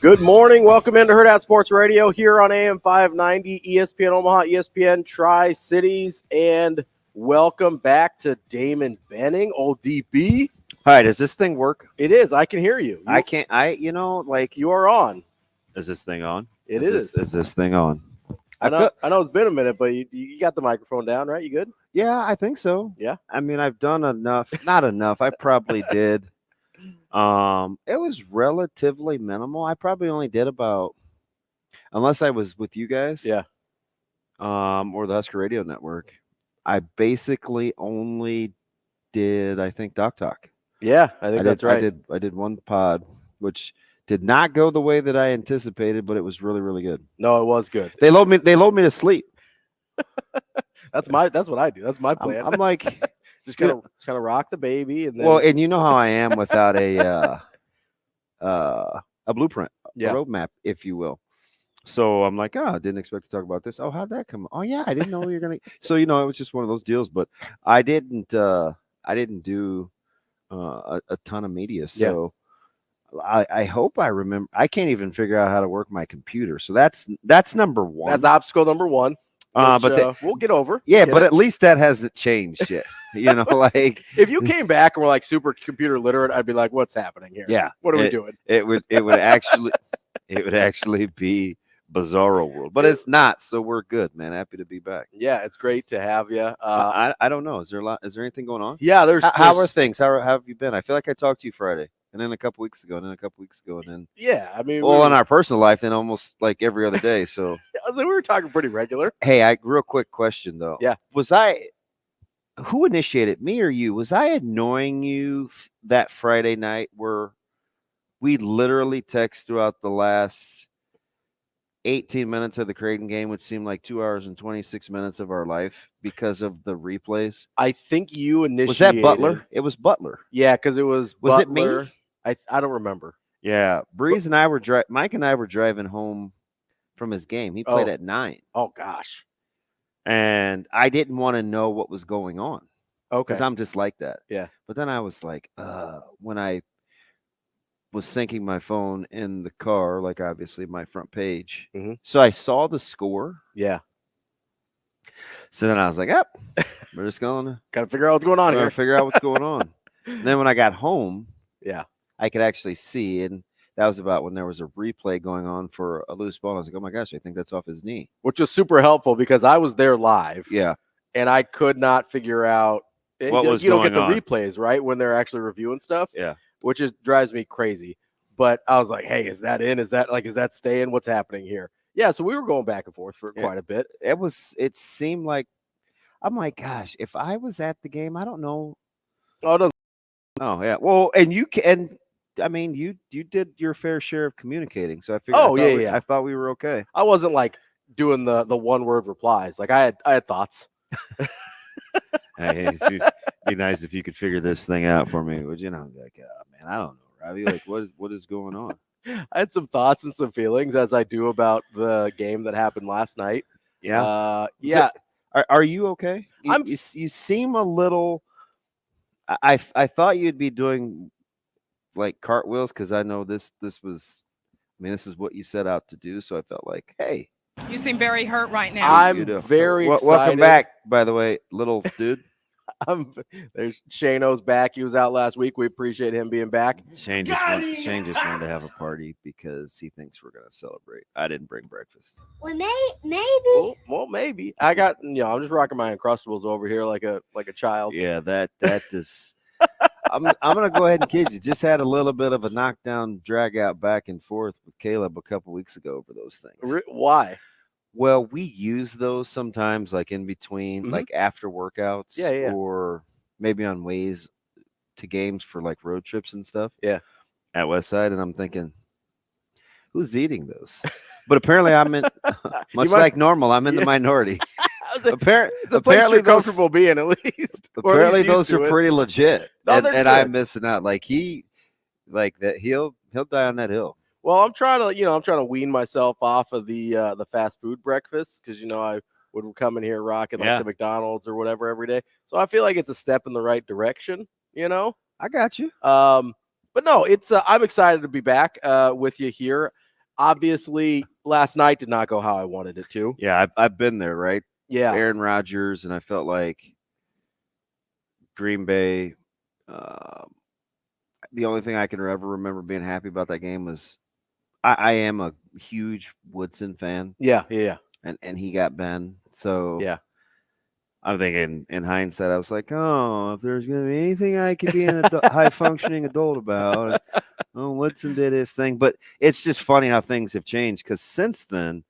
Good morning. Welcome into Hurrdat Sports Radio here on AM 590, ESPN Omaha, ESPN Tri-Cities, and welcome back to Damon Benning, old DB. All right, does this thing work? It is. I can hear you. I can't. You are on. Is this thing on? It is. Is this thing on? I know it's been a minute, but you got the microphone down, right? You good? Yeah, I think so. Yeah. I mean, I've done enough. Not enough. I probably did. It was relatively minimal. I probably only did about, unless I was with you guys. Yeah. Or the Husker Radio Network. I basically only did, I think, Doc Talk. Yeah, I think that's right. I did one pod, which did not go the way that I anticipated, but it was really, really good. No, it was good. They lulled me to sleep. That's what I do. That's my plan. I'm like, just kind of rock the baby, and then and you know how I am without a blueprint, a roadmap, if you will. So I'm like, I didn't expect to talk about this. Oh, how'd that come? Oh yeah, I didn't know you were gonna. So it was just one of those deals. But I didn't do a ton of media. So I hope I remember. I can't even figure out how to work my computer. So that's number one. That's obstacle number one. But we'll get over. Yeah, but at least that hasn't changed yet. Like if you came back and were like super computer literate, I'd be like, "What's happening here? Yeah, what are we doing?" It would actually be bizarro world, but it's not. So we're good, man. Happy to be back. Yeah, it's great to have you. I don't know. Is there anything going on? Yeah, how are things? How have you been? I feel like I talked to you Friday. And then a couple weeks ago, and then yeah, I mean, in our personal life, then almost like every other day. So we were talking pretty regular. Hey, real quick question though. Yeah, who initiated, me or you? Was I annoying you that Friday night where we literally text throughout the last 18 minutes of the Creighton game, which seemed like 2 hours and 26 minutes of our life because of the replays? I think you initiated. Was that Butler? It was Butler. Yeah, because it was. Was Butler. it me? I don't remember. Yeah, Breeze and I were Mike and I were driving home from his game. He played at 9. Oh gosh. And I didn't want to know what was going on. Okay. Because I'm just like that. Yeah. But then I was like, when I was syncing my phone in the car, like obviously my front page. Mm-hmm. So I saw the score. Yeah. So then I was like, we're just going to figure out what's going on here. Figure out what's going on. And then when I got home, I could actually see, and that was about when there was a replay going on for a loose ball. I was like, oh my gosh, I think that's off his knee. Which was super helpful because I was there live. Yeah. And I could not figure out what was you don't going get the on. Replays, right? When they're actually reviewing stuff. Yeah. Which drives me crazy. But I was like, hey, is that in? Is that staying? What's happening here? Yeah, so we were going back and forth for quite a bit. It seemed like, I'm like, gosh, if I was at the game, I don't know. Oh yeah. Well, and you did your fair share of communicating. So I figured I thought we were okay. I wasn't like doing the one word replies. Like I had thoughts. Hey, it'd be nice if you could figure this thing out for me. Would you know? Like, man, I don't know, Ravi. Like, what is going on? I had some thoughts and some feelings, as I do about the game that happened last night. Yeah. Yeah. Are you okay? You seem a little. I thought you'd be doing like cartwheels because I know this was. I mean, this is what you set out to do. So I felt like, hey. You seem very hurt right now. I'm very excited. Welcome back, by the way, little dude. There's Shano's back. He was out last week. We appreciate him being back. Shane just wanted to have a party because he thinks we're going to celebrate. I didn't bring breakfast. Well, maybe. Well, maybe. I got, I'm just rocking my Uncrustables over here like a child. Yeah, that is. I'm going to go ahead and kid you. Just had a little bit of a knockdown, drag out back and forth with Caleb a couple weeks ago over those things. Why? Well, we use those sometimes, like in between, like after workouts, or maybe on ways to games for like road trips and stuff. Yeah, at Westside, and I'm thinking, who's eating those? But apparently, I'm in like normal. I'm in the minority. Apparently, you're comfortable being at least. Apparently, those are pretty legit, and I'm missing out. Like that, he'll die on that hill. Well, I'm trying to wean myself off of the fast food breakfast because I would come in here rocking like the McDonald's or whatever every day. So I feel like it's a step in the right direction. I got you. But no, it's I'm excited to be back with you here. Obviously, last night did not go how I wanted it to. Yeah, I've been there, right? Yeah. Aaron Rodgers, and I felt like Green Bay. The only thing I can ever remember being happy about that game was I am a huge Woodson fan. Yeah. And he got Ben. So Yeah. I'm thinking in hindsight, I was like, oh, if there's going to be anything I could be an high-functioning adult about, Woodson did his thing. But it's just funny how things have changed because since then,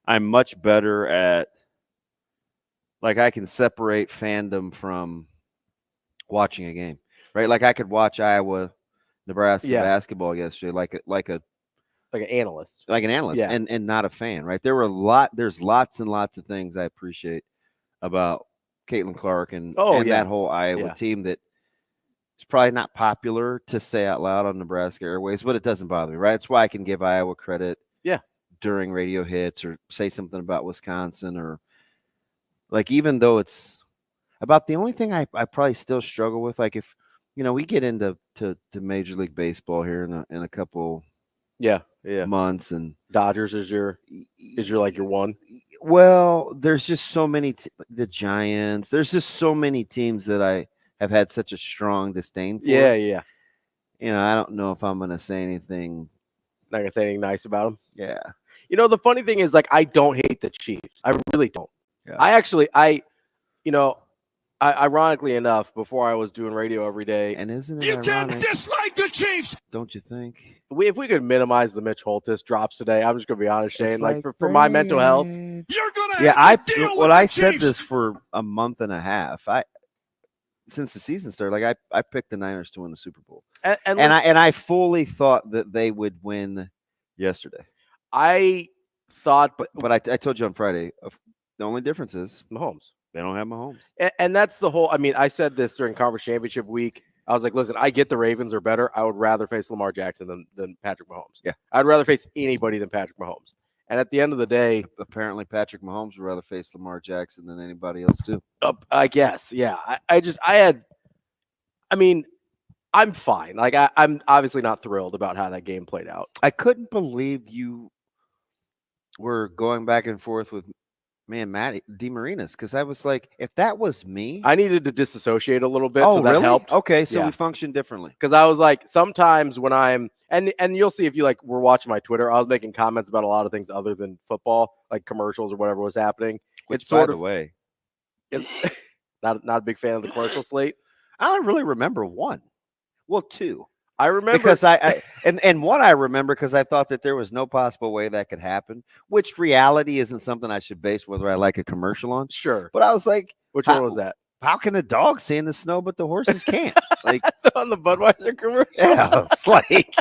I'm much better at, like, I can separate fandom from watching a game, right? Like, I could watch Nebraska basketball yesterday like an analyst. Yeah. and not a fan, right? There's lots and lots of things I appreciate about Caitlin Clark and that whole Iowa team that is probably not popular to say out loud on Nebraska Airways, but it doesn't bother me, right? That's why I can give Iowa credit during radio hits or say something about Wisconsin or like, even though it's about the only thing I probably still struggle with, like if, we get into to Major League Baseball here in a couple months, and Dodgers is your like your one. Well, there's just so many the Giants. There's just so many teams that I have had such a strong disdain for. Yeah. I don't know if I'm gonna say anything. Not gonna say anything nice about them. Yeah. The funny thing is, like, I don't hate the Chiefs. I really don't. Yeah. Ironically enough, before I was doing radio every day, and isn't it you ironic? can dislike the Chiefs, don't you think? If we could minimize the Mitch Holtis drops today, I'm just gonna be honest, Shane. Like for my mental health, you're gonna have to deal with I the said Chiefs. this for a month and a half. Since the season started, like I picked the Niners to win the Super Bowl, and I fully thought that they would win yesterday. I thought, but I told you on Friday, the only difference is Mahomes. They don't have Mahomes. And that's the whole – I mean, I said this during Conference Championship week. I was like, listen, I get the Ravens are better. I would rather face Lamar Jackson than Patrick Mahomes. Yeah. I'd rather face anybody than Patrick Mahomes. And at the end of the day – apparently Patrick Mahomes would rather face Lamar Jackson than anybody else too. I guess, yeah. I'm fine. Like, I'm obviously not thrilled about how that game played out. I couldn't believe you were going back and forth with – Matt DeMarinis, because I was like, if that was me, I needed to disassociate a little bit, so that helped. Okay, so we function differently. Because I was like, sometimes when I'm and you'll see if you were watching my Twitter, I was making comments about a lot of things other than football, like commercials or whatever was happening. Which, it's by the way, it's not a big fan of the commercial slate. I don't really remember one. Well, two. I remember because and one I remember because I thought that there was no possible way that could happen, which reality isn't something I should base whether I like a commercial on. Sure. But I was like, which one was that? How can a dog see in the snow but the horses can't? Like on the Budweiser commercial. Yeah, it's like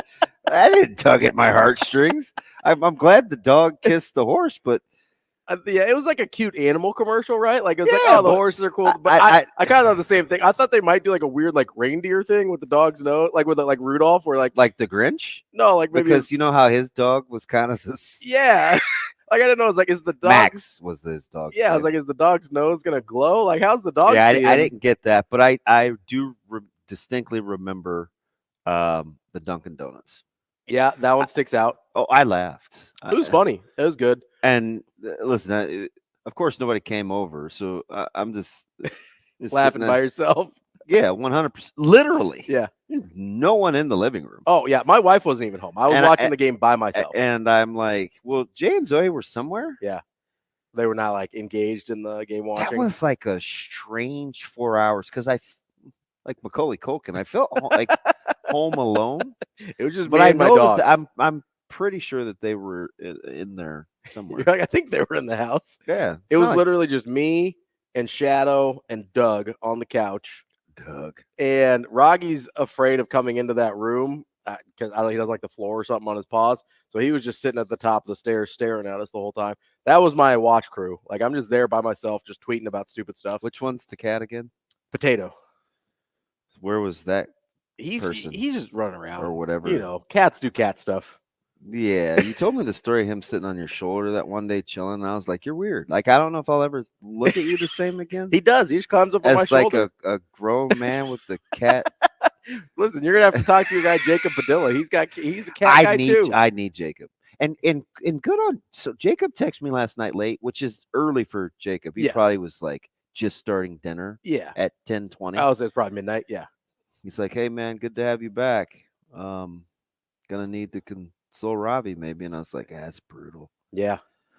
I didn't tug at my heartstrings. I'm glad the dog kissed the horse, but it was like a cute animal commercial, right? Like it was the horses are cool. But I kind of thought the same thing. I thought they might do like a weird reindeer thing with the dog's nose, like with like Rudolph, where like the Grinch. No, like maybe because you know how his dog was kind of this. Yeah, like I didn't know. It was like, is the dog Max was his dog? Yeah, I was like, is the dog's nose gonna glow? Like, how's the dog? Yeah, I didn't get that, but I do distinctly remember the Dunkin' Donuts. Yeah, that one sticks out. Oh, I laughed. It was funny. It was good. And listen, of course, nobody came over, so I'm just laughing by yourself. Yeah, 100%. Literally. Yeah. There's no one in the living room. Oh, yeah. My wife wasn't even home. I was watching the game by myself. And I'm like, well, Jay and Zoe were somewhere? Yeah. They were not engaged in the game watching. That was like a strange 4 hours because like Macaulay Culkin. I felt like home alone. It was just but me I and my know dogs. that I'm pretty sure that they were in there somewhere. You're like, I think they were in the house. Yeah. It was literally just me and Shadow and Doug on the couch. Doug. And Roggy's afraid of coming into that room because he doesn't like the floor or something on his paws. So he was just sitting at the top of the stairs staring at us the whole time. That was my watch crew. Like, I'm just there by myself, just tweeting about stupid stuff. Which one's the cat again? Potato. Where was that person? He's just running around. Or whatever. You know, cats do cat stuff. Yeah, you told me the story of him sitting on your shoulder that one day chilling, and I was like, you're weird. Like, I don't know if I'll ever look at you the same again. He does. He just climbs up on my shoulder. It's like a grown man with the cat. Listen, you're going to have to talk to your guy, Jacob Padilla. He's a cat guy, too. I need Jacob. And good on. So Jacob texted me last night late, which is early for Jacob. He Yes. probably was like just starting dinner. Yeah. At 10:20. I was it's probably midnight. Yeah. He's like, "Hey man, good to have you back. Gonna need to console Ravi maybe." And I was like, "That's brutal." Yeah.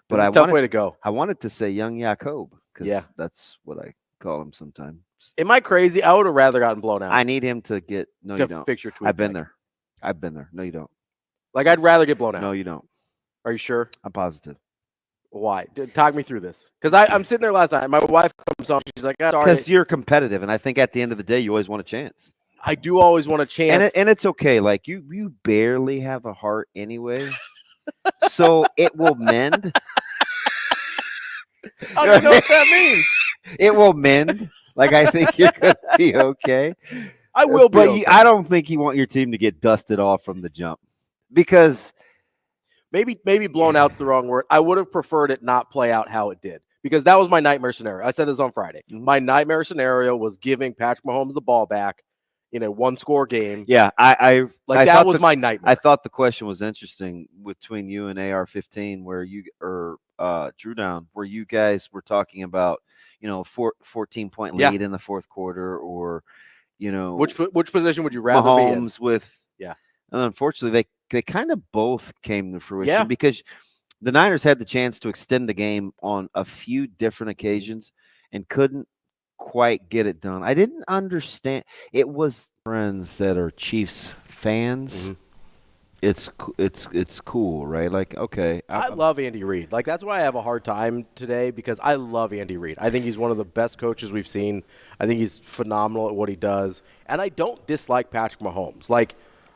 But It's a tough way to go. I wanted to say young Jacob because Yeah. that's what I call him sometimes. Am I crazy? I would have rather gotten blown out. I need him to get. No, you don't. Fix your tweet. I've been there. I've been there. No, you don't. Like I'd rather get blown out. No, you don't. Are you sure? I'm positive. Why? Talk me through this. Because I'm sitting there last night. My wife comes on. She's like, "Sorry." Because you're competitive, and I think at the end of the day, you always want a chance. I do always want a chance. And it's okay. Like you barely have a heart anyway, so it will mend. I don't know what that means. It will mend. Like I think you're gonna be okay. I will be. But okay. I don't think you want your team to get dusted off from the jump because maybe blown out's the wrong word. I would have preferred it not play out how it did because that was my nightmare scenario. I said this on Friday. My nightmare scenario was giving Patrick Mahomes the ball back in a one-score game. Yeah, I that was my nightmare. I thought the question was interesting between you and AR-15, where you or Drew Down, where you guys were talking about 14-point lead in the fourth quarter, or which position would you rather Mahomes be in? And unfortunately they kind of both came to fruition because the Niners had the chance to extend the game on a few different occasions and couldn't quite get it done. I didn't understand. It was friends that are Chiefs fans. It's cool, right? Like, okay. I love Andy Reid. Like, that's why I have a hard time today because I love Andy Reid. I think he's one of the best coaches we've seen. I think he's phenomenal at what he does. And I don't dislike Patrick Mahomes. Like,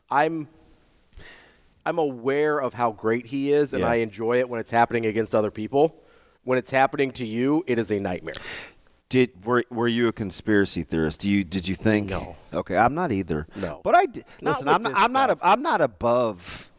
I'm aware of how great he is, and I enjoy it when it's happening against other people. When it's happening to you, it is a nightmare. Were you a conspiracy theorist? Did you think? No. Okay, I'm not either. No. But I'm not above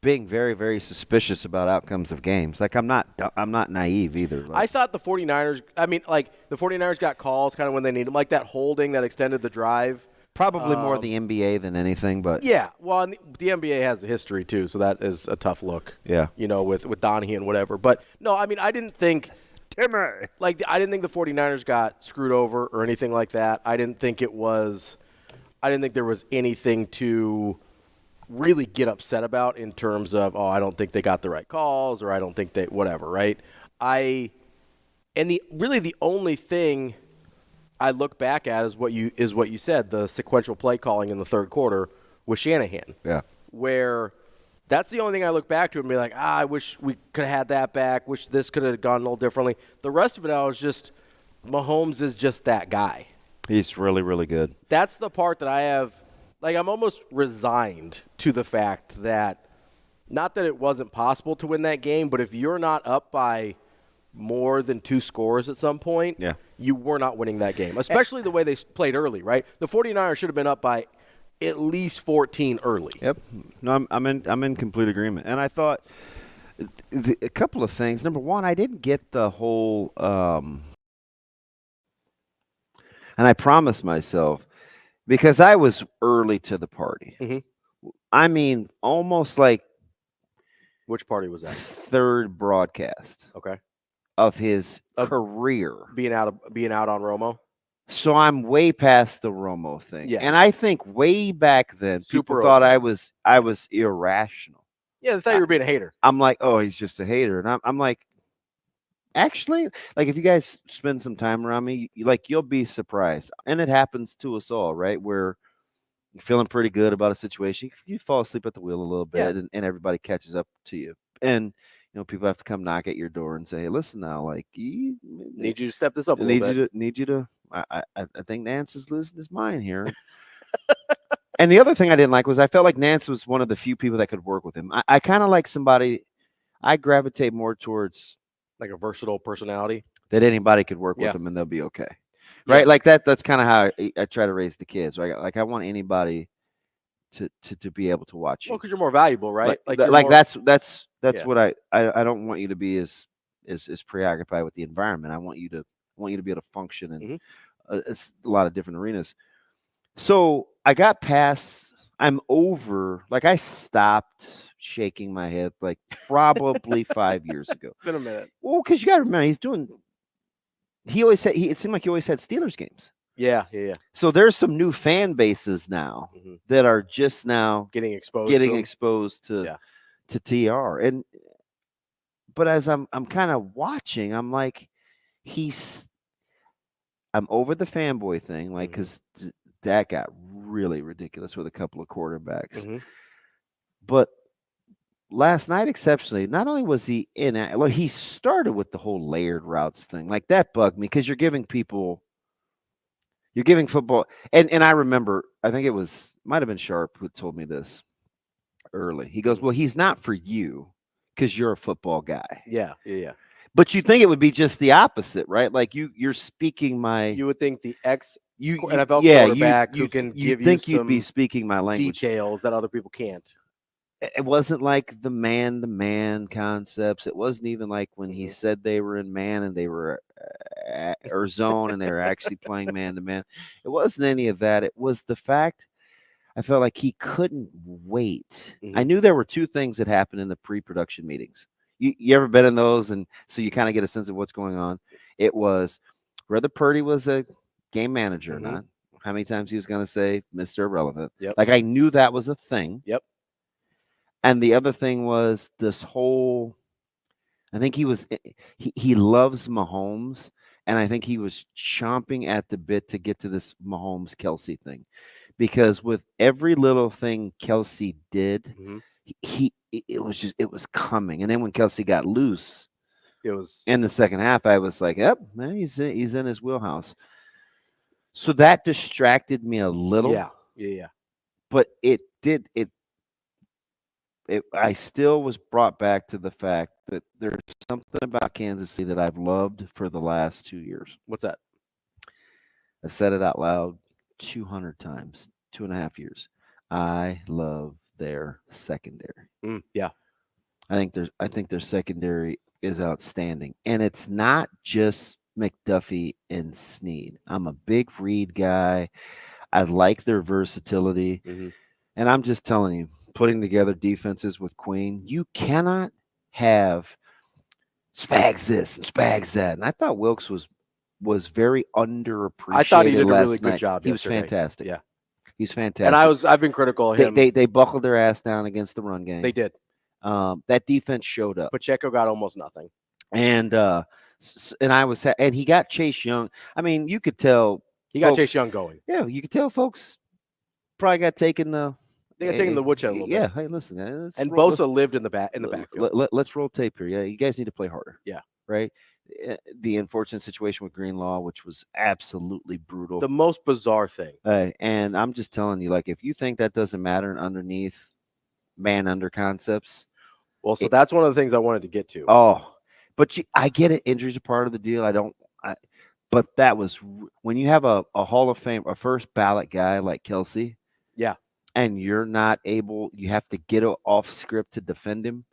being very, very suspicious about outcomes of games. Like I'm not naive either. I thought the 49ers, the 49ers got calls kind of when they need them, like that holding that extended the drive. Probably more the NBA than anything, but yeah. Well, and the NBA has a history too, so that is a tough look. Yeah. With Donahue and whatever. But no, I didn't think I didn't think the 49ers got screwed over or anything like that. I didn't think there was anything to really get upset about in terms of, I don't think they got the right calls or I don't think they whatever, right? The only thing I look back at is what you said, the sequential play calling in the third quarter with Shanahan. Yeah. Where that's the only thing I look back to and be like, I wish we could have had that back. Wish this could have gone a little differently. The rest of it, I was just, Mahomes is just that guy. He's really, really good. That's the part that I have, I'm almost resigned to the fact that, not that it wasn't possible to win that game, but if you're not up by more than 2 scores at some point, you were not winning that game, especially the way they played early, right? The 49ers should have been up by at least 14 early. Yep. No, I'm in complete agreement. And I thought a couple of things. Number one, I didn't get the whole and I promised myself, because I was early to the party. Mm-hmm. Almost like which party was that? Third broadcast. Okay. Of his career. Being out on Romo. So I'm way past the Romo thing. Yeah. And I think way back then, people thought I was irrational. Yeah, they thought you were being a hater. I'm like, oh, he's just a hater. And I'm like, actually, like if you guys spend some time around me, you'll be surprised. And it happens to us all, right? Where you're feeling pretty good about a situation. You fall asleep at the wheel a little bit and everybody catches up to you. And people have to come knock at your door and say, hey, listen now, you need you to step this up a little bit. Need you to I think Nance is losing his mind here. And the other thing I didn't like was I felt like Nance was one of the few people that could work with him. I kind of like somebody, I gravitate more towards like a versatile personality that anybody could work with him and they'll be okay. Right? Like that's kind of how I try to raise the kids, right? Like I want anybody to be able to watch you. Well, because you're more valuable, right? That's what I don't want you to be as preoccupied with the environment. I want you to be able to function in a lot of different arenas. So I got past. I'm over. I stopped shaking my head like probably 5 years ago. It's been a minute. Well, because you got to remember, it seemed like he always had Steelers games. Yeah. So there's some new fan bases now that are just now getting exposed to TR. But as I'm kind of watching, I'm like, I'm over the fanboy thing, like, because that got really ridiculous with a couple of quarterbacks. But last night, exceptionally, not only was he he started with the whole layered routes thing. Like, that bugged me because you're giving football. And I remember, I think might have been Sharp who told me this early. He goes, well, he's not for you because you're a football guy. Yeah. But you'd think it would be just the opposite, right? Like you're speaking my. You would think the NFL quarterback who can give you you'd be speaking my language. Details that other people can't. It wasn't like the man concepts. It wasn't even like when he said they were in man and they were or zone and they were actually playing man to man. It wasn't any of that. It was the fact I felt like he couldn't wait. I knew there were two things that happened in the pre-production meetings. You ever been in those? And so you kind of get a sense of what's going on. It was whether Purdy was a game manager or not, how many times he was going to say Mr. Irrelevant. Yep. Like, I knew that was a thing. Yep. And the other thing was this whole, I think he loves Mahomes, and I think he was chomping at the bit to get to this Mahomes-Kelsey thing. Because with every little thing Kelsey did, it was coming. And then when Kelsey got loose, it was in the second half, I was like, yep, man, he's in his wheelhouse. So that distracted me a little. Yeah. But I still was brought back to the fact that there's something about Kansas City that I've loved for the last 2 years. What's that? I've said it out loud 200 times, 2.5 years. I love their secondary. Yeah. I think their secondary is outstanding. And it's not just McDuffie and Snead. I'm a big Reed guy. I like their versatility. And I'm just telling you, putting together defenses with Queen, you cannot have Spags this and Spags that. And I thought Wilkes was very underappreciated. I thought he did a really night. good job. He was fantastic. Yeah. He's fantastic. And I've been critical of him. They buckled their ass down against the run game. They did. That defense showed up. Pacheco got almost nothing. And he got Chase Young. I mean, you could tell he got Chase Young going. Yeah, you could tell folks probably got taken the. They got taken the woodshed a little bit. Yeah, hey, listen. And Bosa lived in the backfield. Let's roll tape here. Yeah, you guys need to play harder. Yeah. Right? The unfortunate situation with Greenlaw, which was absolutely brutal. The most bizarre thing. And I'm just telling you, like, if you think that doesn't matter underneath man under concepts. Well, so that's one of the things I wanted to get to. Oh, but I get it. Injuries are part of the deal. But that was when you have a Hall of Fame, a first ballot guy like Kelsey. Yeah. And you're not able, you have to get off script to defend him.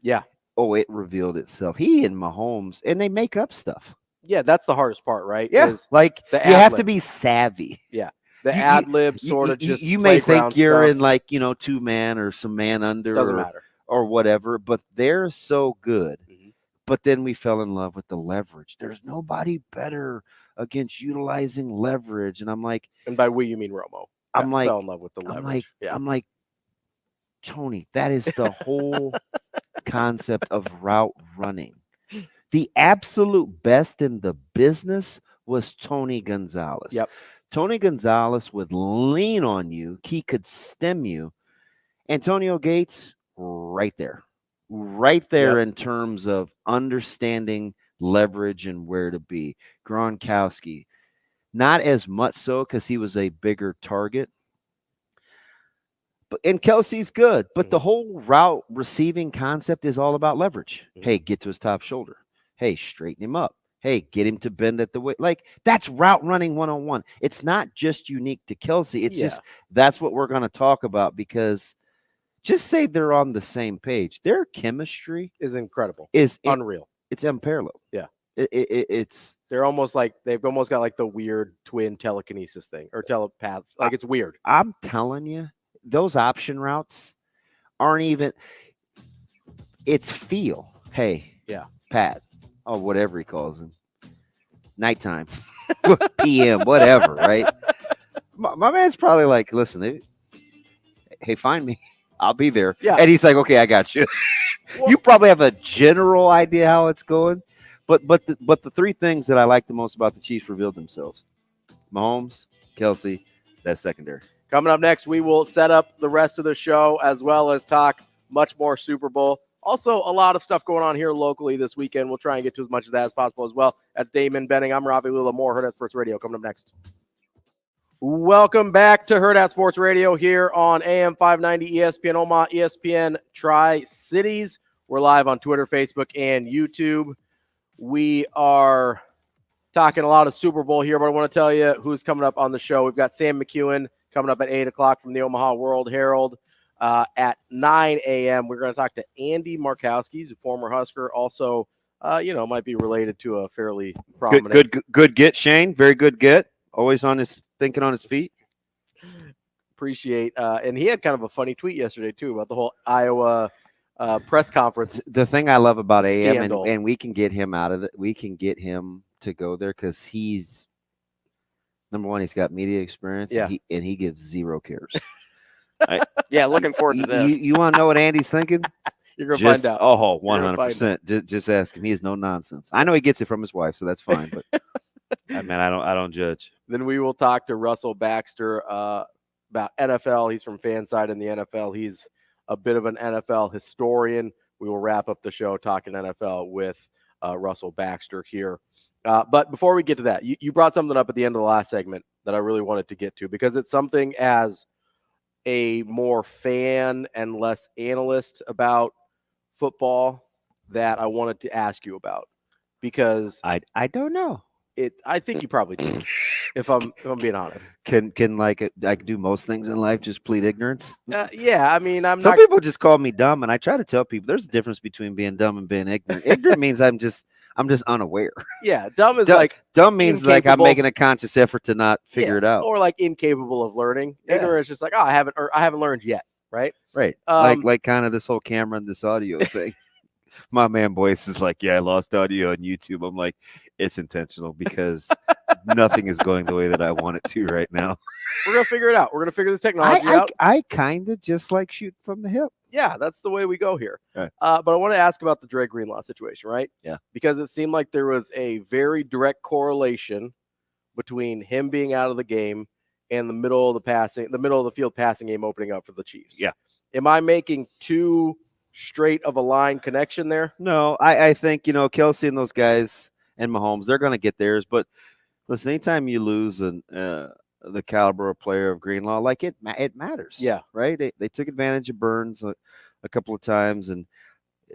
Yeah. Oh, it revealed itself. He and Mahomes, and they make up stuff. Yeah, that's the hardest part, right? Yeah, like you have to be savvy. Yeah. The ad lib sort of just you may think you're stuff. in like, 2-man or some man under Doesn't matter. Or whatever, but they're so good. But then we fell in love with the leverage. There's nobody better against utilizing leverage. And I'm like, and by we you mean Romo. I'm like, fell in love with the leverage. I'm like, Tony, that is the whole concept of route running. The absolute best in the business was Tony Gonzalez. Yep. Tony Gonzalez would lean on you. He could stem you. Antonio Gates, right there in terms of understanding leverage and where to be. Gronkowski, not as much so because he was a bigger target. And Kelsey's good, but the whole route receiving concept is all about leverage. Hey, get to his top shoulder. Hey, straighten him up. Hey, get him to bend at the way. Like, that's route running 101. It's not just unique to Kelsey. It's just that's what we're going to talk about, because just say they're on the same page. Their chemistry is incredible. Is unreal. It's unparalleled. Yeah. They've almost got like the weird twin telekinesis thing or telepath. Like, it's weird. I'm telling you, those option routes aren't even. it's feel. Hey, Yeah. Pat, or whatever he calls him, nighttime, PM, whatever, right? My man's probably like, listen, hey, find me. I'll be there. Yeah. And he's like, okay, I got you. Well, You probably have a general idea how it's going, but the three things that I like the most about the Chiefs revealed themselves: Mahomes, Kelsey, that secondary. Coming up next, we will set up the rest of the show as well as talk much more Super Bowl. Also, a lot of stuff going on here locally this weekend. We'll try and get to as much of that as possible as well. That's Damon Benning. I'm Ravi, Lulla, more Hurrdat Sports Radio coming up next. Welcome back to Hurrdat Sports Radio here on AM 590 ESPN Omaha, ESPN Tri-Cities. We're live on Twitter, Facebook, and YouTube. We are talking a lot of Super Bowl here, but I want to tell you who's coming up on the show. We've got Sam McKeown coming up at 8 o'clock from the Omaha World-Herald. At 9 a.m., we're going to talk to Andy Markowski. He's a former Husker, also, might be related to a fairly prominent. Good get, Shane. Very good get. Always thinking on his feet. Appreciate. And he had kind of a funny tweet yesterday, too, about the whole Iowa press conference. The thing I love about AM, and we can get him out of it. We can get him to go there because he's, number one, he's got media experience, and he gives zero cares. Looking forward to this. You want to know what Andy's thinking? You're going to find out. Oh, 100%. Just ask him. He has no nonsense. I know he gets it from his wife, so that's fine. But I don't judge. Then we will talk to Russell Baxter about NFL. He's from Fanside in the NFL. He's a bit of an NFL historian. We will wrap up the show talking NFL with Russell Baxter here. But before we get to that, you brought something up at the end of the last segment that I really wanted to get to because it's something as a more fan and less analyst about football that I wanted to ask you about because I don't know. I think you probably do, if I'm being honest. Can I can do most things in life, just plead ignorance? Yeah, I mean, Some people just call me dumb, and I try to tell people there's a difference between being dumb and being ignorant. Ignorant means I'm just unaware. Yeah, dumb is dumb means incapable. like I'm making a conscious effort to not figure it out, or like incapable of learning. Yeah. Ignorant is just like, I haven't learned yet, right? Right. Like kind of this whole camera and this audio thing. My man Boyce is like, I lost audio on YouTube. I'm like, it's intentional because nothing is going the way that I want it to right now. We're going to figure it out. We're going to figure the technology out. I kind of just like shooting from the hip. Yeah, that's the way we go here. Right. But I want to ask about the Dre Greenlaw situation, right? Yeah. Because it seemed like there was a very direct correlation between him being out of the game and the middle of the field passing game opening up for the Chiefs. Yeah. Am I making too straight of a line connection there? No, I think, Kelsey and those guys and Mahomes, they're going to get theirs. But listen, anytime you lose the caliber of player of Greenlaw, like it matters. Yeah. Right. They took advantage of Burns a couple of times, and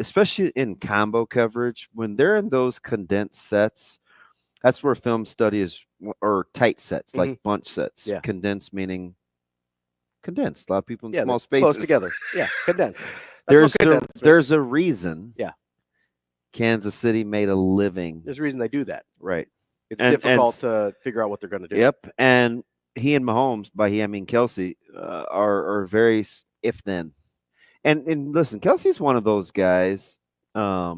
especially in combo coverage, when they're in those condensed sets, that's where film study is, or tight sets, like bunch sets. Yeah. Condensed meaning condensed. A lot of people in small spaces. Close together. Yeah. Condensed. There's a reason. Yeah. Kansas City made a living. There's a reason they do that. Right. It's difficult to figure out what they're going to do. Yep. And he and Mahomes, by he I mean Kelsey, are very if then. And listen, Kelsey's one of those guys. I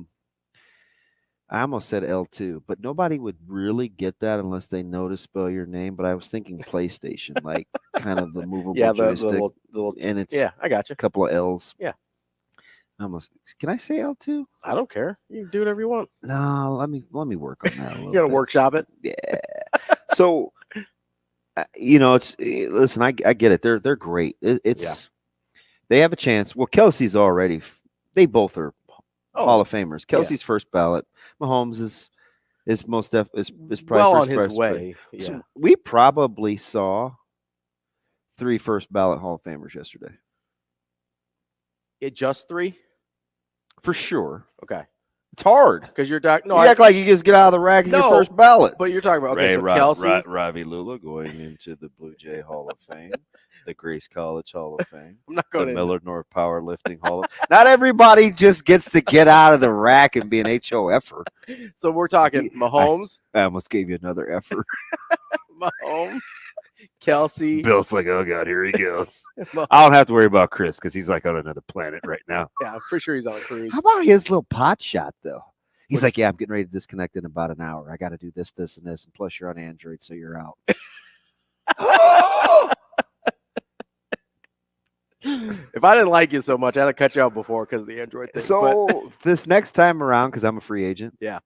almost said L2, but nobody would really get that unless they know to spell your name. But I was thinking PlayStation, like kind of the movable joystick. The little, and it's I got you. A couple of L's. Yeah. Can I say L2? I don't care. You can do whatever you want. No, let me work on that. You're gonna workshop it. Yeah. So, listen. I get it. They're great. They have a chance. Well, Kelsey's already. They both are Hall of Famers. Kelsey's first ballot. Mahomes is probably well first on his way. Yeah. So we probably saw 3 first ballot Hall of Famers yesterday. Just 3? For sure. Okay. It's hard. Because you're talking. No, you act like you just get out of the rack and your first ballot. But you're talking about Kelsey. Ravi Lulla going into the Blue Jay Hall of Fame, the Grace College Hall of Fame, I'm not going the Miller North Powerlifting Hall of Fame. Not everybody just gets to get out of the rack and be an HOFer. So we're talking Mahomes. I almost gave you another effort. Mahomes, Kelsey. Bill's like, oh God, here he goes. I don't have to worry about Chris because he's like on another planet right now. Yeah, I'm for sure he's on a cruise. How about his little pot shot though? He's like, yeah, I'm getting ready to disconnect in about an hour. I got to do this, this, and this, and plus you're on Android, so you're out. If I didn't like you so much, I'd have cut you out before because of the Android thing. So this next time around, because I'm a free agent, yeah,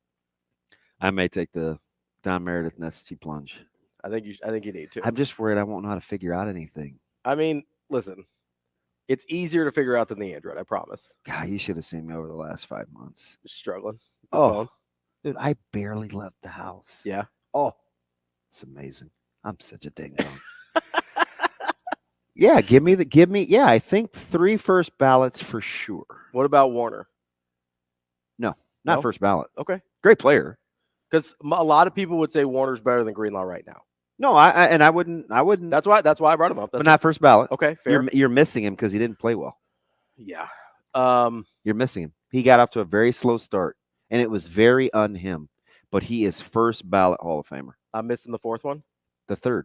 I may take the Don Meredith Nesty plunge. I think you need to. I'm just worried I won't know how to figure out anything. I mean, listen, it's easier to figure out than the Android. I promise. God, you should have seen me over the last 5 months. Just struggling. Oh, dude, I barely left the house. Yeah. Oh, it's amazing. I'm such a ding dong. Yeah, give me. Yeah, I think 3 first ballots for sure. What about Warner? No, not first ballot. Okay. Great player. Because a lot of people would say Warner's better than Greenlaw right now. No, I wouldn't. That's why I brought him up. But not first ballot. Okay, fair. You're missing him because he didn't play well. Yeah. You're missing him. He got off to a very slow start, and it was very un-him. But he is first ballot Hall of Famer. I'm missing the 4th one. The 3rd.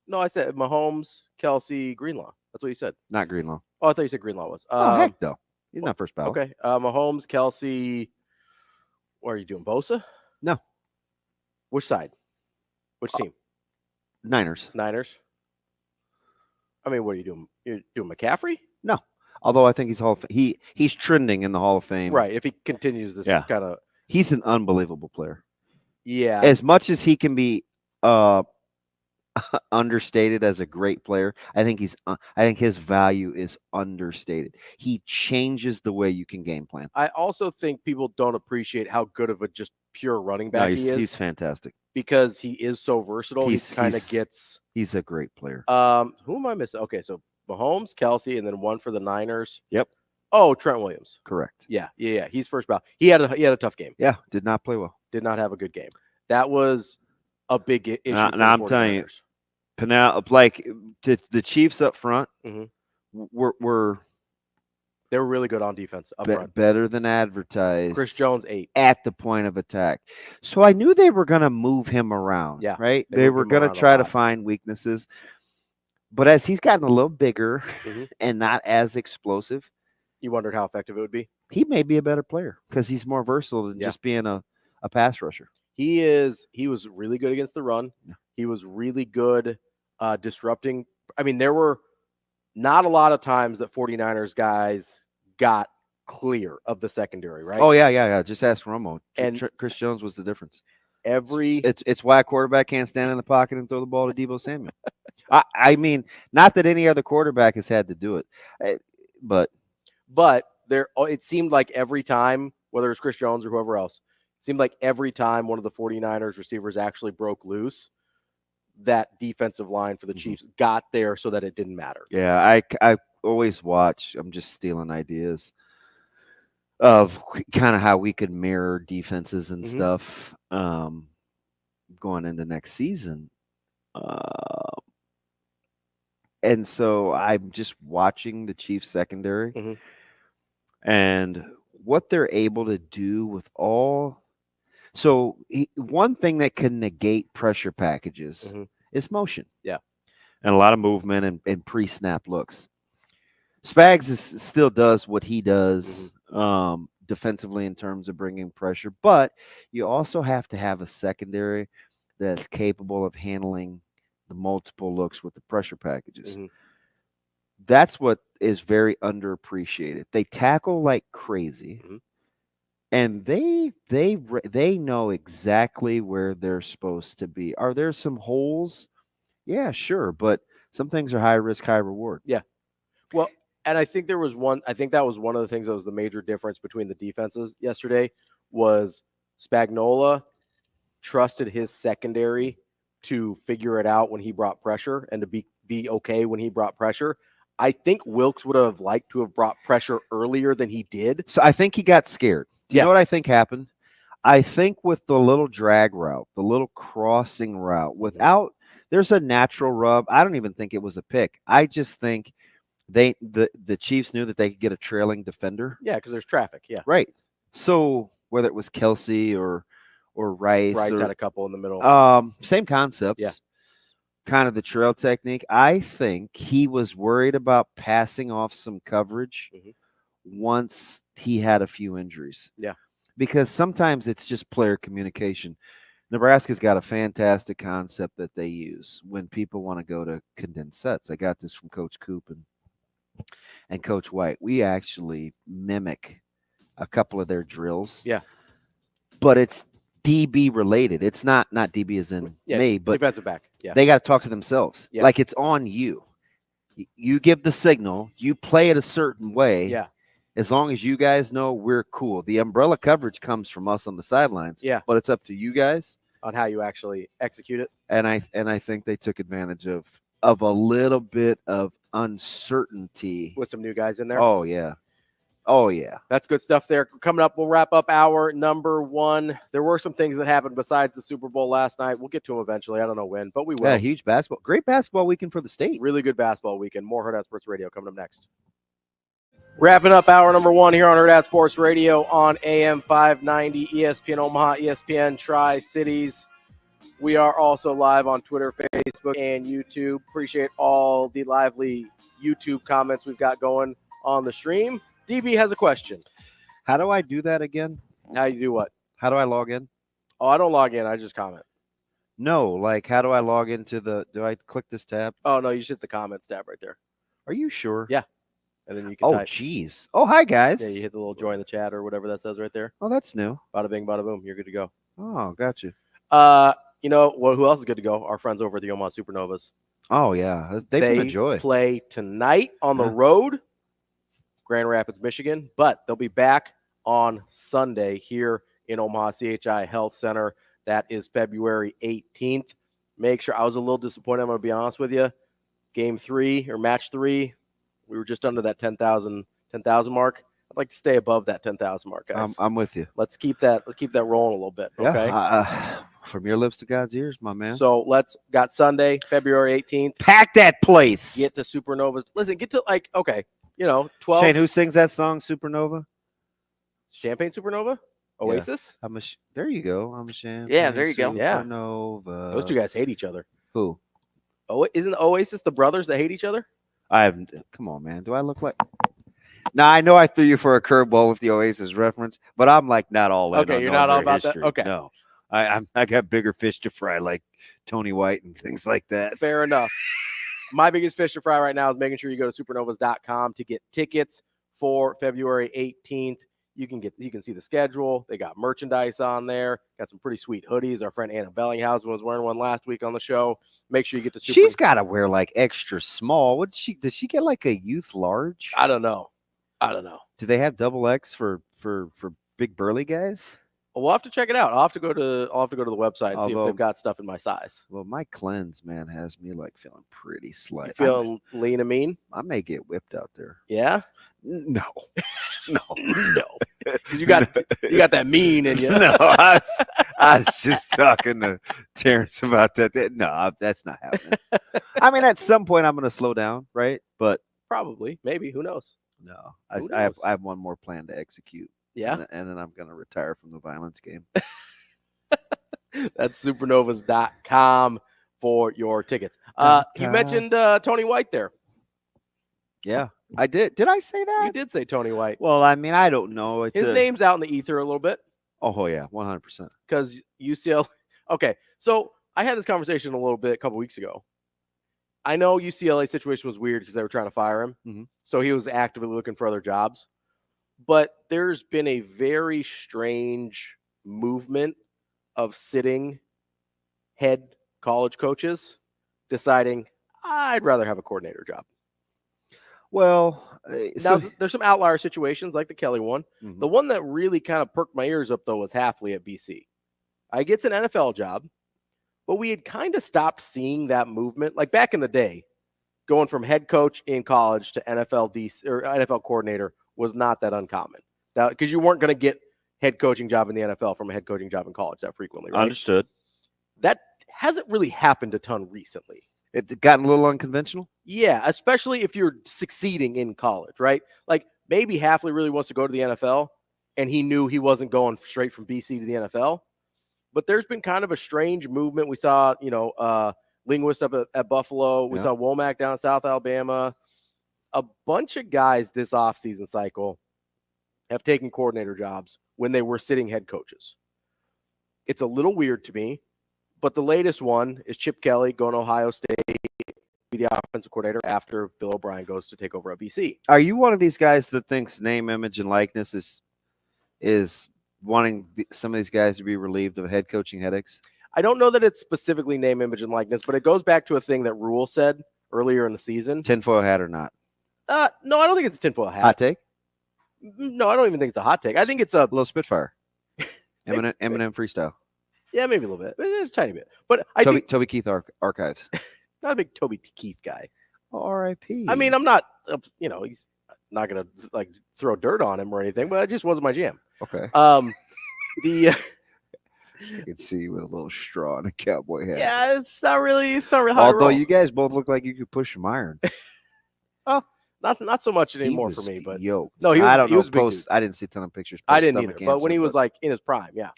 No, I said Mahomes, Kelsey, Greenlaw. That's what you said. Not Greenlaw. Oh, I thought you said Greenlaw was. Oh, heck no. He's not first ballot. Okay. Mahomes, Kelsey. What are you doing? Bosa? No. Which side? Which team? Niners. I mean, what are you doing? You're doing McCaffrey? No. Although I think he's Hall of Fame. He's trending in the Hall of Fame. Right. If he continues this kind of. He's an unbelievable player. Yeah. As much as he can be understated as a great player, I think his value is understated. He changes the way you can game plan. I also think people don't appreciate how good of a just pure running back he is. He's fantastic because he is so versatile. He's a great player. Who am I missing? Okay, so Mahomes, Kelsey, and then one for the Niners. Yep. Oh, Trent Williams. Correct. Yeah. He's first ballot. He had a tough game. Yeah, did not play well. Did not have a good game. That was a big issue. Now I'm telling you, like the Chiefs up front were they were really good on defense up front. Better than advertised. Chris Jones 8 at the point of attack. So I knew they were going to move him around. Yeah, right. They were going to try to find weaknesses. But as he's gotten a little bigger and not as explosive, you wondered how effective it would be. He may be a better player because he's more versatile than just being a pass rusher. He was really good against the run. Yeah. He was really good disrupting. I mean, there were not a lot of times that 49ers guys got clear of the secondary, right? Oh, yeah. Just ask Romo. And Chris Jones was the difference. It's why a quarterback can't stand in the pocket and throw the ball to Deebo Samuel. I mean, not that any other quarterback has had to do it, but there, it seemed like every time, whether it's Chris Jones or whoever else, it seemed like every time one of the 49ers receivers actually broke loose, that defensive line for the Chiefs got there so that it didn't matter. Yeah, I always watch. I'm just stealing ideas of kind of how we could mirror defenses and stuff going into next season. And so I'm just watching the Chiefs secondary and what they're able to do with all. So one thing that can negate pressure packages is motion. Yeah. And a lot of movement and pre-snap looks. Spags still does what he does defensively in terms of bringing pressure, but you also have to have a secondary that's capable of handling the multiple looks with the pressure packages. That's what is very underappreciated. They tackle like crazy, and they know exactly where they're supposed to be. Are there some holes? Yeah, sure, but some things are high risk, high reward. Yeah. Well, and I think that was one of the things that was the major difference between the defenses yesterday was Spagnuolo trusted his secondary to figure it out when he brought pressure and to be okay when he brought pressure. I think Wilkes would have liked to have brought pressure earlier than he did. So I think he got scared. Do you know what I think happened? I think with the little drag route, the little crossing route, there's a natural rub. I don't even think it was a pick. I just think the Chiefs knew that they could get a trailing defender. Yeah, because there's traffic. Yeah. Right. So whether it was Kelsey or Rice had a couple in the middle. Same concepts. Yeah. kind of the trail technique. I think he was worried about passing off some coverage once he had a few injuries. Yeah. Because sometimes it's just player communication. Nebraska's got a fantastic concept that they use when people want to go to condensed sets. I got this from Coach Coop and Coach White. We actually mimic a couple of their drills. Yeah. But it's DB related. It's not DB as in me, but defensive back. Yeah. They got to talk to themselves. Yeah. Like it's on you. You give the signal, you play it a certain way. Yeah. As long as you guys know we're cool. The umbrella coverage comes from us on the sidelines. Yeah. But it's up to you guys on how you actually execute it. And I think they took advantage of a little bit of uncertainty with some new guys in there. Oh yeah. Oh yeah. That's good stuff there. Coming up, we'll wrap up hour number 1. There were some things that happened besides the Super Bowl last night. We'll get to them eventually. I don't know when, but we will. Yeah, huge basketball. Great basketball weekend for the state. Really good basketball weekend. More Hurrdat Sports Radio coming up next. Wrapping up hour number 1 here on Hurrdat Sports Radio on AM 590, ESPN Omaha, ESPN Tri-Cities. We are also live on Twitter, Facebook, and YouTube. Appreciate all the lively YouTube comments we've got going on the stream. DB has a question. How do I do that again? How you do what? How do I log in? Oh, I don't log in. I just comment. No, like how do I log into do I click this tab? Oh, no, you should hit the comments tab right there. Are you sure? Yeah. And then you can type. Geez. Oh, hi, guys. Yeah, you hit the little join the chat or whatever that says right there. Oh, that's new. Bada bing, bada boom. You're good to go. Oh, got you. You know, who else is good to go? Our friends over at the Omaha Supernovas. Oh, yeah. They've been a joy. They play tonight on the road, Grand Rapids, Michigan, but they'll be back on Sunday here in Omaha CHI Health Center. That is February 18th. Make sure, I was a little disappointed, I'm going to be honest with you. Game 3 or match 3, we were just under that 10,000 mark. I'd like to stay above that 10,000 mark, guys. I'm with you. Let's keep that rolling a little bit, okay? Yeah, from your lips to God's ears, my man. So got Sunday, February 18th. Pack that place. Get to Supernovas. Listen, get to 12. Shane, who sings that song, Supernova? Champagne Supernova? Oasis? Yeah. There you go. I'm a champagne. Yeah, there you go. Supernova. Those two guys hate each other. Who? Oh, isn't Oasis the brothers that hate each other? Come on, man. Do I look like? Now I know I threw you for a curveball with the Oasis reference, but I'm like not all in. Okay, you're not all about history. that. Okay, no, I got bigger fish to fry, like Tony White and things like that. Fair enough. My biggest fish to fry right now is making sure you go to supernovas.com to get tickets for February 18th. You can see the schedule. They got merchandise on there. Got some pretty sweet hoodies. Our friend Anna Bellinghausen was wearing one last week on the show. Make sure you get to She's got to wear like extra small. Does she get like a youth large? I don't know. Do they have double X for big burly guys? Well, we'll have to check it out. I'll have to go to the website and see if they've got stuff in my size. Well, my cleanse, man, has me like feeling pretty slight. You feeling lean and mean? I may get whipped out there. Yeah? No. Because you got that mean in you. No, I was just talking to Terrence about that. No, that's not happening. I mean, at some point I'm going to slow down, right? But probably, maybe, who knows? No, I have one more plan to execute. Yeah, and then I'm going to retire from the violence game. That's supernovas.com for your tickets. You mentioned Tony White there. Yeah, I did. Did I say that? You did say Tony White. Well, I mean, I don't know. His name's out in the ether a little bit. Oh, yeah, 100%. Because UCLA. Okay, so I had this conversation a couple weeks ago. I know UCLA situation was weird because they were trying to fire him. Mm-hmm. So he was actively looking for other jobs. But there's been a very strange movement of sitting head college coaches deciding I'd rather have a coordinator job. Well, now there's some outlier situations like the Kelly one. Mm-hmm. The one that really kind of perked my ears up, though, was Hafley at BC. I gets an NFL job, but we had kind of stopped seeing that movement. Like back in the day, going from head coach in college to NFL DC or NFL coordinator was not that uncommon. Because you weren't going to get head coaching job in the NFL from a head coaching job in college that frequently, right? Understood. That hasn't really happened a ton recently. It gotten a little unconventional? Yeah, especially if you're succeeding in college, right? Like maybe Hafley really wants to go to the NFL and he knew he wasn't going straight from BC to the NFL. But there's been kind of a strange movement. We saw, Linguist up at Buffalo. We Yeah. saw Womack down in South Alabama. A bunch of guys this offseason cycle have taken coordinator jobs when they were sitting head coaches. It's a little weird to me, but the latest one is Chip Kelly going to Ohio State, be the offensive coordinator after Bill O'Brien goes to take over at BC. Are you one of these guys that thinks name, image, and likeness is wanting some of these guys to be relieved of head coaching headaches? I don't know that it's specifically name, image, and likeness, but it goes back to a thing that Rule said earlier in the season. Tinfoil hat or not? No, I don't think it's a tinfoil hat. Hot take? No, I don't even think it's a hot take. I think it's a little Spitfire. Eminem freestyle. Yeah, maybe a little bit. It's a tiny bit. But Toby Keith archives. Not a big Toby Keith guy. R.I.P. I mean, I'm not, he's not going to like throw dirt on him or anything, but it just wasn't my jam. Okay. I can see you with a little straw and a cowboy hat. Yeah, it's not really Although you guys both look like you could push some iron. Oh, not so much anymore for me, but yo, no, he was, I don't he know. was I didn't see a ton of pictures. I didn't either, but when he was like in his prime, yeah.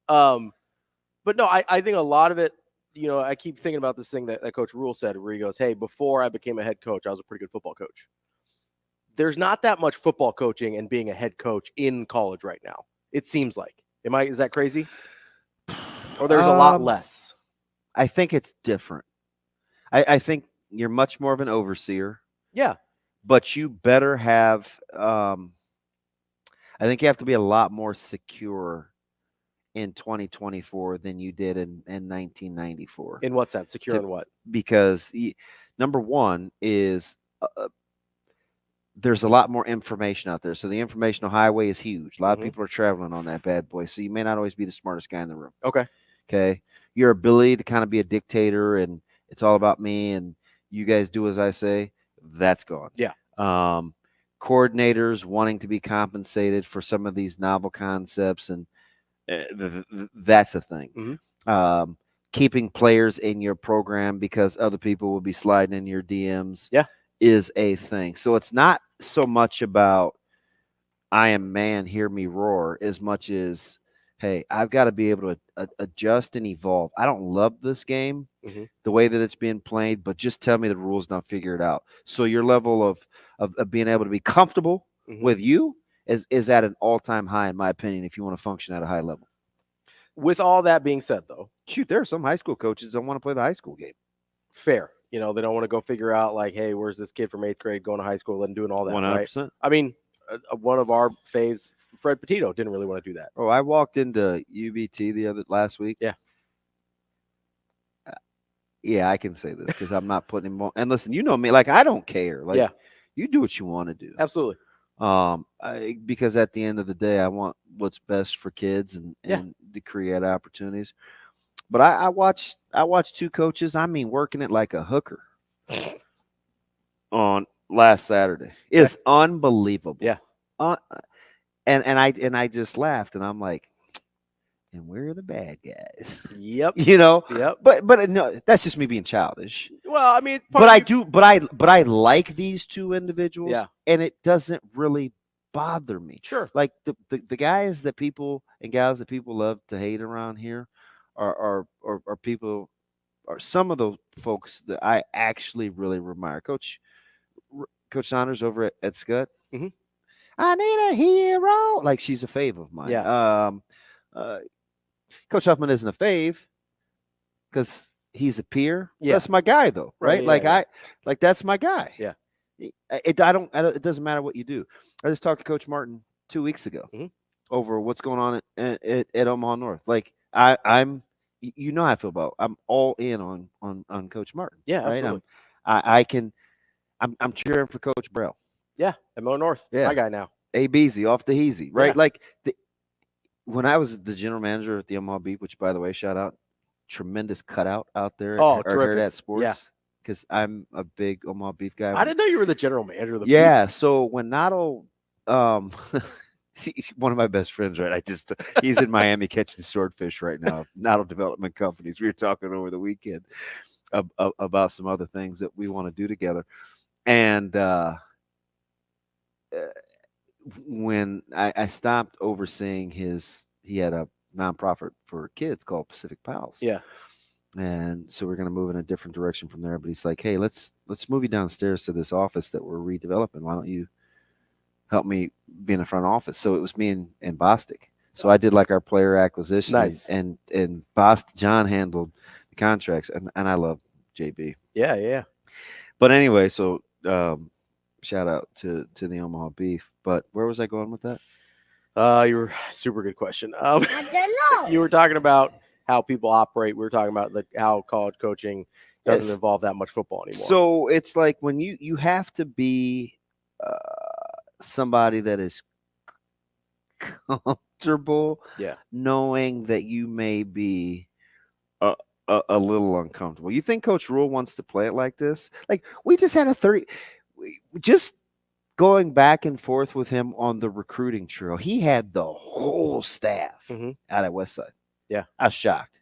But no, I think a lot of it, I keep thinking about this thing that Coach Rule said, where he goes, "Hey, before I became a head coach, I was a pretty good football coach." There's not that much football coaching and being a head coach in college right now. It seems like. Is that crazy? Or there's a lot less? I think it's different. I think you're much more of an overseer. Yeah. But you better have I think you have to be a lot more secure in 2024 than you did in 1994. In what sense? Secure in what? Because number one is there's a lot more information out there. So the informational highway is huge. A lot of people are traveling on that bad boy. So you may not always be the smartest guy in the room. Okay. Your ability to kind of be a dictator and it's all about me and you guys do as I say, that's gone. Yeah. Coordinators wanting to be compensated for some of these novel concepts and that's a thing. Keeping players in your program because other people will be sliding in your DMs is a thing. So it's not so much about I am man, hear me roar, as much as, hey, I've got to be able to adjust and evolve. I don't love this game the way that it's being played, but just tell me the rules and I'll figure it out. So your level of being able to be comfortable with you is at an all-time high, in my opinion, if you want to function at a high level. With all that being said, though, shoot, there are some high school coaches that don't want to play the high school game. Fair. They don't want to go figure out like, hey, where's this kid from 8th grade going to high school and doing all that, 100%. Right? I mean, one of our faves, Fred Petito, didn't really want to do that. Oh, I walked into UBT last week. Yeah. Yeah, I can say this because I'm not putting him on. And listen, you know me, like I don't care. Like, you do what you want to do. Absolutely. Because at the end of the day, I want what's best for kids and to create opportunities. But I watched two coaches, working it like a hooker on last Saturday. It's unbelievable. Yeah. And I just laughed and I'm like, and we're the bad guys. Yep. Yep. But no, that's just me being childish. Well, I mean, but I like these two individuals. Yeah. And it doesn't really bother me. Sure. Like the guys that people and gals that people love to hate around here are people, are some of the folks that I actually really admire. Coach Saunders over at Scott. I need a hero. Like she's a fave of mine. Yeah. Coach Huffman isn't a fave because he's a peer. Yeah. That's my guy though, right? Yeah, that's my guy. Yeah. It doesn't matter what you do. I just talked to Coach Martin 2 weeks ago over what's going on at Omaha North. Like I'm how I feel about. I'm all in on Coach Martin. Yeah, right. Absolutely. I'm cheering for Coach Braille. Yeah, at Mo North. Yeah. My guy now. A-Beezy off the Heezy, right? Yeah. Like when I was the general manager at the Omaha Beat, which by the way, shout out, tremendous cutout out there at Hurrdat Sports. Yeah. Because I'm a big Omaha Beef guy. I didn't know you were the general manager of the Beat. So when Nato, one of my best friends, right? He's in Miami catching swordfish right now. Nato Development Companies. We were talking over the weekend about some other things that we want to do together. And when I stopped overseeing he had a nonprofit for kids called Pacific Pals. Yeah. And so we're going to move in a different direction from there. But he's like, hey, let's move you downstairs to this office that we're redeveloping. Why don't you help me be in the front office? So it was me and Bostic. So I did like our player acquisition. Nice. And John handled the contracts. And I love JB. Yeah. But anyway, so shout out to the Omaha Beef. But where was I going with that? You were super good question. I don't know. You were talking about how people operate. We were talking about how college coaching doesn't involve that much football anymore. So it's like when you have to be somebody that is comfortable, knowing that you may be a little uncomfortable. You think Coach Rule wants to play it like this? Like we just had just going back and forth with him on the recruiting trail. He had the whole staff out at Westside. Yeah, I was shocked.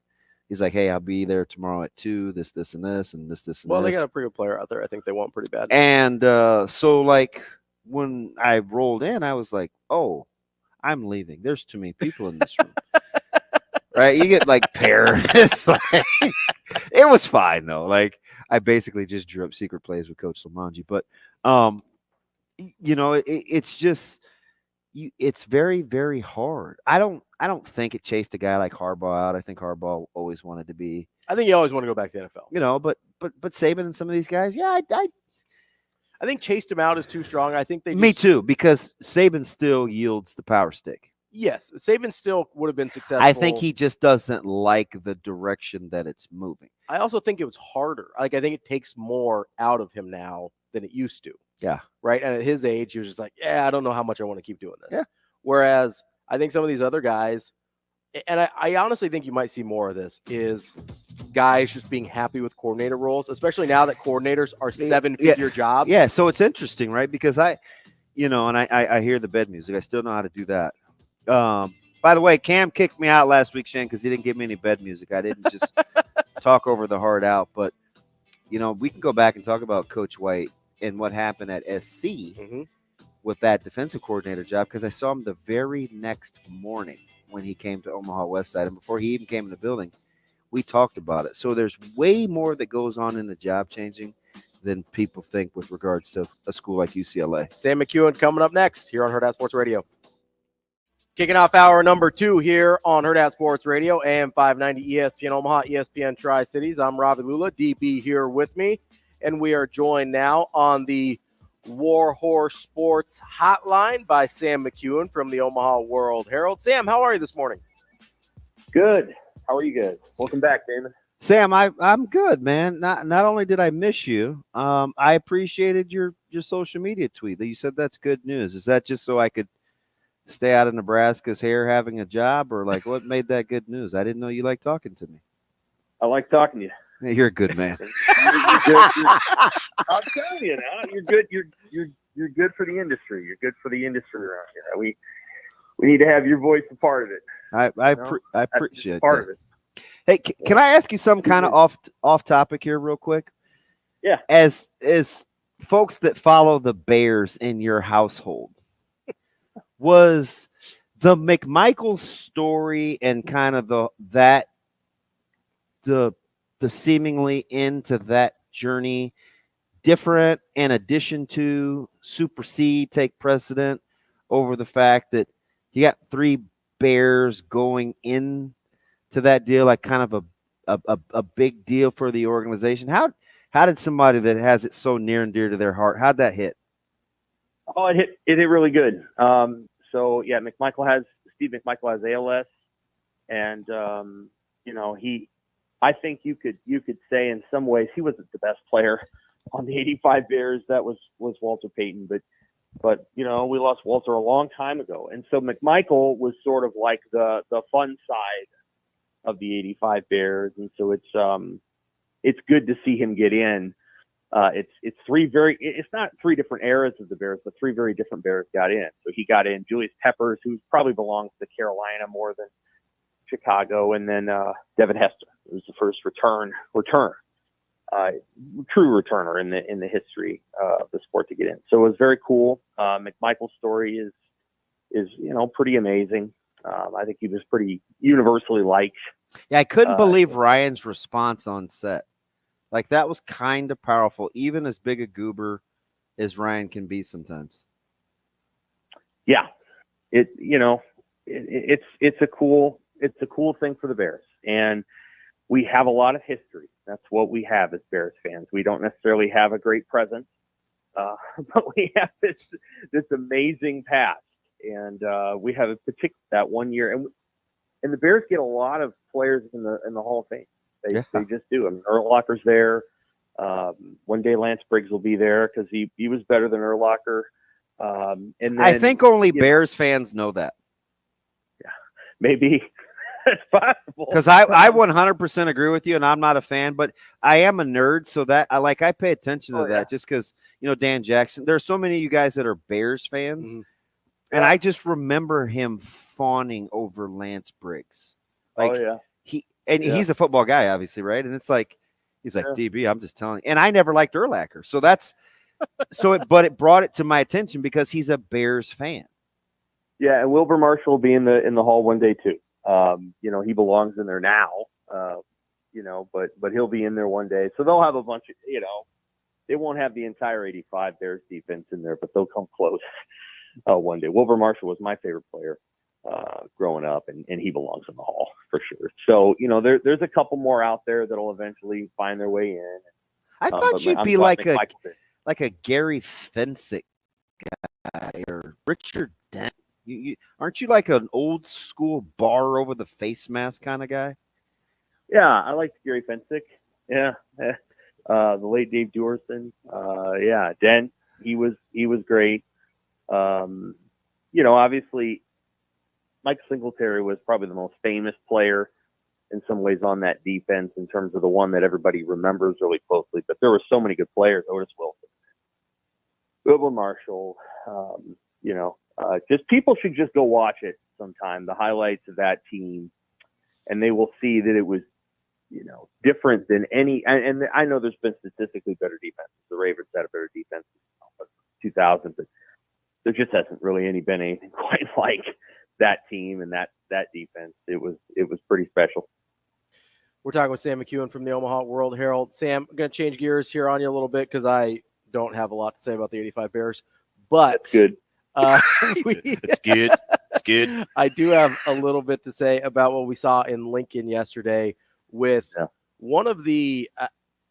He's like, hey, I'll be there tomorrow at 2, this, and this, and this, and this. Well, they got a pretty good player out there. I think they want pretty bad. And so, like, when I rolled in, I was like, oh, I'm leaving. There's too many people in this room. Right? You get, like, Paris. It was fine, though. Like, I basically just drew up secret plays with Coach Lamanji. But, it's just – it's very, very hard. I don't think it chased a guy like Harbaugh out. I think Harbaugh always wanted to be. I think he always wanted to go back to the NFL. But Saban and some of these guys, I think chased him out is too strong. I think Me too, because Saban still yields the power stick. Yes, Saban still would have been successful. I think he just doesn't like the direction that it's moving. I also think it was harder. Like I think it takes more out of him now than it used to. Yeah. Right. And at his age, he was just like, I don't know how much I want to keep doing this. Yeah. Whereas I think some of these other guys, and I honestly think you might see more of this, is guys just being happy with coordinator roles, especially now that coordinators are 7-figure jobs. Yeah. So it's interesting, right? Because I hear the bed music. I still know how to do that. By the way, Cam kicked me out last week, Shane, because he didn't give me any bed music. I didn't just talk over the heart out. But, we can go back and talk about Coach White and what happened at SC with that defensive coordinator job, because I saw him the very next morning when he came to Omaha Westside. And before he even came in the building, we talked about it. So there's way more that goes on in the job changing than people think with regards to a school like UCLA. Sam McKeown coming up next here on Hurrdat Sports Radio. Kicking off hour number 2 here on Hurrdat Sports Radio, AM 590 ESPN Omaha, ESPN Tri-Cities. I'm Ravi Lulla, DB here with me. And we are joined now on the Warhorse Sports Hotline by Sam McKeown from the Omaha World-Herald. Sam, how are you this morning? Good. How are you guys? Welcome back, Damon. Sam, I'm good, man. Not only did I miss you, I appreciated your social media tweet that you said that's good news. Is that just so I could stay out of Nebraska's hair having a job, or like what made that good news? I didn't know you liked talking to me. I like talking to you. You're a good man. I'm telling you now, you're good. You're good for the industry. You're good for the industry around here. We need to have your voice a part of it. I appreciate part that. of it. Hey, can I ask you some kind of off topic here, real quick? Yeah. As folks that follow the Bears in your household, was the McMichael story and kind of the seemingly into that journey different, in addition to supersede, take precedent over the fact that you got 3 Bears going in to that deal, like kind of a big deal for the organization? How did somebody that has it so near and dear to their heart, how'd that hit? Oh, it hit really good. So yeah, Steve McMichael has ALS, and I think you could say in some ways he wasn't the best player on the '85 Bears. That was Walter Payton, but we lost Walter a long time ago, and so McMichael was sort of like the fun side of the '85 Bears, and so it's good to see him get in. It's not 3 different eras of the Bears, but 3 very different Bears got in. So he got in Julius Peppers, who probably belongs to Carolina more than Chicago, and then Devin Hester, who was the first returner, true returner in the history of the sport to get in. So it was very cool. McMichael's story is pretty amazing. I think he was pretty universally liked Yeah, I couldn't believe Ryan's response on set. Like, that was kind of powerful, even as big a goober as Ryan can be sometimes. Yeah, it's a cool thing for the Bears, and we have a lot of history. That's what we have as Bears fans. We don't necessarily have a great present, but we have this amazing past, and we have a particular that one year, and the Bears get a lot of players in the Hall of Fame. They just do. I mean, Urlacher's there. One day Lance Briggs will be there because he was better than Urlacher. And then, I think only Bears fans know that. Yeah, maybe it's possible. Because I 100% agree with you, and I'm not a fan, but I am a nerd, so that I pay attention to that just because, Dan Jackson. There's so many of you guys that are Bears fans, and I just remember him fawning over Lance Briggs. He's a football guy, obviously, right? And it's like, he's like, DB, I'm just telling you. And I never liked Urlacher. So that's but it brought it to my attention because he's a Bears fan. Yeah, and Wilbur Marshall will be in the Hall one day too. He belongs in there now. But he'll be in there one day. So they'll have a bunch of, they won't have the entire 85 Bears defense in there, but they'll come close one day. Wilbur Marshall was my favorite player growing up, and he belongs in the Hall for sure. So, there's a couple more out there that'll eventually find their way in. I thought you'd be like a Gary Fensick guy or Richard Dent. You aren't you like an old school bar over the face mask kind of guy? Yeah, I liked Gary Fensick. Yeah. The late Dave Duerson. Dent. He was great. Obviously Mike Singletary was probably the most famous player in some ways on that defense in terms of the one that everybody remembers really closely. But there were so many good players. Otis Wilson, Wilbur Marshall, just people should just go watch it sometime, the highlights of that team, and they will see that it was, different than any. And I know there's been statistically better defenses. The Ravens had a better defense in 2000, but there just hasn't really been anything quite like that team and that defense. It was pretty special. We're talking with Sam McKeown from the Omaha World-Herald. Sam, I'm going to change gears here on you a little bit because I don't have a lot to say about the 85 Bears. But that's good. It's good. It's good. I do have a little bit to say about what we saw in Lincoln yesterday with one of the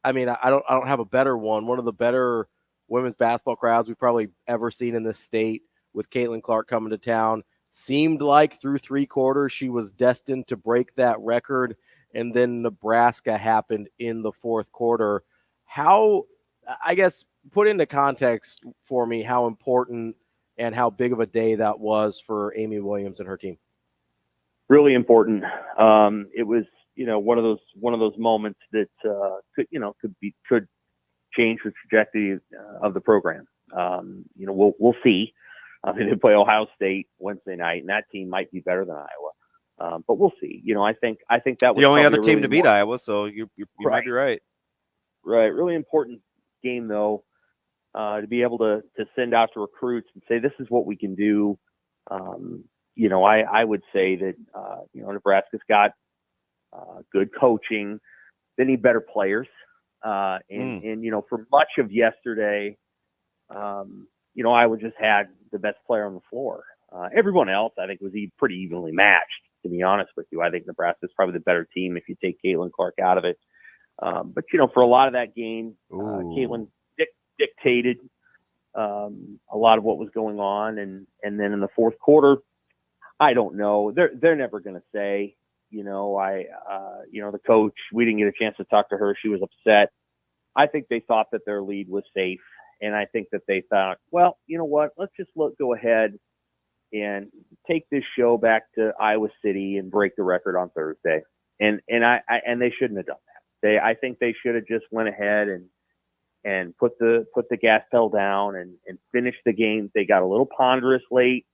I don't have a better one. One of the better women's basketball crowds we've probably ever seen in this state, with Caitlin Clark coming to town. Seemed like through three quarters she was destined to break that record, and then Nebraska happened in the fourth quarter. How, I guess, put into context for me how important and how big of a day that was for Amy Williams and her team. Really important. It was, one of those moments that could change the trajectory of the program. We'll see. They play Ohio State Wednesday night, and that team might be better than Iowa. But we'll see. I think that was the only other team really to beat Iowa, so you might be right. Right. Really important game, though, to be able to send out to recruits and say, this is what we can do. I would say that, Nebraska's got good coaching. They need better players. And for much of yesterday, Iowa just had the best player on the floor. Everyone else, I think, was pretty evenly matched, to be honest with you. I think Nebraska's probably the better team if you take Caitlin Clark out of it. But for a lot of that game, Caitlin dictated a lot of what was going on. And then in the fourth quarter, I don't know. They're never going to say, the coach, we didn't get a chance to talk to her. She was upset. I think they thought that their lead was safe. And I think that they thought, well, you know what? Let's just go ahead and take this show back to Iowa City and break the record on Thursday. And they shouldn't have done that. I think they should have just went ahead and put the gas pedal down and finished the game. They got a little ponderous late.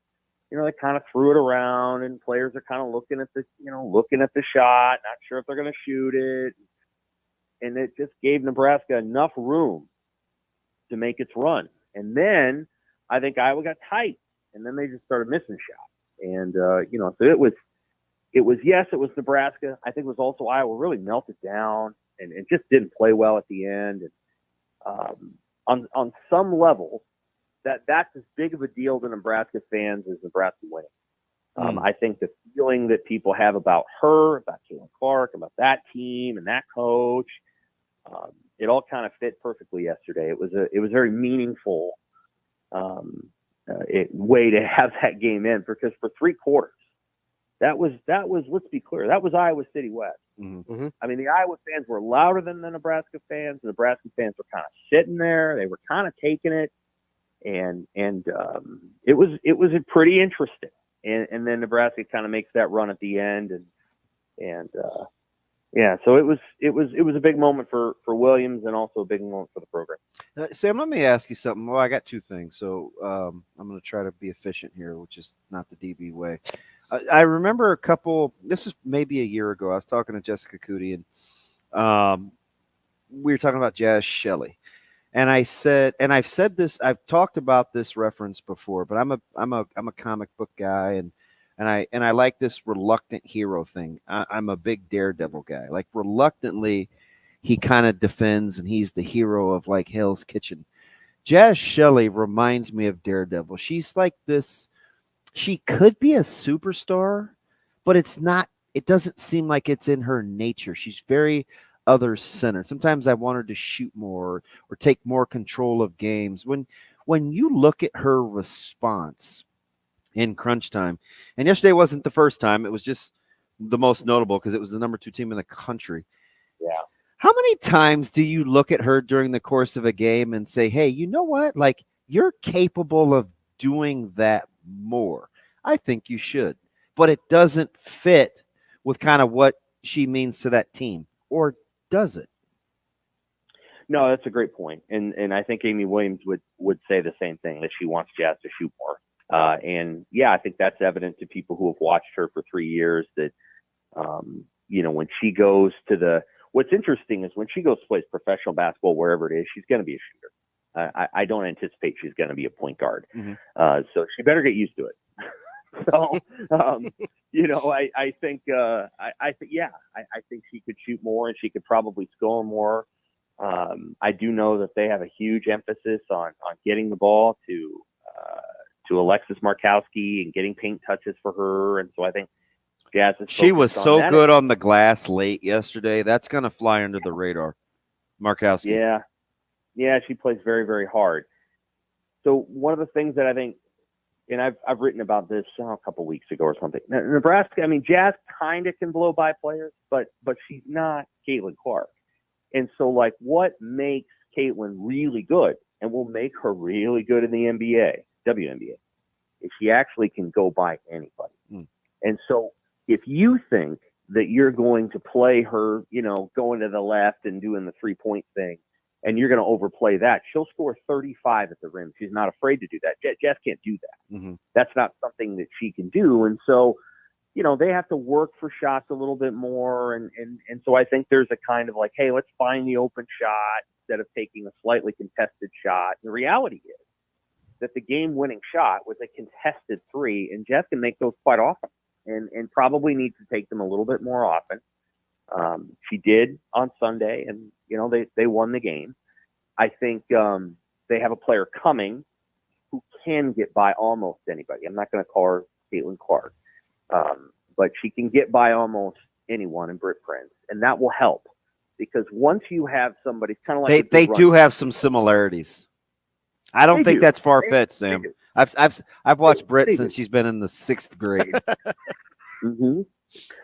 They kind of threw it around, and players are kind of looking at the shot, not sure if they're going to shoot it. And it just gave Nebraska enough room to make its run. And then I think Iowa got tight, and then they just started missing shots. And, so it it was Nebraska. I think it was also Iowa really melted down and just didn't play well at the end. And on some level, that's as big of a deal to Nebraska fans as Nebraska winning. I think the feeling that people have about her, about Caitlin Clark, about that team and that coach, it all kind of fit perfectly yesterday. It was a very meaningful way to have that game in, because for 3 quarters, that was let's be clear, that was Iowa City West. Mm-hmm. I mean, the Iowa fans were louder than the Nebraska fans. The Nebraska fans were kind of sitting there. They were kind of taking it, and it was pretty interesting. And then Nebraska kind of makes that run at the end, and so it was a big moment for Williams, and also a big moment for the program. Sam, let me ask you something. Well, I got 2 things, so I'm going to try to be efficient here, which is not the DB way. I remember this is maybe a year ago, I was talking to Jessica Cootie, and we were talking about Jazz Shelley. And I said, and I've said this, I've talked about this reference before, but I'm a comic book guy, and I like this reluctant hero thing. I'm a big Daredevil guy. Like, reluctantly, he kind of defends, and he's the hero of like Hell's Kitchen. Jazz Shelley reminds me of Daredevil. She's like this. She could be a superstar, but it's not. It doesn't seem like it's in her nature. She's very other-centered. Sometimes I want her to shoot more or take more control of games. When you look at her response in crunch time, and yesterday wasn't the first time, it was just the most notable because it was the number 2 team in the country. Yeah. How many times do you look at her during the course of a game and say, hey, you know what? Like, you're capable of doing that more. I think you should. But it doesn't fit with kind of what she means to that team. Or does it? No, that's a great point. And I think Amy Williams would say the same thing, that she wants Jazz to shoot more. And yeah, I think that's evident to people who have watched her for 3 years, that, when she goes to what's interesting is when she goes to play professional basketball, wherever it is, she's going to be a shooter. I don't anticipate she's going to be a point guard. Mm-hmm. So she better get used to it. So, I think she could shoot more, and she could probably score more. I do know that they have a huge emphasis on getting the ball to Alexis Markowski and getting paint touches for her. And so I think Jazz is she was so that. good on the glass late yesterday. That's going to fly under the radar. Markowski. Yeah, she plays very, very hard. So one of the things that I think, and I've written about this a couple weeks ago or something. Nebraska, I mean, Jazz kind of can blow by players, but she's not Caitlin Clark. And so, like, what makes Caitlin really good and will make her really good in the NBA, WNBA, is she actually can go by anybody. And so if you think that you're going to play her, going to the left and doing the 3-point thing, and you're going to overplay that, she'll score 35 at the rim. She's not afraid to do that. Jess can't do that. Mm-hmm. That's not something that she can do. And so, they have to work for shots a little bit more. And so I think there's a kind of like, hey, let's find the open shot instead of taking a slightly contested shot. And the reality is that the game-winning shot was a contested 3, and Jess can make those quite often and probably needs to take them a little bit more often. She did on Sunday, and they won the game. I think they have a player coming who can get by almost anybody. I'm not going to call her Caitlin Clark, but she can get by almost anyone in Britt Prince, and that will help, because once you have somebody, kind of like they do have some similarities. I don't think that's far fetched, Sam. I've watched Britt since she's been in the 6th grade. Mm-hmm.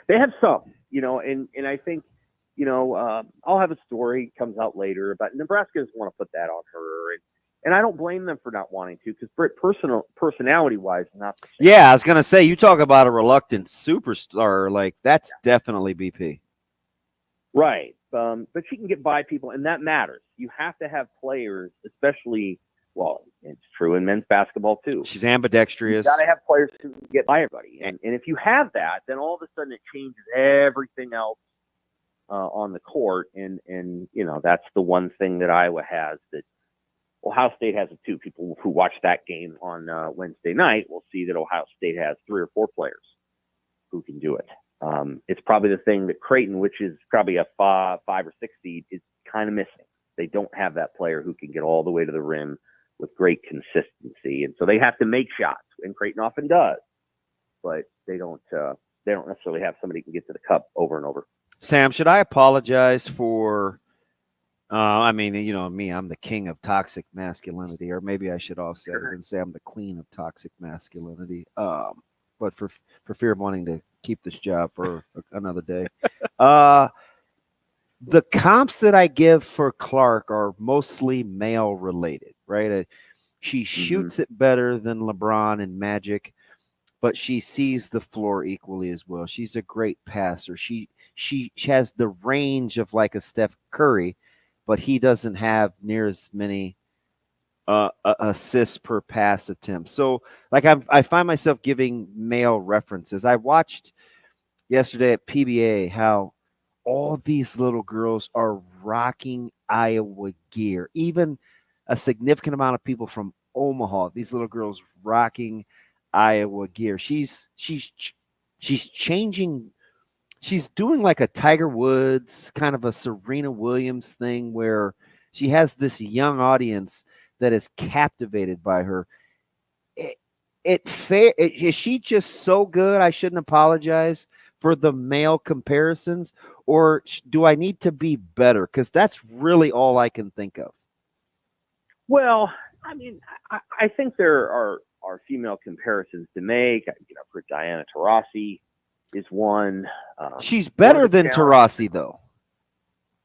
They have some. And I think, I'll have a story comes out later, but Nebraska doesn't want to put that on her. And I don't blame them for not wanting to, because Britt, personality-wise, not the same. Yeah, I was going to say, you talk about a reluctant superstar, like, that's definitely BP. Right. But she can get by people, and that matters. You have to have players, especially, well, it's true in men's basketball, too. She's ambidextrous. You got to have players who can get by everybody. And if you have that, then all of a sudden it changes everything else on the court. And that's the one thing that Iowa has that Ohio State has it too. People who watch that game on Wednesday night will see that Ohio State has 3 or 4 players who can do it. It's probably the thing that Creighton, which is probably a 5 or 6 seed, is kind of missing. They don't have that player who can get all the way to the rim with great consistency, and so they have to make shots, and Creighton often does, but they don't necessarily have somebody who can get to the cup over and over. Sam, should I apologize for? I mean, you know me, I'm the king of toxic masculinity, or maybe I should offset it and say I'm the queen of toxic masculinity. But for fear of wanting to keep this job for another day, the comps that I give for Clark are mostly male related, right? She shoots it better than LeBron and Magic, but she sees the floor equally as well. She's a great passer. She has the range of like a Steph Curry, but he doesn't have near as many assists per pass attempt. So like I find myself giving male references. I watched yesterday at PBA how all these little girls are rocking Iowa gear. Even a significant amount of people from Omaha, these little girls rocking Iowa gear. She's changing. She's doing like a Tiger Woods, kind of a Serena Williams thing where she has this young audience that is captivated by her. Is she just so good I shouldn't apologize for the male comparisons, or do I need to be better? Because that's really all I can think of. Well, I mean, I think there are female comparisons to make. You know, for Diana Taurasi is one. She's better than Taurasi, though.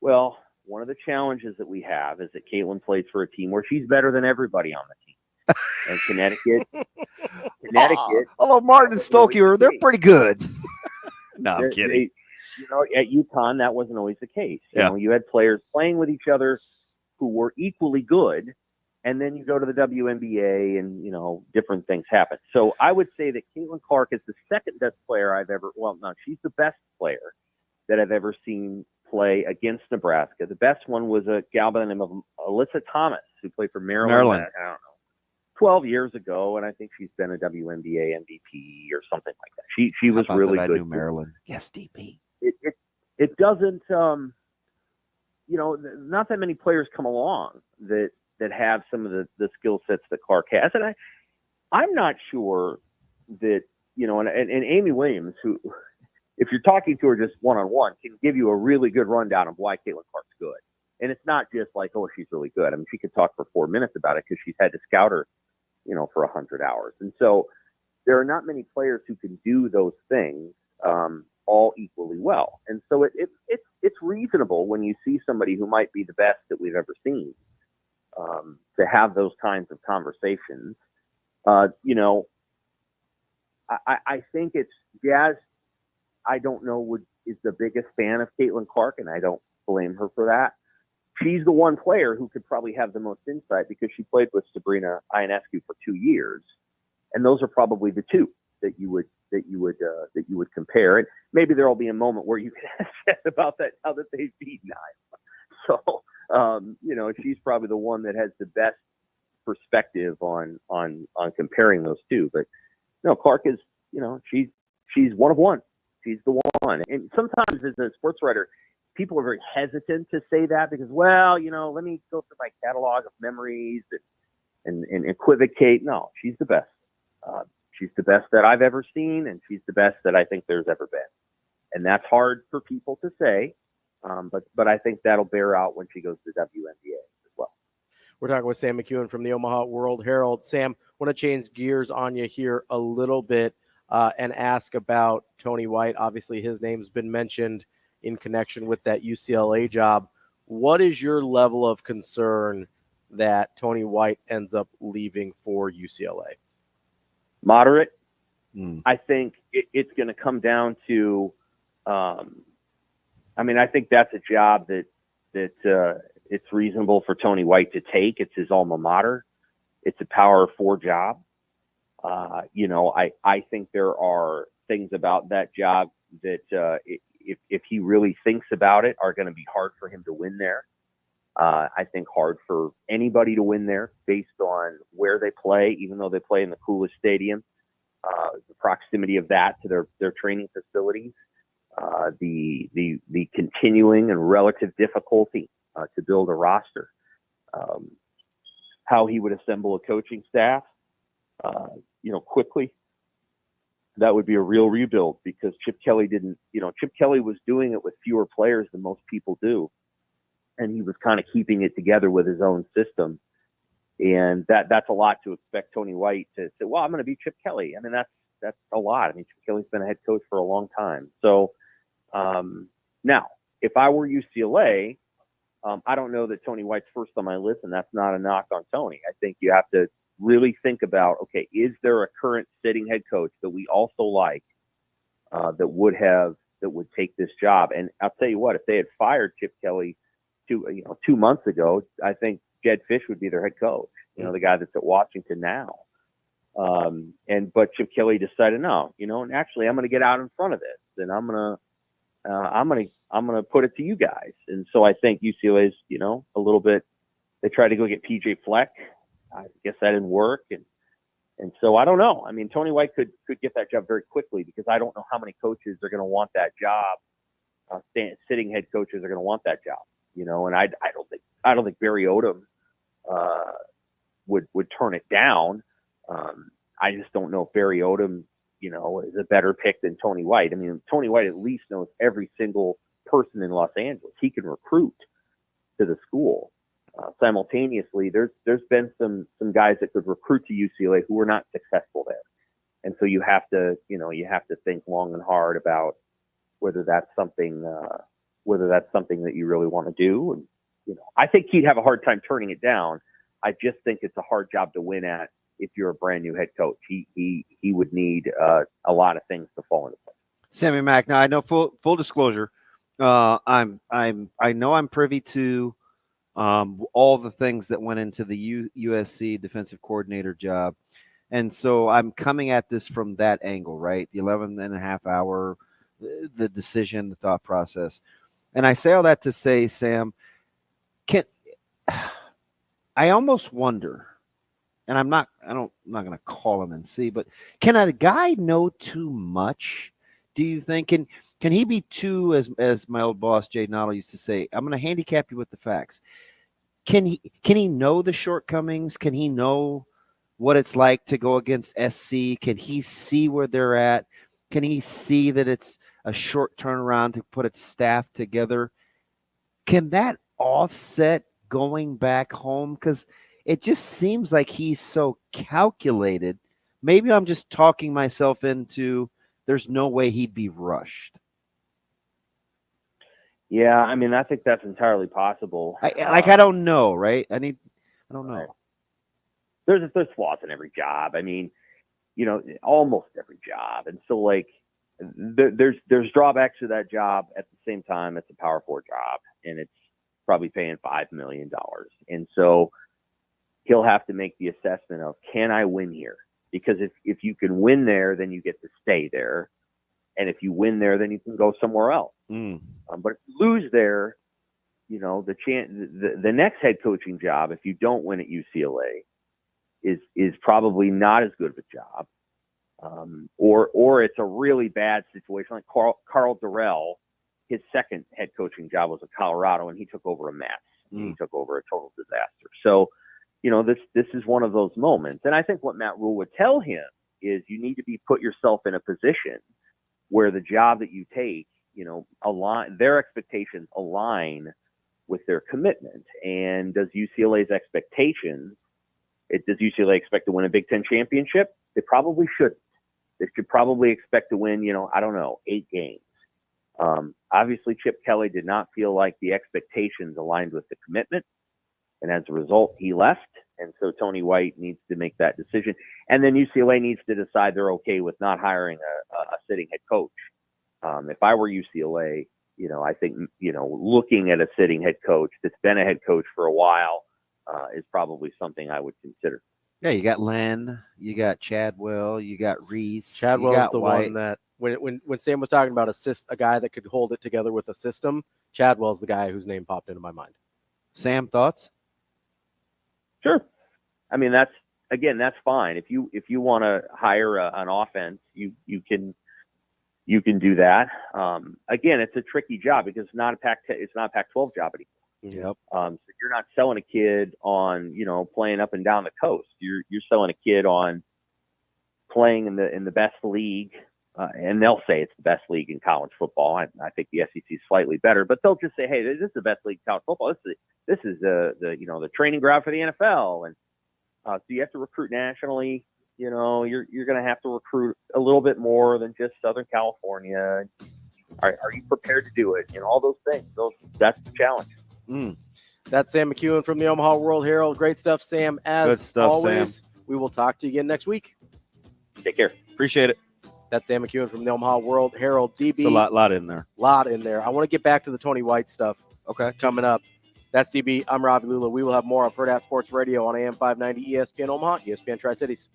Well, one of the challenges that we have is that Caitlin plays for a team where she's better than everybody on the team. And Connecticut. Although Martin and Stokey, they're pretty good. No, I'm kidding. You know, at UConn, that wasn't always the case. You Yeah. know, you had players playing with each other who were equally good, and then you go to the WNBA and, you know, different things happen. So I would say that Caitlin Clark is the second best player I've ever – well, no, she's the best player that I've ever seen play against Nebraska. The best one was a gal by the name of Alyssa Thomas, who played for Maryland. I don't know, 12 years ago, and I think she's been a WNBA MVP or something like that. She was really good. I knew Maryland. Yes, DP. It doesn't you know, not that many players come along that have some of the skill sets that Clark has, and I'm not sure that, you know, and Amy Williams, who, if you're talking to her just one-on-one, can give you a really good rundown of why Caitlin Clark's good. And it's not just like, oh, she's really good. I mean, she could talk for 4 minutes about it because she's had to scout her, you know, for 100 hours. And so there are not many players who can do those things all equally well. And so it's reasonable when you see somebody who might be the best that we've ever seen to have those kinds of conversations. You know, I think it's Jazz. I don't know is the biggest fan of Caitlin Clark, and I don't blame her for that. She's the one player who could probably have the most insight because she played with Sabrina Ionescu for 2 years, and those are probably the two that you would compare. And maybe there'll be a moment where you can ask about that now that they've beaten Iowa. So you know, she's probably the one that has the best perspective on comparing those two. But no, Clark is, you know, she's one of one. She's the one. And sometimes as a sports writer, people are very hesitant to say that because, well, you know, let me go through my catalog of memories and equivocate. No, she's the best. She's the best that I've ever seen, and she's the best that I think there's ever been. And that's hard for people to say, but I think that'll bear out when she goes to the WNBA as well. We're talking with Sam McKeown from the Omaha World-Herald. Sam, want to change gears on you here a little bit and ask about Tony White. Obviously, his name's been mentioned in connection with that UCLA job. What is your level of concern that Tony White ends up leaving for UCLA? Moderate. I think it's going to come down to, I mean, I think that's a job that it's reasonable for Tony White to take. It's his alma mater. It's a Power 4 job. You know, I think there are things about that job that if he really thinks about it are going to be hard for him to win there. I think hard for anybody to win there based on where they play, even though they play in the coolest stadium, the proximity of that to their training facilities. the continuing and relative difficulty to build a roster, how he would assemble a coaching staff, quickly. That would be a real rebuild, because Chip Kelly Chip Kelly was doing it with fewer players than most people do. And he was kind of keeping it together with his own system. And that's a lot to expect Tony White to say, well, I'm going to be Chip Kelly. I mean, that's a lot. I mean, Chip Kelly's been a head coach for a long time. So now, if I were UCLA, I don't know that Tony White's first on my list, and that's not a knock on Tony. I think you have to really think about, okay, is there a current sitting head coach that we also like that would take this job? And I'll tell you what, if they had fired Chip Kelly 2 months ago, I think Jed Fish would be their head coach, the guy that's at Washington now. But Chip Kelly decided, no, and actually I'm going to get out in front of this, and I'm going to put it to you guys. And so I think UCLA's, a little bit, they tried to go get PJ Fleck. I guess that didn't work. And so I don't know. I mean, Tony White could get that job very quickly, because I don't know how many coaches are going to want that job. Sitting head coaches are going to want that job, and I don't think Barry Odom would turn it down. I just don't know if Barry Odom, is a better pick than Tony White. I mean, Tony White at least knows every single person in Los Angeles. He can recruit to the school. Simultaneously, there's been some guys that could recruit to UCLA who were not successful there, and so you have to think long and hard about whether that's something that you really want to do. And I think he'd have a hard time turning it down. I just think it's a hard job to win at if you're a brand new head coach. He would need a lot of things to fall into place. Sammy Mack. Now I know full disclosure. I know I'm privy to all the things that went into the USC defensive coordinator job. And so I'm coming at this from that angle, right? The 11.5 hour, the decision, the thought process. And I say all that to say, Sam, I almost wonder, and I'm not going to call him and see, but can a guy know too much? Do you think? Can he be too, as my old boss, Jay Noddle, used to say, I'm going to handicap you with the facts. Can he know the shortcomings? Can he know what it's like to go against SC? Can he see where they're at? Can he see that it's a short turnaround to put its staff together? Can that offset going back home? Because it just seems like he's so calculated. Maybe I'm just talking myself into there's no way he'd be rushed. Yeah, I mean, I think that's entirely possible. I don't know, right? I don't know. There's flaws in every job. I mean, almost every job. And so, like, there's drawbacks to that job. At the same time, it's a Power 4 job, and it's probably paying $5 million. And so he'll have to make the assessment of, can I win here? Because if you can win there, then you get to stay there. And if you win there, then you can go somewhere else. But if you lose there, the next head coaching job, if you don't win at UCLA, is probably not as good of a job. Or it's a really bad situation. Like Carl Durrell, his second head coaching job was at Colorado, and he took over a mess. He took over a total disaster. So, this is one of those moments. And I think what Matt Rule would tell him is you need to put yourself in a position where the job that you take, their expectations align with their commitment. And does UCLA's expectations, does UCLA expect to win a Big Ten championship? They probably shouldn't. They should probably expect to win, 8 games. Obviously, Chip Kelly did not feel like the expectations aligned with the commitment. And as a result, he left. And so Tony White needs to make that decision. And then UCLA needs to decide they're okay with not hiring a sitting head coach. If I were UCLA, I think, looking at a sitting head coach that's been a head coach for a while is probably something I would consider. Yeah, you got Len, you got Chadwell, you got Reese. Chadwell's the White. One that when Sam was talking about a guy that could hold it together with a system, Chadwell's the guy whose name popped into my mind. Sam, thoughts? Sure. I mean, that's fine. If you want to hire an offense, you can you can do that. Again, it's a tricky job because it's not a Pac-12 job anymore. Yep. So you're not selling a kid on, playing up and down the coast. You're selling a kid on playing in the best league, and they'll say it's the best league in college football. I think the SEC is slightly better, but they'll just say, hey, this is the best league in college football. This is the training ground for the NFL, and so you have to recruit nationally. You're going to have to recruit a little bit more than just Southern California. Are you prepared to do it? All those things. That's the challenge. That's Sam McKeown from the Omaha World-Herald. Great stuff, Sam. As Good stuff, always, Sam. We will talk to you again next week. Take care. Appreciate it. That's Sam McKeown from the Omaha World-Herald. DB. It's a lot in there. Lot in there. I want to get back to the Tony White stuff. Okay. Coming up. That's DB. I'm Ravi Lulla. We will have more of Hurrdat Sports Radio on AM 590 ESPN Omaha, ESPN Tri-Cities.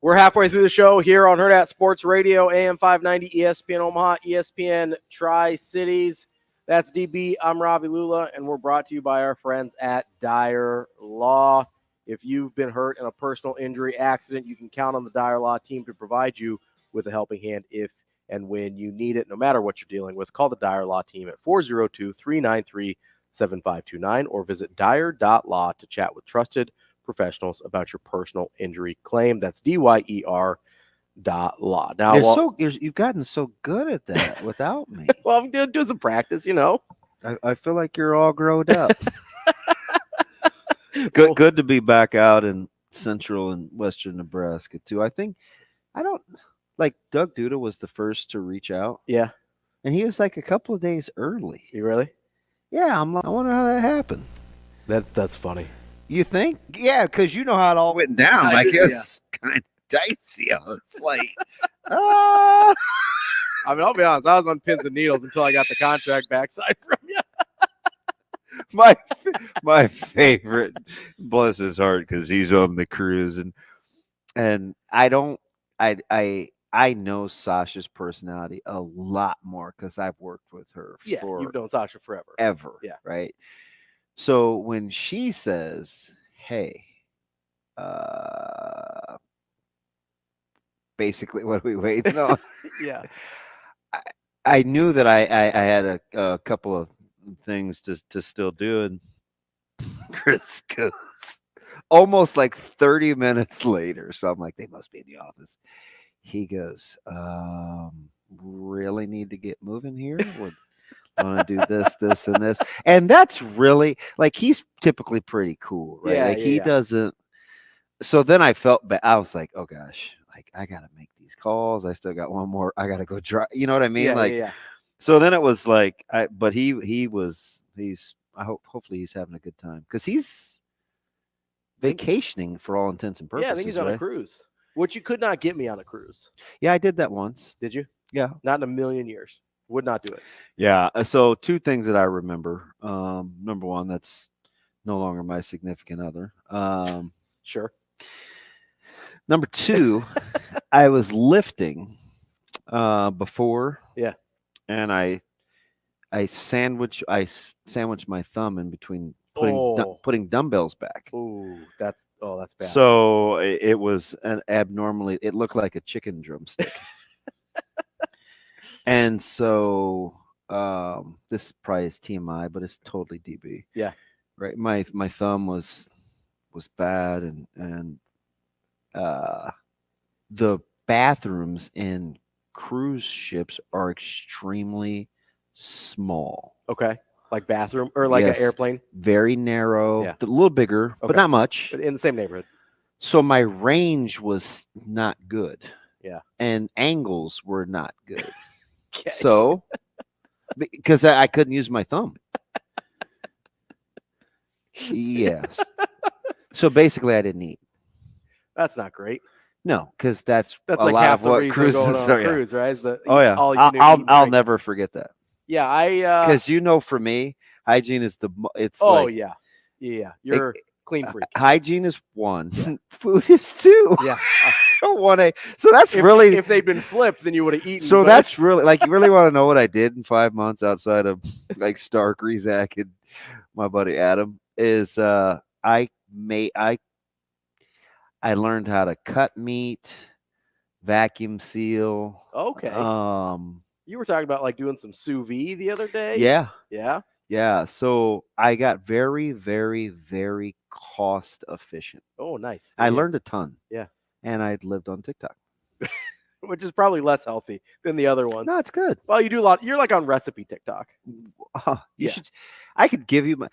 We're halfway through the show here on Hurrdat Sports Radio, AM 590 ESPN Omaha, ESPN Tri-Cities. That's DB. I'm Ravi Lulla, and we're brought to you by our friends at Dyer Law. If you've been hurt in a personal injury accident, you can count on the Dyer Law team to provide you with a helping hand if and when you need it, no matter what you're dealing with. Call the Dyer Law team at 402-393-7529 or visit dyer.law to chat with trusted professionals about your personal injury claim. That's DYER.law. Now, You've gotten so good at that without me. Well, I'm doing some practice, I feel like you're all grown up. Good to be back out in central and western Nebraska too. Doug Duda was the first to reach out. Yeah. And he was like a couple of days early. You really? Yeah, I wonder how that happened. That's funny. You think? Yeah, because you know how it all went down. It's kind of dicey. It's like, I mean, I'll be honest. I was on pins and needles until I got the contract backside from you. my favorite, bless his heart, because he's on the cruise, and I know Sasha's personality a lot more because I've worked with her. Yeah, you've known Sasha forever. Ever. Yeah. Right. So when she says, hey, basically what are we waiting on? Yeah. I knew that I had a couple of things to still do, and Chris goes almost like 30 minutes later. So I'm like, they must be in the office. He goes, really need to get moving here? We're going to do this, and this. And that's really, he's typically pretty cool, right? He doesn't. So then I felt bad. I was like, oh, gosh, I got to make these calls. I still got one more. I got to go drive. You know what I mean? Yeah. So then it was like, but hopefully he's having a good time because he's vacationing for all intents and purposes. Yeah, I think he's on a cruise, which you could not get me on a cruise. Yeah, I did that once. Did you? Yeah. Not in a million years. Would not do it. Yeah. So two things that I remember. Number one, that's no longer my significant other. Sure. Number two, I was lifting before. Yeah. And I sandwiched my thumb in between putting dumbbells back. Oh, that's bad. So it was it looked like a chicken drumstick. And so this probably is TMI, but it's totally DB. Yeah. Right. My thumb was bad, and the bathrooms in cruise ships are extremely small. Okay. Like bathroom or like an airplane? Very narrow, Yeah. a little bigger, but not much. But in the same neighborhood. So my range was not good. Yeah. And angles were not good. Okay. So, because I couldn't use my thumb. Yes. So basically I didn't eat. That's not great. No, because that's a like lot half of what what cruises on are. a cruise, right? I'll never forget that. Yeah, because for me, hygiene is yeah. You're clean freak. Hygiene is one. Yeah. Food is two. Yeah. 1A. So that's if they'd been flipped, then you would have eaten. So that's really you really want to know what I did in 5 months outside of Stark, Rezak, and my buddy Adam is I learned how to cut meat, vacuum seal. Okay. You were talking about like doing some sous vide the other day. Yeah. Yeah. Yeah. So I got very, very, very cost efficient. Oh, nice. I Yeah. learned a ton. Yeah. And I lived on TikTok. Which is probably less healthy than the other ones. No, it's good. Well, you do a lot. You're like on recipe TikTok. You Yeah. should. I could give you my.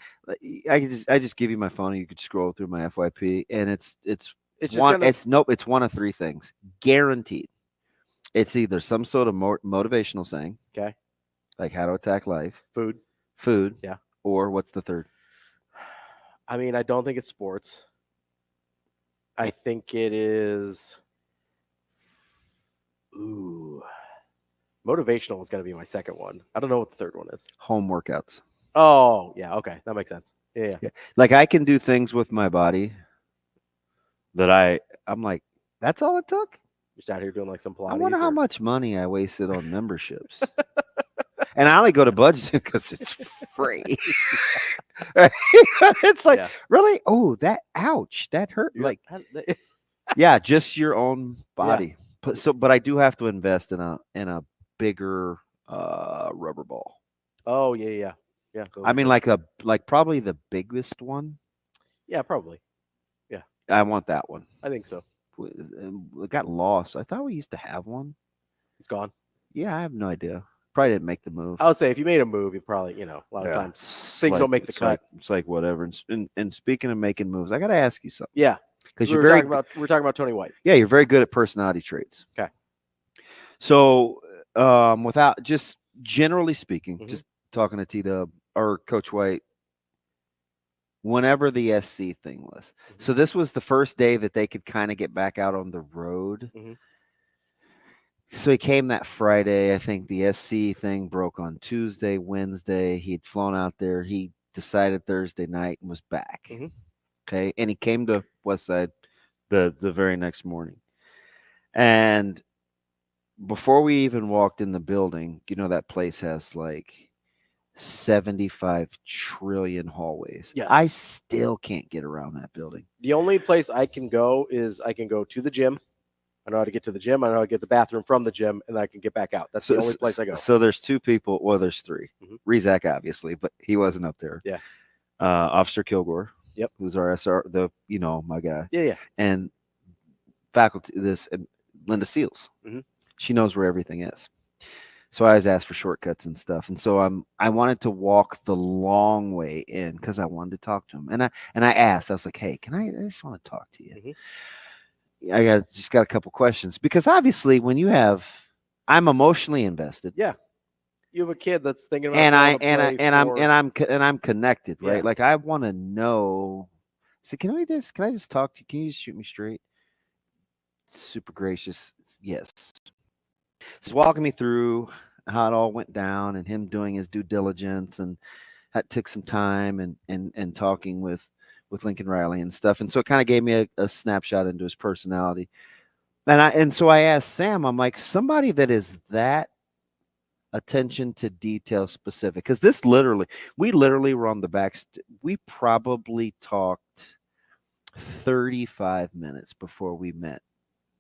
I just give you my phone, and you could scroll through my FYP, and it's It's just one. gonna, It's nope. It's one of three things, guaranteed. It's either some sort of motivational saying, okay. like how to attack life, Food. yeah, or what's the third? I mean, I don't think it's sports. I think it is. Ooh. Motivational is going to be my second one. I don't know what the third one is. Home workouts. Oh, yeah. Okay. That makes sense. Yeah. Like I can do things with my body that I'm like, that's all it took? Just out here doing like some Pilates. I wonder how much money I wasted on memberships. And I only go to Budget because it's free. It's like, really? Oh, ouch, that hurt. Like, yeah, just your own body. Yeah. But I do have to invest in a bigger rubber ball. Oh, yeah. I mean, like probably the biggest one. Yeah, probably. Yeah. I want that one. I think so. It got lost. I thought we used to have one. It's gone. Yeah, I have no idea. Probably didn't make the move. I would say if you made a move, you probably, a lot of times things don't make the cut. It's like whatever. And speaking of making moves, I got to ask you something. Yeah. Because we're talking about Tony White. Yeah, you're very good at personality traits. Okay. So, without just generally speaking, just talking to T-Dub or Coach White, whenever the SC thing was. So this was the first day that they could kind of get back out on the road. So he came that Friday. I think the SC thing broke on Tuesday, Wednesday. He'd flown out there. He decided Thursday night and was back. Okay. And he came to Westside the very next morning. And before we even walked in the building, that place has like 75 trillion hallways. Yes. I still can't get around that building. The only place I can go is I can go to the gym. I know how to get to the gym. I know how to get the bathroom from the gym, and I can get back out. That's the only place I go. So there's two people. Well, there's three. Rezak, obviously, but he wasn't up there. Yeah. Officer Kilgore. Yep. Who's our SR, my guy. Yeah. And faculty, Linda Seals. She knows where everything is. So I always asked for shortcuts and stuff. And so I wanted to walk the long way in because I wanted to talk to him. And I asked, I was like, hey, I just want to talk to you. I just got a couple questions because obviously when I'm emotionally invested. Yeah. You have a kid that's thinking about I'm connected, right? Like I want to know. So can I just talk to you? Can you just shoot me straight? Super gracious. Yes. He's walking me through how it all went down and him doing his due diligence, and that took some time and talking with Lincoln Riley and stuff. And so it kind of gave me a snapshot into his personality. And so I asked Sam, I'm like, somebody that is that attention to detail specific, because we literally were on the back. We probably talked 35 minutes before we met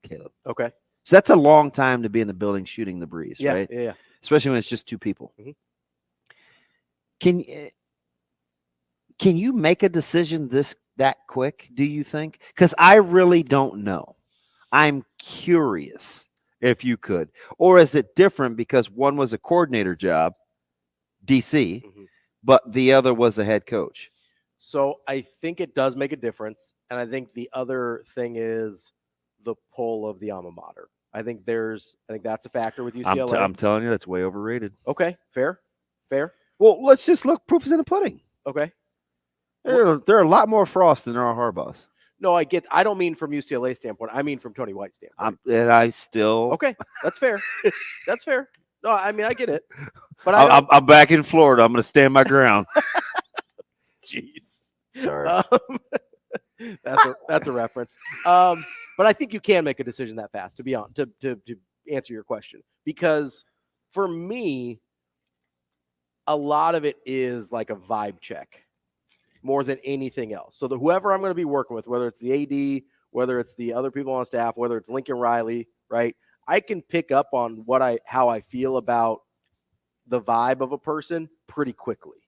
Caleb. Okay. So that's a long time to be in the building shooting the breeze, right? Yeah. Especially when it's just two people. Can you make a decision that quick, do you think? Because I really don't know. I'm curious if you could. Or is it different because one was a coordinator job, DC, but the other was a head coach? So I think it does make a difference. And I think the other thing is the pull of the alma mater. I think that's a factor with UCLA. I'm telling you, that's way overrated. Okay, fair. Well, let's just look. Proof is in the pudding. Okay. There are a lot more Frost than there are Harbaughs. No, I don't mean from UCLA standpoint. I mean from Tony White standpoint. Okay, that's fair. That's fair. No, I mean I get it. But I'm back in Florida. I'm going to stand my ground. Jeez. Sorry. That's a reference. But I think you can make a decision that fast, to answer your question. Because for me, a lot of it is like a vibe check more than anything else. So whoever I'm going to be working with, whether it's the AD, whether it's the other people on staff, whether it's Lincoln Riley, right? I can pick up on how I feel about the vibe of a person pretty quickly.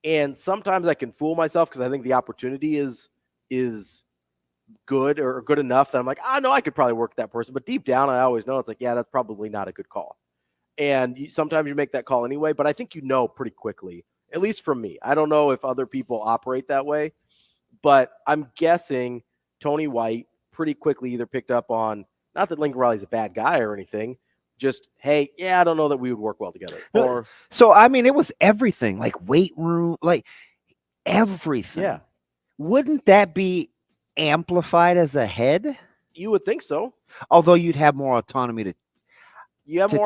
And sometimes I can fool myself because I think the opportunity is good or good enough that I'm like, no, I could probably work that person. But deep down, I always know it's like, yeah, that's probably not a good call. And sometimes you make that call anyway, but I think you know pretty quickly, at least from me. I don't know if other people operate that way, but I'm guessing Tony White pretty quickly either picked up on, not that Lincoln Riley's a bad guy or anything, just, hey, yeah, I don't know that we would work well together. Or so, I mean, it was everything, like weight room, like everything. Yeah. Wouldn't that be amplified as a head? You would think so. Although you'd have more autonomy to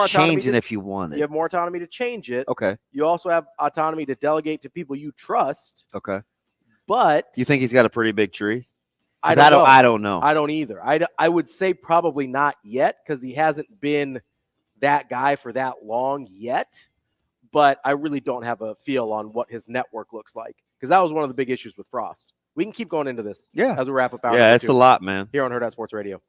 change it if you wanted. You have more autonomy to change it. Okay. You also have autonomy to delegate to people you trust. Okay. But you think he's got a pretty big tree? I don't know. I don't know. I don't either. I would say probably not yet because he hasn't been that guy for that long yet. But I really don't have a feel on what his network looks like because that was one of the big issues with Frost. We can keep going into this. Yeah. As we wrap up hour number 2. It's a lot, man. Here on Hurrdat Sports Radio.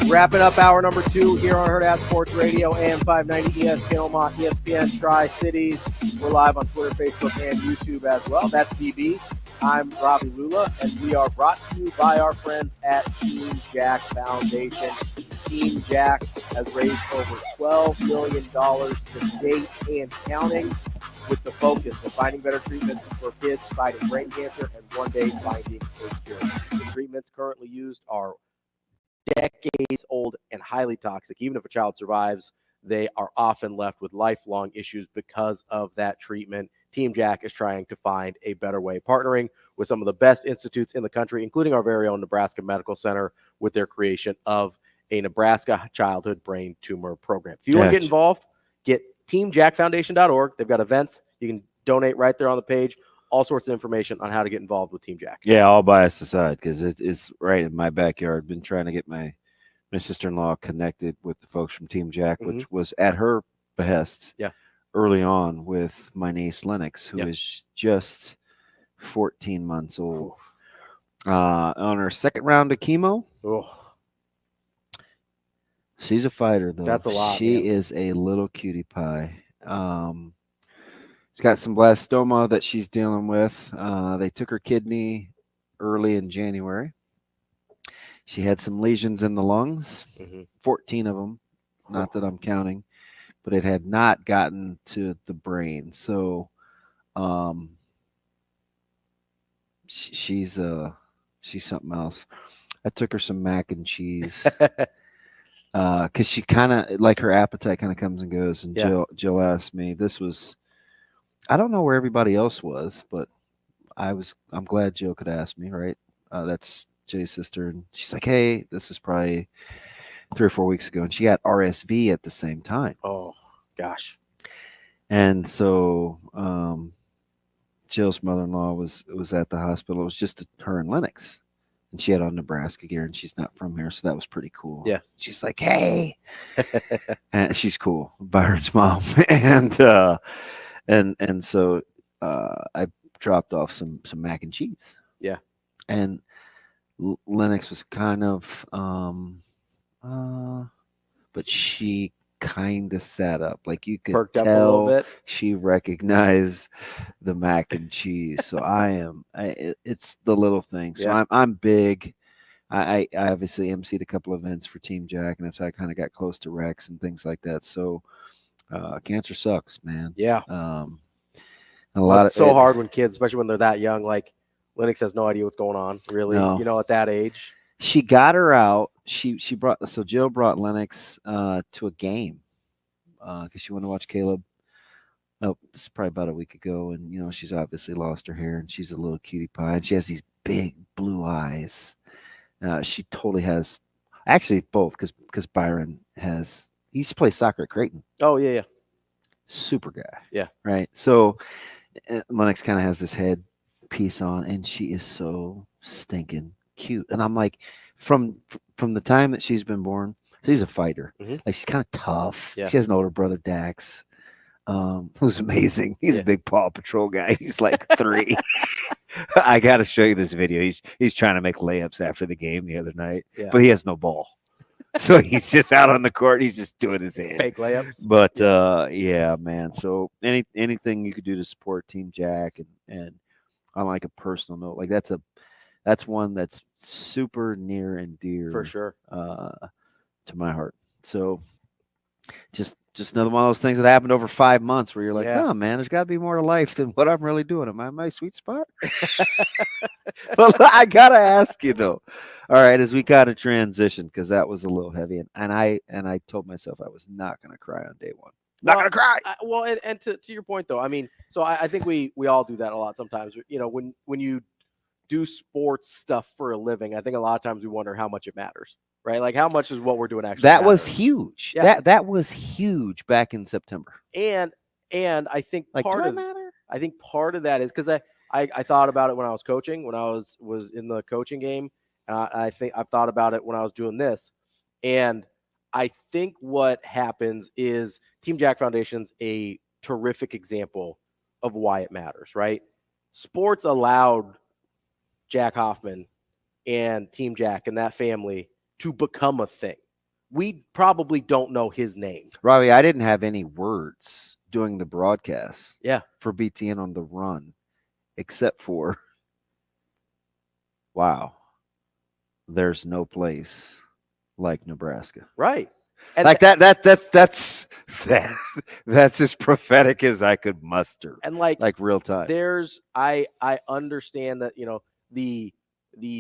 Wrapping up hour number 2 here on Hurrdat Sports Radio, AM 590, ESPN Omaha, ESPN Tri-Cities. We're live on Twitter, Facebook, and YouTube as well. That's DB. I'm Ravi Lulla, and we are brought to you by our friends at Team Jack Foundation. Team Jack has raised over $12 million to date and counting, with the focus of finding better treatments for kids fighting brain cancer and one day finding a cure. The treatments currently used are decades old and highly toxic. Even if a child survives, they are often left with lifelong issues because of that treatment. Team Jack is trying to find a better way, partnering with some of the best institutes in the country, including our very own Nebraska Medical Center, with their creation of a Nebraska childhood brain tumor program. If you want to get involved, get teamjackfoundation.org. They've got events. You can donate right there on the page. All sorts of information on how to get involved with Team Jack. Yeah, all bias aside, because it's right in my backyard. Been trying to get my sister-in-law connected with the folks from Team Jack, which was at her behest early on with my niece Lennox, who is just 14 months old. On her second round of chemo. She's a fighter, though. That's a lot. She is a little cutie pie. She's got some blastoma that she's dealing with. They took her kidney early in January. She had some lesions in the lungs, 14 of them. Not that I'm counting, but it had not gotten to the brain. So she's something else. I took her some mac and cheese. Because she kind of, like, her appetite kind of comes and goes. And Jill asked me, I don't know where everybody else was, but I'm glad Jill could ask me, right? That's Jay's sister. And she's like, hey, this is probably 3 or 4 weeks ago. And she had RSV at the same time. Oh, gosh. And so Jill's mother-in-law was at the hospital. It was just her and Lennox. And she had on Nebraska gear, and she's not from here, so that was pretty cool. Yeah. She's like, hey. And she's cool, Byron's mom. And so I dropped off some mac and cheese. Yeah. And Lennox was kind of, but she kind of sat up. Like, you could Perked tell up a little bit. She recognized the mac and cheese. So it's the little things. So I'm big. I obviously emceed a couple of events for Team Jack, and that's how I kind of got close to Rex and things like that. So cancer sucks, man. Yeah. It's so hard when kids, especially when they're that young, like Lennox has no idea what's going on, really, at that age. She got her out. Jill brought Lennox to a game because she wanted to watch Caleb. Oh, it's probably about a week ago, and she's obviously lost her hair, and she's a little cutie pie, and she has these big blue eyes. She totally has, actually both, because Byron he used to play soccer at Creighton. Oh yeah. Super guy. Yeah. Right. So Lennox kind of has this head piece on, and she is so stinking cute. And I'm like, from the time that she's been born, she's a fighter. Like, she's kind of tough. Yeah. She has an older brother, Dax, who's amazing. He's a big Paw Patrol guy. He's like 3. I got to show you this video. He's trying to make layups after the game the other night, but he has no ball. So he's just out on the court. He's just doing his hand. Fake layups. But yeah, man. So anything you could do to support Team Jack and on like a personal note, like that's one that's super near and dear For sure. To my heart. So just another one of those things that happened over 5 months where you're like, oh man, there's got to be more to life than what I'm really doing. Am I in my sweet spot? But I gotta ask you though. All right, as we kind of transition, because that was a little heavy, and I told myself I was not gonna cry on day one. Not gonna cry. And to your point though, I mean, so I think we all do that a lot sometimes. You know, when you do sports stuff for a living, I think a lot of times we wonder how much it matters. Right, like how much is what we're doing actually? That was huge. Yeah. That was huge back in September. And I think like, part of that is because I thought about it when I was coaching, when I was in the coaching game. I think I've thought about it when I was doing this, and I think what happens is Team Jack Foundation's a terrific example of why it matters. Right, sports allowed Jack Hoffman and Team Jack and that family to become a thing. We probably don't know his name. Ravi, I didn't have any words doing the broadcast. Yeah. For BTN on the Run, except for, wow, there's no place like Nebraska. Right. And like that's as prophetic as I could muster. And like real time. I understand that, you know, the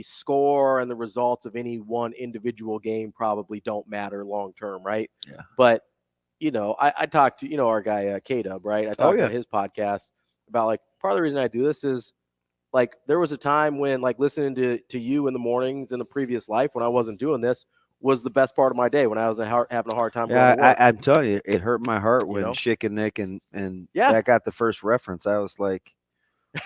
score and the results of any one individual game probably don't matter long term, right? Yeah. But you know, I talked to, you know, our guy K-Dub, right? I talked to his podcast about like part of the reason I do this is like there was a time when like listening to you in the mornings in the previous life when I wasn't doing this was the best part of my day when I was having a hard time. Yeah, I'm telling you, it hurt my heart when Schick and Nick and that got the first reference. I was like,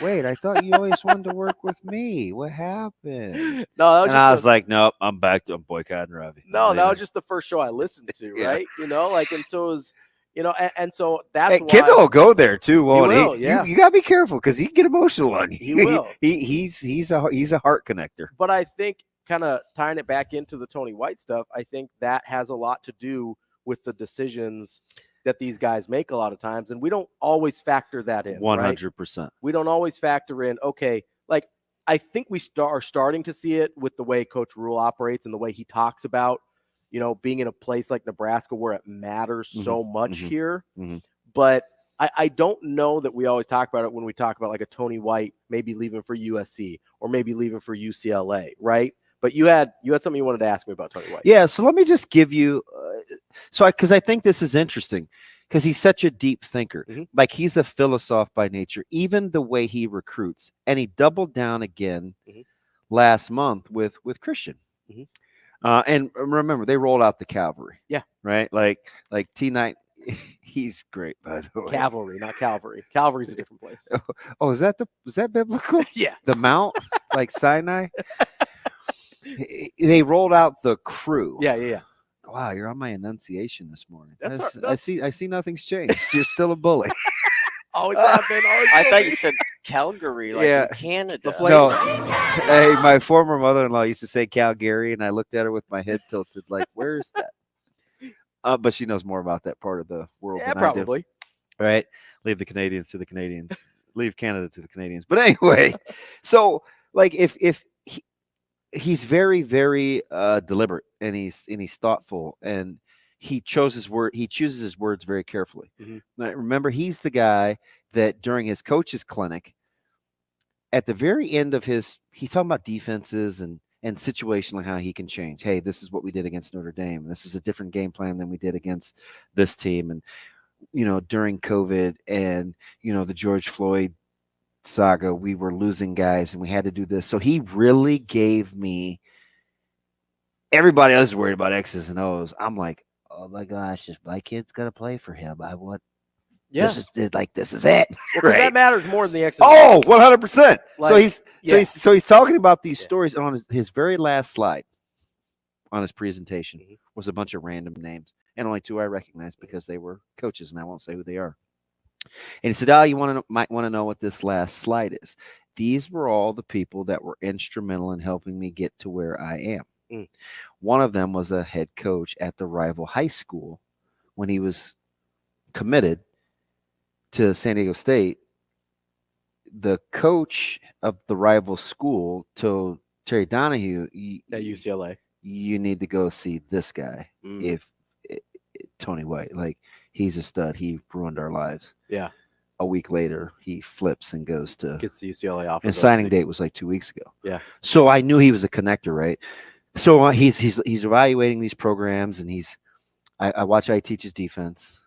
wait, I thought you always wanted to work with me. What happened? No, I was like, nope, I'm back to boycotting Ravi. No, that was just the first show I listened to, right? You know, like, and so it was, you know, and so that's why Kendall will go there too. Won't he? Yeah. You gotta be careful because he can get emotional on you. He will. He's a heart connector. But I think kind of tying it back into the Tony White stuff, I think that has a lot to do with the decisions that these guys make a lot of times, and we don't always factor that in. 100%. Right? We don't always factor in, okay, like I think we are starting to see it with the way Coach Rule operates and the way he talks about, you know, being in a place like Nebraska where it matters so much here. But I don't know that we always talk about it when we talk about like a Tony White maybe leaving for USC or maybe leaving for UCLA, right? But you had something you wanted to ask me about Tony White. Yeah, so let me just give you because I think this is interesting because he's such a deep thinker. Like he's a philosopher by nature, even the way he recruits. And he doubled down again last month with Christian. And remember, they rolled out the cavalry. Yeah. Right? Like T9, he's great, by the way. Cavalry, not Calvary. Calvary's a different place. Oh, is that biblical? Yeah. The Mount, like Sinai? They rolled out the crew. Yeah. Wow, you're on my enunciation this morning. That's I see nothing's changed. You're still a bully. Always have been. I thought you said Calgary, like in Canada. No. Hey, my former mother-in-law used to say Calgary, and I looked at her with my head tilted, like, where is that? But she knows more about that part of the world than probably. I do. Right? Leave the Canadians to the Canadians. Leave Canada to the Canadians. But anyway, so like if he's very, very deliberate and he's thoughtful and he chooses his words very carefully. Now, remember, he's the guy that during his coach's clinic, at the very end of he's talking about defenses and situationally how he can change. Hey, this is what we did against Notre Dame. This is a different game plan than we did against this team. And, you know, during COVID and, you know, the George Floyd saga, we were losing guys and we had to do this. So he really gave me, everybody else is worried about X's and O's. I'm like, oh my gosh, my kid's gonna play for him. This is it. Well, that matters more than the X's. Oh, 100%. So he's talking about these stories. And on his very last slide on his presentation was a bunch of random names, and only two I recognized because they were coaches, and I won't say who they are. And he said, you might want to know what this last slide is. These were all the people that were instrumental in helping me get to where I am. Mm. One of them was a head coach at the rival high school when he was committed to San Diego State. The coach of the rival school told Terry Donahue At UCLA, you need to go see this guy. If Tony White, like, he's a stud. He ruined our lives. Yeah. A week later, he flips and gets the UCLA offer. And signing date was like 2 weeks ago. Yeah. So I knew he was a connector, right? So he's evaluating these programs, and I watch how he teaches defense.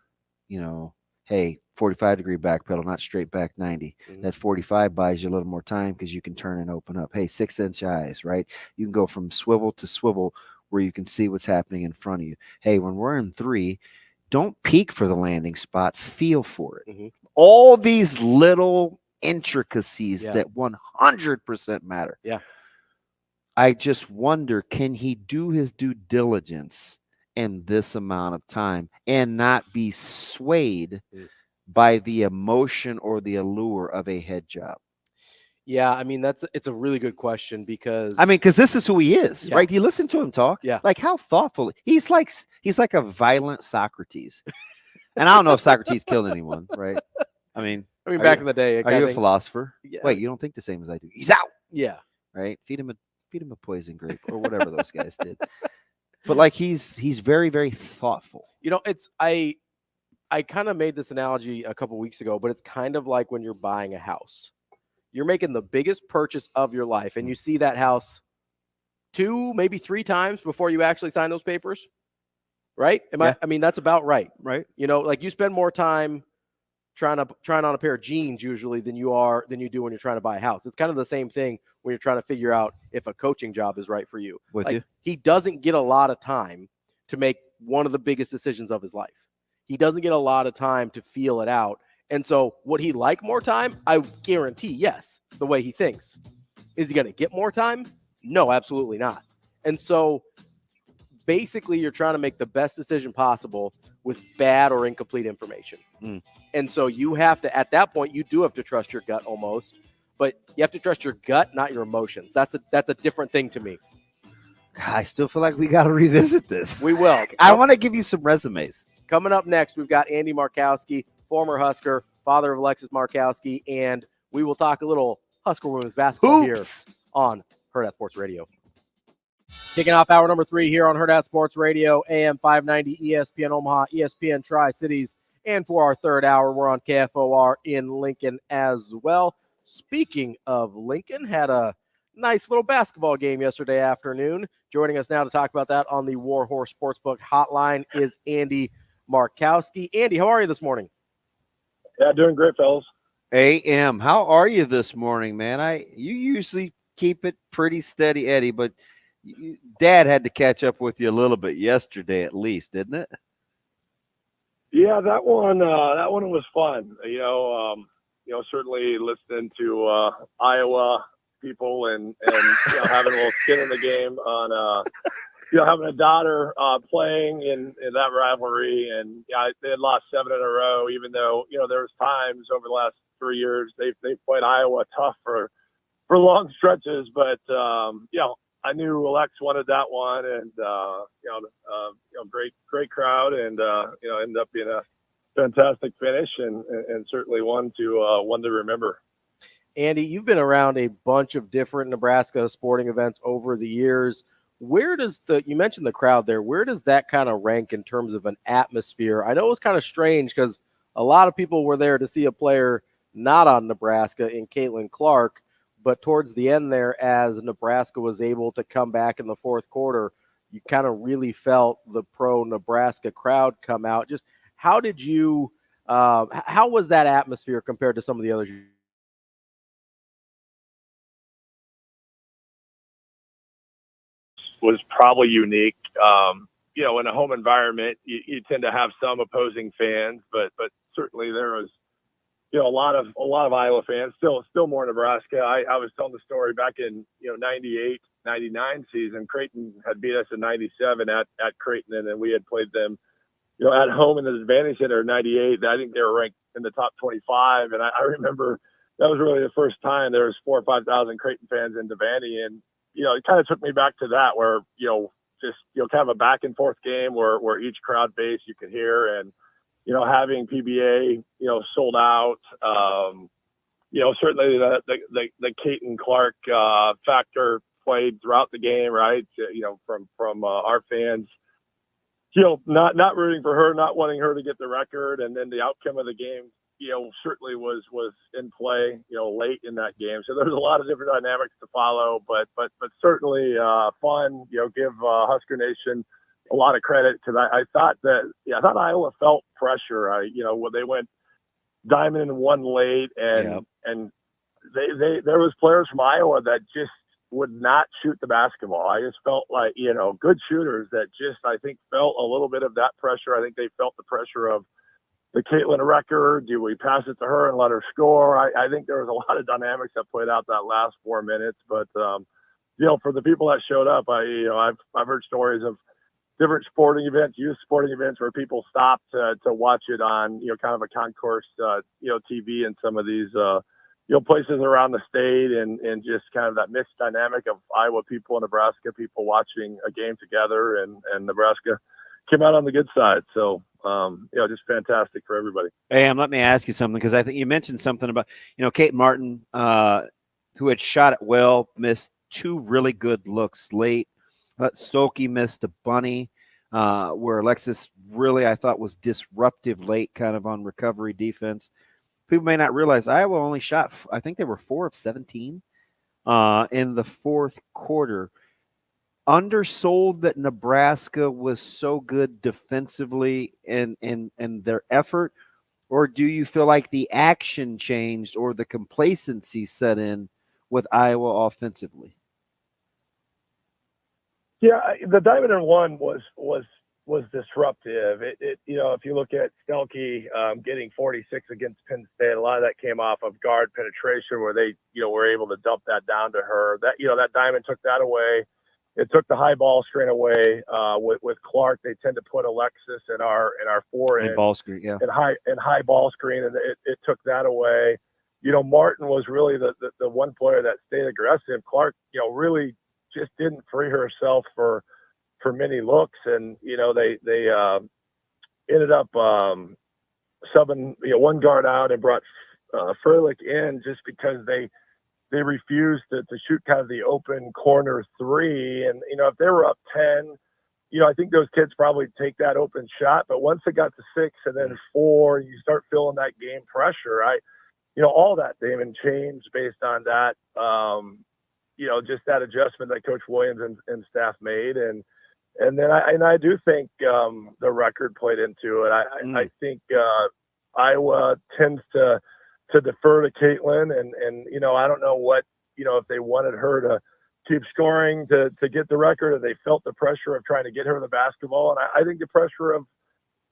You know, hey, 45-degree back pedal, not straight back 90. That 45 buys you a little more time because you can turn and open up. Hey, 6-inch eyes, right? You can go from swivel to swivel where you can see what's happening in front of you. Hey, when we're in 3, don't peek for the landing spot. Feel for it. All these little intricacies that 100% matter. Yeah. I just wonder, can he do his due diligence in this amount of time and not be swayed by the emotion or the allure of a head job? Yeah, I mean, it's a really good question because this is who he is, right? You listen to him talk, like how thoughtful he's like a violent Socrates. And I don't know if Socrates killed anyone, right? I mean, back in the day, are you a philosopher? Yeah. Wait, you don't think the same as I do? He's out. Yeah, right. Feed him a poison grape or whatever those guys did. But like he's very, very thoughtful. You know, I kind of made this analogy a couple weeks ago, but it's kind of like when you're buying a house. You're making the biggest purchase of your life, and you see that house 2, maybe 3 times before you actually sign those papers, right? I mean, that's about right. Right. You know, like you spend more time trying on a pair of jeans usually than you do when you're trying to buy a house. It's kind of the same thing when you're trying to figure out if a coaching job is right for you. He doesn't get a lot of time to make one of the biggest decisions of his life. He doesn't get a lot of time to feel it out. And so would he like more time? I guarantee yes, the way he thinks. Is he going to get more time? No, absolutely not. And so basically you're trying to make the best decision possible with bad or incomplete information. And so you have to, at that point, you do have to trust your gut almost, but you have to trust your gut, not your emotions. That's a different thing to me. I still feel like we got to revisit this. We will. I want to give you some resumes. Coming up next, we've got Andy Markowski, former Husker, father of Alexis Markowski, and we will talk a little Husker women's basketball here on Hurrdat Sports Radio. Kicking off hour number 3 here on Hurrdat Sports Radio, AM 590, ESPN Omaha, ESPN Tri-Cities. And for our third hour, we're on KFOR in Lincoln as well. Speaking of Lincoln, had a nice little basketball game yesterday afternoon. Joining us now to talk about that on the Warhorse Sportsbook hotline is Andy Markowski. Andy, how are you this morning? Yeah, doing great, fellas. AM, how are you this morning, man? You usually keep it pretty steady, Eddie, but Dad had to catch up with you a little bit yesterday, at least, didn't it? Yeah, that one was fun. Certainly listening to Iowa people and having a little skin in the game on having a daughter playing in that rivalry, and they had lost 7 in a row. Even though there was times over the last 3 years they played Iowa tough for long stretches, but I knew Alex wanted that one, and great crowd, and ended up being a fantastic finish, and certainly one to remember. Andy, you've been around a bunch of different Nebraska sporting events over the years. Where does you mentioned the crowd there, where does that kind of rank in terms of an atmosphere? I know it was kind of strange because a lot of people were there to see a player not on Nebraska in Caitlin Clark, but towards the end there, as Nebraska was able to come back in the fourth quarter, you kind of really felt the pro-Nebraska crowd come out. Just how did you how was that atmosphere compared to some of the others? Was probably unique. In a home environment, you tend to have some opposing fans, but certainly there was a lot of Iowa fans, still more Nebraska. I was telling the story back in 98, 99 season. Creighton had beat us in 97 at Creighton, and then we had played them at home in the Advantage Center in 98. I think they were ranked in the top 25, and I remember that was really the first time there was 4,000 or 5,000 Creighton fans in Devaney, and it kind of took me back to that where, just, kind of a back and forth game where each crowd base you could hear, and, having PBA, sold out, certainly the Caton Clark factor played throughout the game, right? From our fans, not rooting for her, not wanting her to get the record, and then the outcome of the game, certainly was in play, late in that game. So there's a lot of different dynamics to follow, but certainly fun. Give Husker Nation a lot of credit, because I thought Iowa felt pressure. When they went diamond and one late, and they there was players from Iowa that just would not shoot the basketball. I just felt like, good shooters that just, I think, felt a little bit of that pressure. I think they felt the pressure of the Caitlin record. Do we pass it to her and let her score? I think there was a lot of dynamics that played out that last 4 minutes. But, for the people that showed up, I've heard stories of different sporting events, youth sporting events, where people stopped to watch it on, kind of a concourse, TV in some of these, places around the state, and just kind of that mixed dynamic of Iowa people and Nebraska people watching a game together, and Nebraska came out on the good side. So, just fantastic for everybody. Hey, let me ask you something, because I think you mentioned something about, Kate Martin, who had shot it well, missed 2 really good looks late. Stokey missed a bunny, where Alexis really, I thought, was disruptive late, kind of on recovery defense. People may not realize Iowa only shot, I think they were 4 of 17 in the fourth quarter. Undersold that Nebraska was so good defensively in their effort, or do you feel like the action changed or the complacency set in with Iowa offensively? Yeah, the diamond and one was disruptive. If you look at Stelke getting 46 against Penn State, a lot of that came off of guard penetration, where they were able to dump that down to her. That diamond took that away. It took the high ball screen away. With Clark, they tend to put Alexis in our forehand ball screen, and high ball screen, and it took that away. Martin was really the one player that stayed aggressive. Clark, really just didn't free herself for many looks, and they ended up subbing one guard out and brought Furlick in, just because they refused to shoot kind of the open corner 3. And if they were up 10, I think those kids probably take that open shot. But once it got to 6 and then 4, you start feeling that game pressure. All that, Damon, changed based on that. Just that adjustment that Coach Williams and staff made, and then I do think the record played into it. I think Iowa tends to defer to Caitlin, and I don't know what if they wanted her to keep scoring to get the record, or they felt the pressure of trying to get her the basketball. And I think the pressure of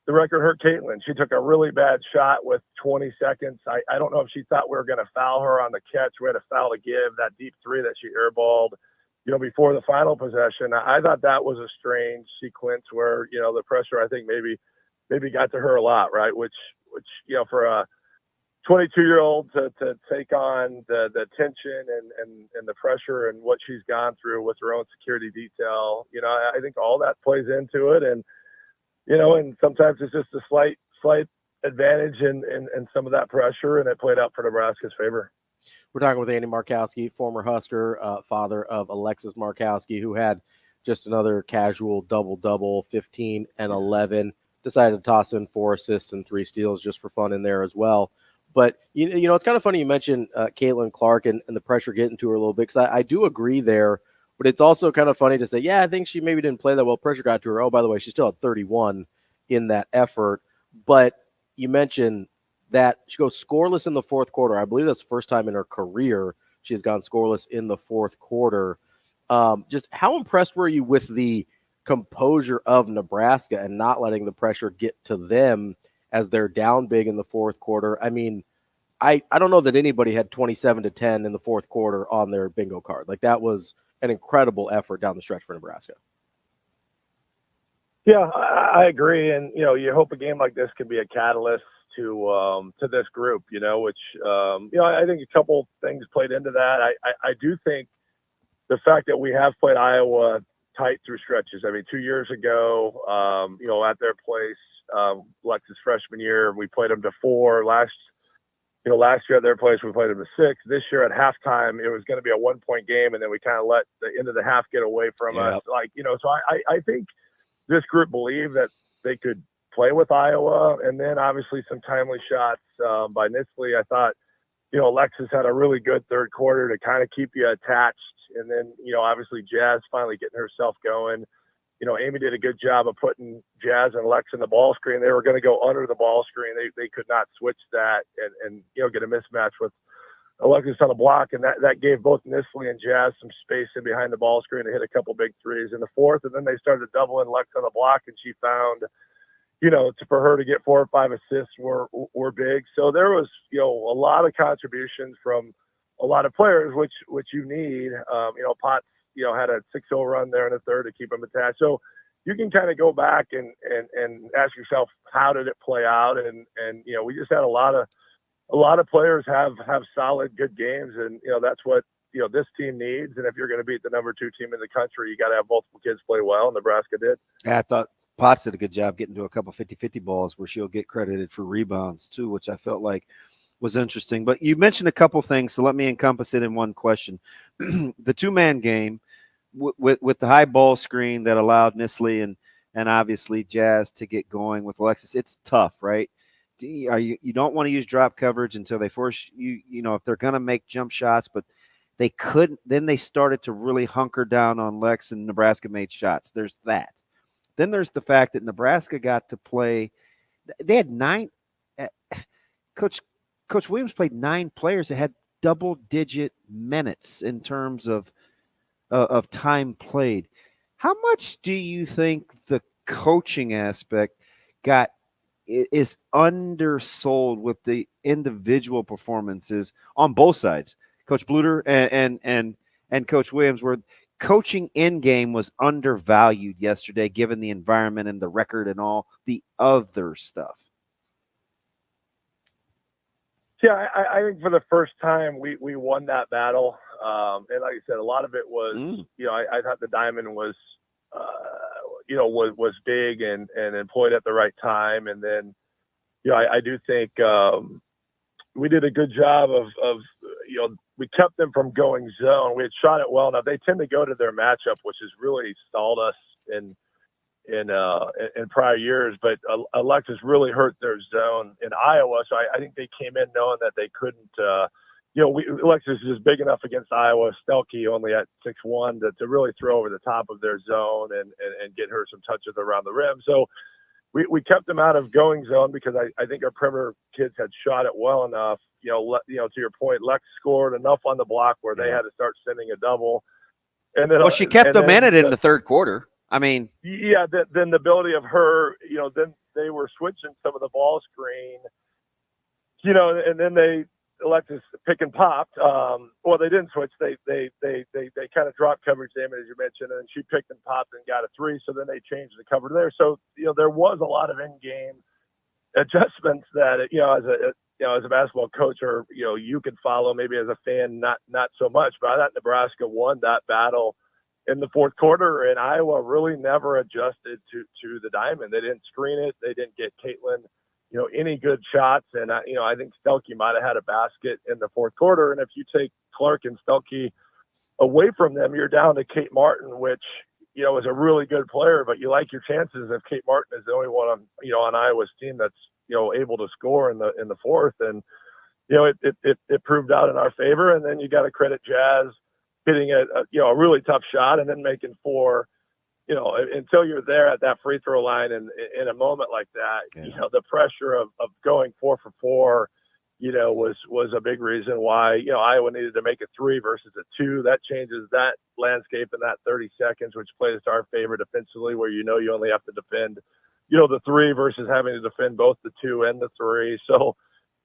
the record hurt Caitlin. She took a really bad shot with 20 seconds. I don't know if she thought we were going to foul her on the catch. We had a foul to give, that deep 3 that she airballed, before the final possession. I thought that was a strange sequence where, the pressure, I think maybe got to her a lot, right? Which for a 22-year-old to take on the tension and the pressure and what she's gone through with her own security detail, I think all that plays into it. And, and sometimes it's just a slight advantage in some of that pressure, and it played out for Nebraska's favor. We're talking with Andy Markowski, former Husker, father of Alexis Markowski, who had just another casual double-double, 15 and 11. Decided to toss in 4 assists and 3 steals just for fun in there as well. But, it's kind of funny you mentioned Caitlin Clark and the pressure getting to her a little bit, because I do agree there. But it's also kind of funny to say, I think she maybe didn't play that well. Pressure got to her. Oh, by the way, she still had 31 in that effort. But you mentioned that she goes scoreless in the fourth quarter. I believe that's the first time in her career she has gone scoreless in the fourth quarter. Just how impressed were you with the composure of Nebraska and not letting the pressure get to them as they're down big in the fourth quarter? I mean, I don't know that anybody had 27-10 in the fourth quarter on their bingo card. Like, that was an incredible effort down the stretch for Nebraska. Yeah, I agree. And, you hope a game like this can be a catalyst to this group, which, I think a couple things played into that. I do think, the fact that we have played Iowa tight through stretches. I mean, 2 years ago, at their place, Lex's freshman year, we played them to 4. Last year at their place, we played them to 6. This year at halftime, it was going to be a 1-point game, and then we kind of let the end of the half get away from us. So I think this group believed that they could play with Iowa, and then obviously some timely shots by Nitzley. I thought, Alexis had a really good third quarter to kind of keep you attached, and then, obviously Jazz finally getting herself going. Amy did a good job of putting Jazz and Lex in the ball screen. They were going to go under the ball screen. They could not switch that and get a mismatch with Alexis on the block, and that gave both Nitzley and Jazz some space in behind the ball screen to hit a couple big threes in the fourth, and then they started to double in Lex on the block, and she found – for her to get 4 or 5 assists were big. So there was, a lot of contributions from a lot of players, which you need. Potts, had a 6-0 run there in the third to keep them attached. So you can kind of go back and ask yourself, how did it play out? And we just had a lot of players have solid, good games, and that's what this team needs. And if you're going to beat the number 2 team in the country, you got to have multiple kids play well. And Nebraska did. Yeah, I thought Potts did a good job getting to a couple 50-50 balls where she'll get credited for rebounds too, which I felt like was interesting. But you mentioned a couple things, so let me encompass it in one question. The 2-man game with the high ball screen that allowed Nitzley and obviously Jazz to get going with Alexis, it's tough, right? You don't want to use drop coverage until they force you, if they're going to make jump shots, but they couldn't. Then they started to really hunker down on Lex, and Nebraska made shots. There's that. Then there's the fact that Nebraska got to play. They had 9. Coach Williams played 9 players that had double-digit minutes in terms of time played. How much do you think the coaching aspect is undersold with the individual performances on both sides? Coach Bluter and Coach Williams, where coaching in game was undervalued yesterday, given the environment and the record and all the other stuff. Yeah, I think for the first time we won that battle. And like I said, a lot of it was, I thought the diamond was, was big and employed at the right time. And then, I do think we did a good job of we kept them from going zone. We had shot it well enough. They tend to go to their matchup, which has really stalled us in prior years. But Alexis really hurt their zone in Iowa. So I think they came in knowing that they couldn't. Alexis is big enough against Iowa. Stelke only at 6'1" to really throw over the top of their zone and get her some touches around the rim. So we kept them out of going zone because I think our perimeter kids had shot it well enough. To your point, Lex scored enough on the block where they had to start sending a double. And then, she kept them in it in the third quarter. I mean, then the ability of her, then they were switching some of the ball screen, and then Alexis pick and popped. Well, they didn't switch. They kind of dropped coverage, Damon, as you mentioned, and she picked and popped and got a 3. So then they changed the cover there. So there was a lot of in-game adjustments that as a basketball coach or you could follow. Maybe as a fan, not so much. But I thought Nebraska won that battle in the fourth quarter, and Iowa really never adjusted to the diamond. They didn't screen it. They didn't get Caitlin any good shots. And, I think Stelke might have had a basket in the fourth quarter. And if you take Clark and Stelke away from them, you're down to Kate Martin, which, is a really good player, but you like your chances if Kate Martin is the only one on Iowa's team that's, able to score in the fourth. And, it proved out in our favor. And then you got to credit Jazz hitting a really tough shot and then making 4, until you're there at that free throw line and in a moment like that, the pressure of going 4 for 4, was a big reason why, Iowa needed to make a 3 versus a 2. That changes that landscape in that 30 seconds, which plays to our favor defensively, where you only have to defend, the 3 versus having to defend both the 2 and the 3. So,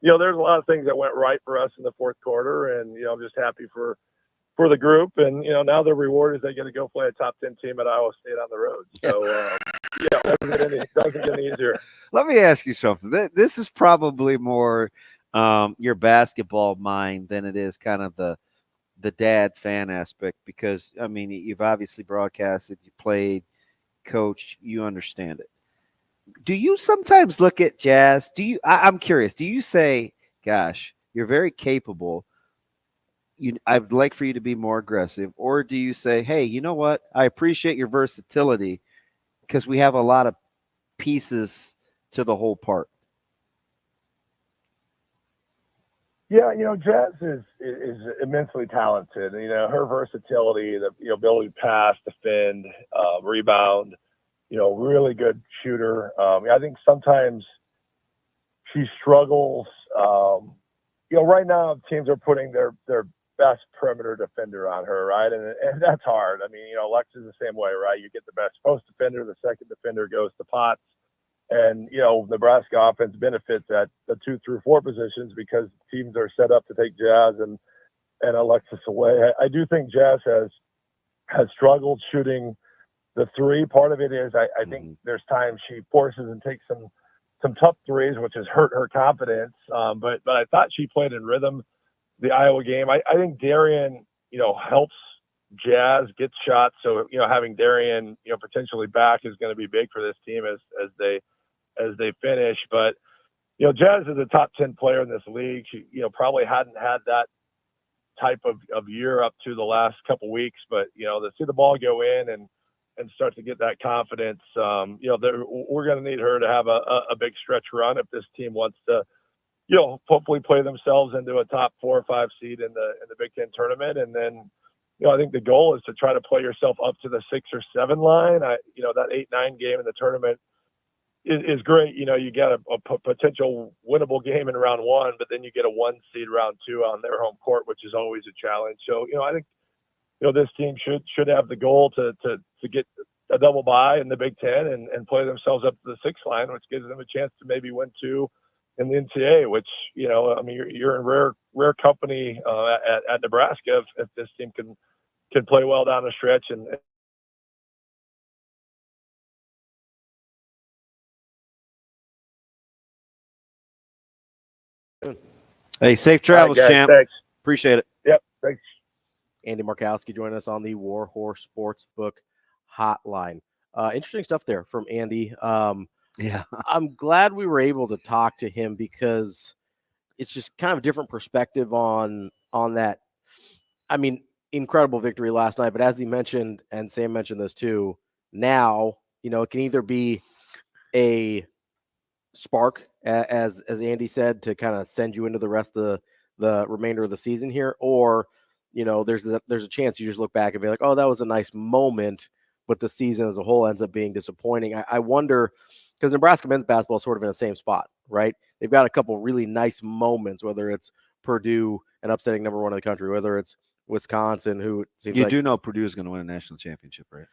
there's a lot of things that went right for us in the fourth quarter, and, I'm just happy for the group. And, now the reward is they get to go play a top 10 team at Iowa State on the road. So, it doesn't get any easier. Let me ask you something. This is probably more your basketball mind than it is kind of the the dad fan aspect, because I mean, you've obviously broadcasted, you played, coached, you understand it. Do you sometimes look at Jazz? I'm curious. Do you say, "Gosh, you're very capable. I'd like for you to be more aggressive," or do you say, "Hey, you know what? I appreciate your versatility because we have a lot of pieces to the whole part"? Yeah, Jazz is immensely talented. Her versatility, the ability to pass, defend, rebound, really good shooter. I think sometimes she struggles. Right now teams are putting their best perimeter defender on her, right? And that's hard. I mean, Alexa's the same way, right? You get the best post defender, the second defender goes to Potts. And, Nebraska offense benefits at the 2 through 4 positions because teams are set up to take Jazz and Alexis away. I do think Jazz has struggled shooting the 3. Part of it is I think there's times she forces and takes some tough threes, which has hurt her confidence. But I thought she played in rhythm the Iowa game. I think Darian, helps Jazz get shots. So, having Darian, potentially back is going to be big for this team as they finish. But, Jazz is a top 10 player in this league. She, probably hadn't had that type of year up to the last couple weeks, but, to see the ball go in and start to get that confidence, we're going to need her to have a big stretch run if this team wants to, hopefully play themselves into a top 4 or 5 seed in the Big Ten tournament. And then, I think the goal is to try to play yourself up to the 6 or 7 line. That 8-9 game in the tournament is great. You get a potential winnable game in round 1, but then you get a 1 seed round 2 on their home court, which is always a challenge. So, I think, this team should have the goal to get a double bye in the Big Ten and play themselves up to the 6 line, which gives them a chance to maybe win 2 in the NCAA, which, you're in rare company at Nebraska if this team can play well down the stretch and Hey, safe travels, guys, champ. thanks. Appreciate it. Yep, thanks. Andy Markowski joining us on the Warhorse Sportsbook Hotline. Interesting stuff there from Andy. Yeah, I'm glad we were able to talk to him because it's just kind of a different perspective on that. I mean, incredible victory last night, but as he mentioned, and Sam mentioned this too, now, it can either be a spark, as Andy said, to kind of send you into the rest of the remainder of the season here, or, there's a chance you just look back and be like, oh, that was a nice moment, but the season as a whole ends up being disappointing. I wonder, because Nebraska men's basketball is sort of in the same spot, right? They've got a couple really nice moments, whether it's Purdue and upsetting number 1 in the country, whether it's Wisconsin, who it seems you like, do know Purdue is going to win a national championship, right?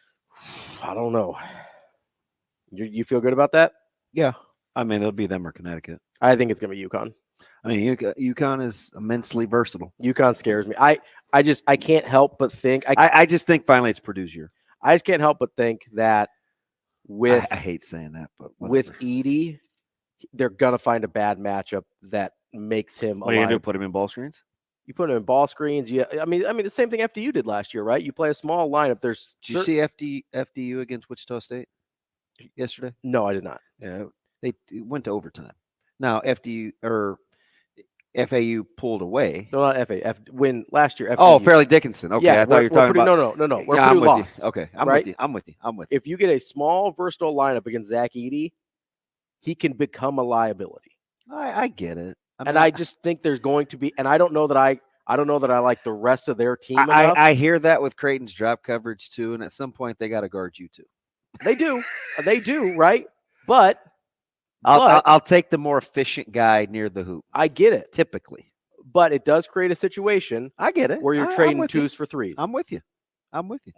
I don't know. You feel good about that? Yeah. I mean, it'll be them or Connecticut. I think it's going to be UConn. I mean, UConn is immensely versatile. UConn scares me. I can't help but think. I just think finally it's Purdue's year. I just can't help but think that with I hate saying that, but with Edey, they're gonna find a bad matchup that makes him. What are you gonna do? Put him in ball screens? You put him in ball screens. Yeah, I mean the same thing FDU did last year, right? You play a small lineup. Did you see FDU against Wichita State yesterday? No, I did not. Yeah, they went to overtime. Now FDU or FAU pulled away. No, not FA. When last year. FDU. Oh, Fairleigh Dickinson. Okay, yeah, I thought you were talking about. No. Where yeah, Purdue lost. Okay, right? with you. If you get a small, versatile lineup against Zach Edey, he can become a liability. I get it. I just think there's going to be, and I don't know that I like the rest of their team enough. I hear that with Creighton's drop coverage too, and at some point they got to guard you too. They do, right? But I'll take the more efficient guy near the hoop. I get it, typically. But it does create a situation. I get it. Where you're trading 2s for 3s. I'm with you.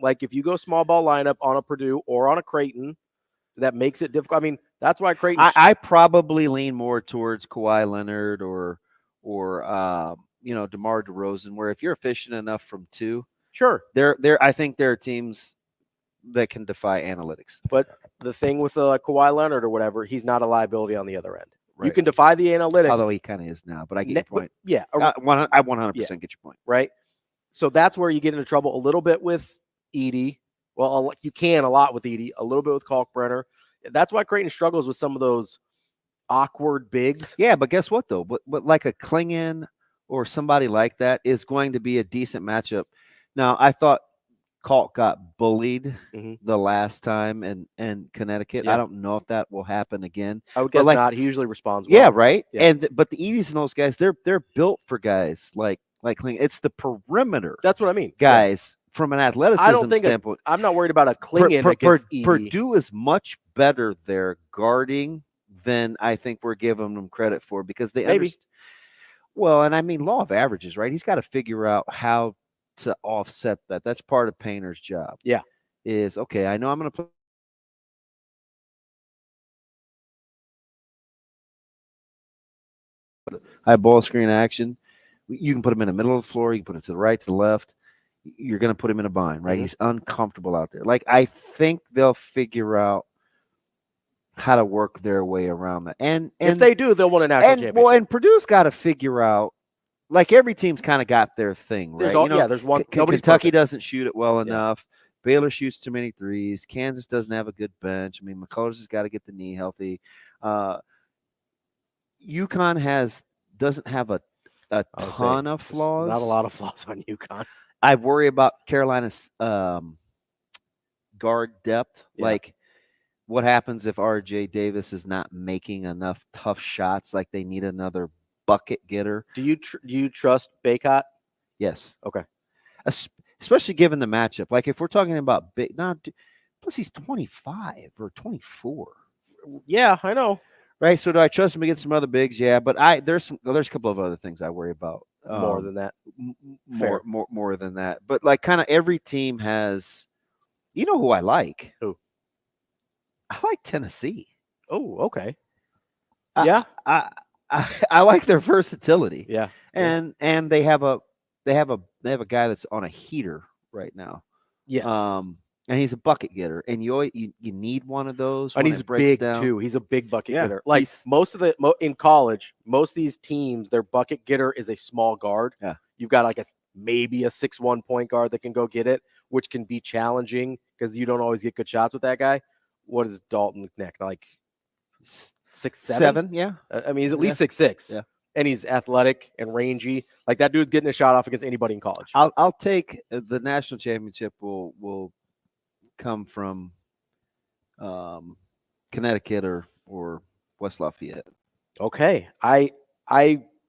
Like if you go small ball lineup on a Purdue or on a Creighton, that makes it difficult. I mean, that's why Creighton. I probably lean more towards Kawhi Leonard or DeMar DeRozan, where if you're efficient enough from 2, sure. I think there are teams that can defy analytics. But the thing with Kawhi Leonard or whatever, he's not a liability on the other end. Right. You can defy the analytics. Although he kind of is now, but I get your point. Yeah. I 100% get your point. Right. so that's where you get into trouble a little bit with Edey. Well, you can a lot with Edey, a little bit with Kalkbrenner. That's why Creighton struggles with some of those awkward bigs. Yeah, but guess what though? But like a Klingon or somebody like that is going to be a decent matchup. Now, I thought Kalk got bullied the last time in Connecticut. Yeah. I don't know if that will happen again. I would guess not. He usually responds well. Yeah, right. Yeah. But the Edeys and those guys, they're built for guys like Klingon. It's the perimeter. That's what I mean. Guys from an athleticism standpoint. I'm not worried about a Klingon against Edey. Purdue is much better there guarding than I think we're giving them credit for because they understand. Well, and I mean law of averages, right? He's got to figure out how to offset that. That's part of Painter's job. Yeah. Is okay, I know I'm going to play. High ball screen action. You can put him in the middle of the floor. You can put it to the right, to the left. You're going to put him in a bind, right? He's uncomfortable out there. Like, I think they'll figure out how to work their way around that. And if they do, they'll win a national championship. Well, and Purdue's got to figure out, like every team's kind of got their thing, right? There's one. Kentucky doesn't shoot it well enough. Baylor shoots too many threes. Kansas doesn't have a good bench. I mean, McCullers has got to get the knee healthy. UConn doesn't have a ton of flaws. Not a lot of flaws on UConn. I worry about Carolina's guard depth. Yeah. Like, what happens if R.J. Davis is not making enough tough shots? Like, they need another bucket getter. Do you trust Baycott? Yes. Okay. Especially given the matchup. Like, if we're talking about big, plus he's 25 or 24. Yeah, I know. Right. So do I trust him against some other bigs? Yeah, but there's a couple of other things I worry about. More than that. More than that. But like kind of every team has, you know who I like? Who? I like Tennessee. Oh, okay. I like their versatility. Yeah. And they have a guy that's on a heater right now. Yes. And he's a bucket getter, and you need one of those. And he's big too. He's a big bucket getter. Like in college, most of these teams, their bucket getter is a small guard. Yeah, you've got like maybe a 6'1" point guard that can go get it, which can be challenging because you don't always get good shots with that guy. What is Dalton McNeck like? 6'7"? Yeah. I mean, he's at least 6'6". Yeah. And he's athletic and rangy. Like that dude's getting a shot off against anybody in college. I'll take the national championship. Will come from Connecticut or West Lafayette. Okay. I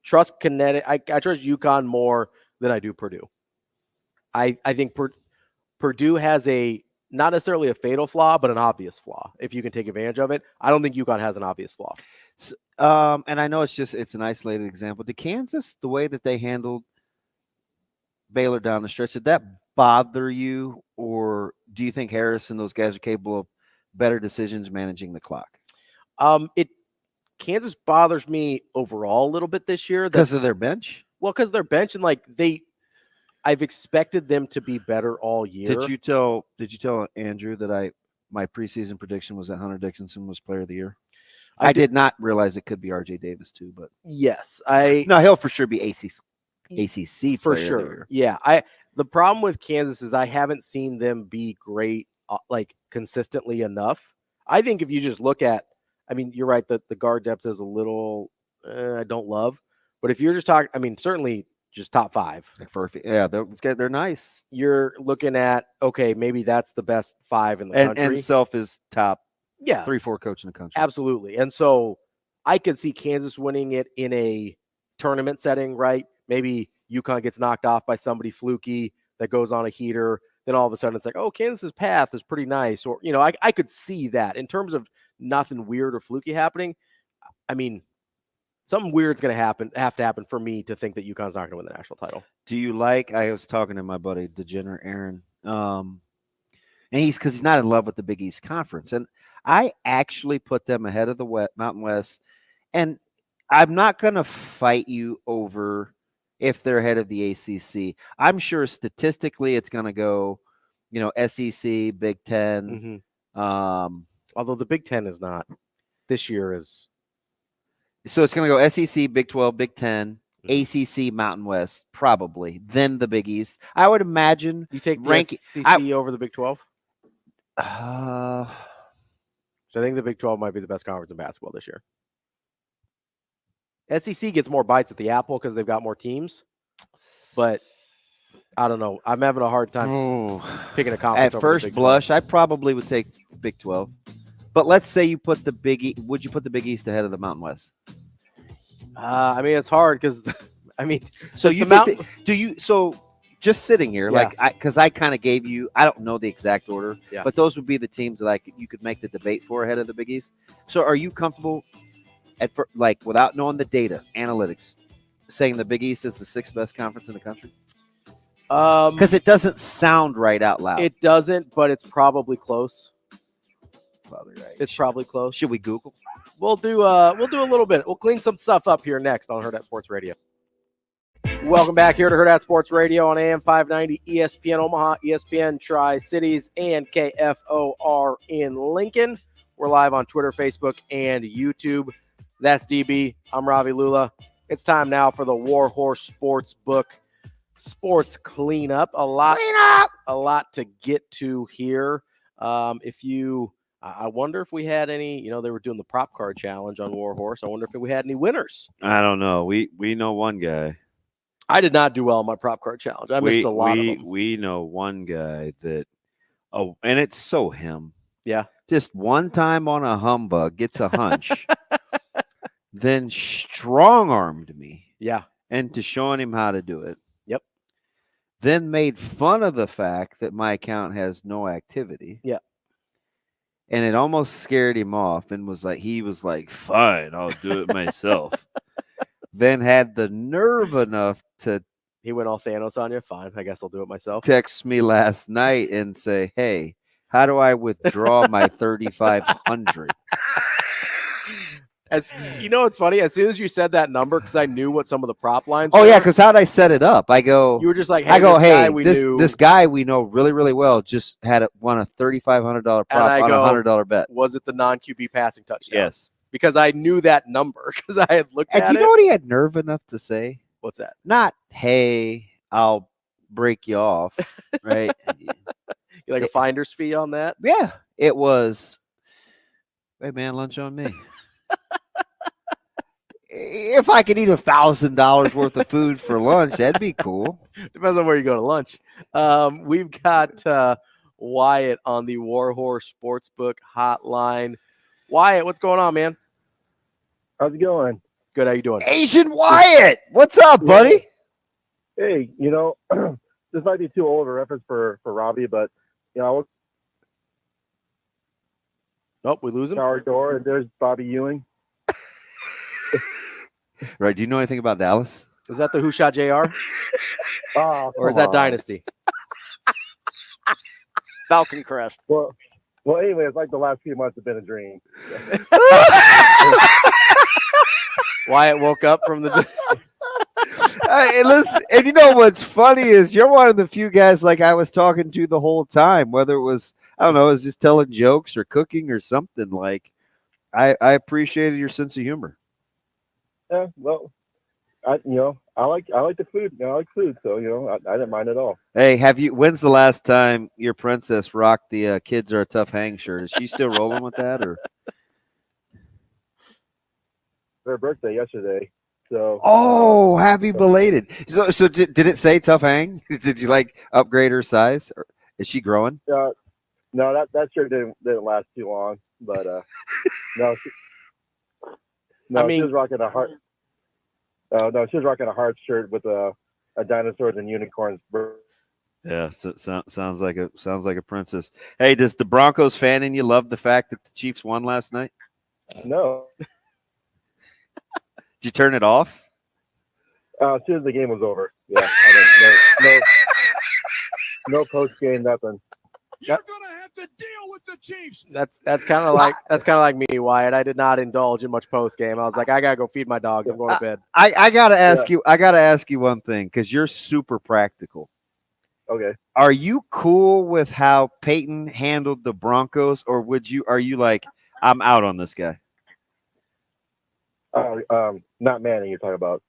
trust Connecticut. I trust UConn more than I do Purdue. I think Purdue has not necessarily a fatal flaw, but an obvious flaw. If you can take advantage of it, I don't think UConn has an obvious flaw. So, and I know it's an isolated example. Did Kansas, the way that they handled Baylor down the stretch, did that bother you, or do you think Harris and those guys are capable of better decisions managing the clock? Kansas bothers me overall a little bit this year because of their bench. Well, because their bench and I've expected them to be better all year. Did you tell Andrew that my preseason prediction was that Hunter Dickinson was Player of the Year? I did not realize it could be R.J. Davis too, but yes, he'll for sure be ACC for Player sure. of the Year. Yeah, the problem with Kansas is I haven't seen them be great consistently enough. I think if you just look at, I mean, you're right that the guard depth is a little I don't love, but if you're just talking, I mean, certainly just top 5. Yeah, they're nice. You're looking at, okay, maybe that's the best 5 in the country. And Self is top 3-4 coach in the country. Absolutely. And so I could see Kansas winning it in a tournament setting, right? Maybe UConn gets knocked off by somebody fluky that goes on a heater. Then all of a sudden it's like, oh, Kansas's path is pretty nice. Or, I could see that in terms of nothing weird or fluky happening. I mean, something weird's going to have to happen for me to think that UConn's not going to win the national title. Do you I was talking to my buddy, Degenerate Aaron, and because he's not in love with the Big East Conference. And I actually put them ahead of the Mountain West. And I'm not going to fight you over if they're ahead of the ACC. I'm sure statistically it's going to go, SEC, Big Ten. Although the Big Ten is not. This year is. So it's going to go SEC, Big 12, Big 10, ACC, Mountain West, probably. Then the Big East. I would imagine. You take the ranking SEC over the Big 12? So So I think the Big 12 might be the best conference in basketball this year. SEC gets more bites at the apple because they've got more teams. But I don't know. I'm having a hard time picking a conference. At first blush, I probably would take Big 12. But let's say you put the Big East. Would you put the Big East ahead of the Mountain West? I mean, it's hard because, so you so just sitting here, because I kind of gave you, I don't know the exact order, but those would be the teams that you could make the debate for ahead of the Big East. So are you comfortable without knowing the data, analytics, saying the Big East is the 6th best conference in the country? Because it doesn't sound right out loud. It doesn't, but it's probably close. Probably right. It's probably close. Should we Google? We'll do a little bit. We'll clean some stuff up here next on Hurrdat Sports Radio. Welcome back here to Hurrdat Sports Radio on AM 590, ESPN Omaha, ESPN Tri-Cities, and KFOR in Lincoln. We're live on Twitter, Facebook, and YouTube. That's DB. I'm Ravi Lulla. It's time now for the Warhorse Sportsbook Sports Cleanup. A lot to get to here. I wonder if we had any, they were doing the prop card challenge on Warhorse. I wonder if we had any winners. I don't know. We know one guy. I did not do well on my prop card challenge. I missed a lot of them. We know one guy that, and it's so him. Yeah. Just one time on a humbug, gets a hunch, then strong-armed me. Yeah. Into showing him how to do it. Yep. Then made fun of the fact that my account has no activity. Yeah. And it almost scared him off and he was like, fine, I'll do it myself. Then had the nerve enough to. He went all Thanos on you. Fine, I guess I'll do it myself. Text me last night and say, hey, how do I withdraw my 3,500? It's funny. As soon as you said that number, because I knew what some of the prop lines were. Oh, yeah, because how'd I set it up? I go. You were just like, this guy we know really, really well just won a $3,500 prop on a $100 bet. Was it the non-QB passing touchdown? Yes. Because I knew that number because I had looked at it. Do you know what he had nerve enough to say? What's that? Not, hey, I'll break you off, right? You like a finder's fee on that? Yeah. It was, hey, man, lunch on me. If I could eat $1,000 worth of food for lunch, that'd be cool. Depends on where you go to lunch. We've got Wyatt on the Warhorse Sportsbook hotline. Wyatt, what's going on, man? How's it going? Good. How you doing? Asian Wyatt, what's up, buddy? Hey, this might be too old of a reference for Ravi, but Nope, we lose him. Shower door, and there's Bobby Ewing. Right. Do you know anything about Dallas? Is that the Who Shot JR? Or is that Dynasty? Falcon Crest. Well, anyway, it's like the last few months have been a dream. Wyatt woke up from the. Hey, listen, and you know what's funny is you're one of the few guys like I was talking to the whole time, whether it was, I don't know, it was just telling jokes or cooking or something. Like, I appreciated your sense of humor. Yeah, well, I like the food. I like food, so I didn't mind at all. Hey, when's the last time your princess rocked the "Kids Are a Tough Hang" shirt? Is she still rolling with that, or? Her birthday yesterday, so. Oh, happy belated! So did it say tough hang? Did you upgrade her size? Or is she growing? No, that shirt didn't last too long, but no. She was rocking a heart. She was rocking a heart shirt with a dinosaurs and unicorns. Yeah, so, sounds like a princess. Hey, does the Broncos fan in you love the fact that the Chiefs won last night? No. Did you turn it off? As soon as the game was over. Yeah, I didn't. No post game, nothing. You're gonna have to deal with the Chiefs. That's kind of like me, Wyatt. I did not indulge in much post game. I was like, I gotta go feed my dogs. I'm going to bed. I gotta ask you. I gotta ask you one thing because you're super practical. Okay. Are you cool with how Peyton handled the Broncos, or are you like, I'm out on this guy? Not Manning. You're talking about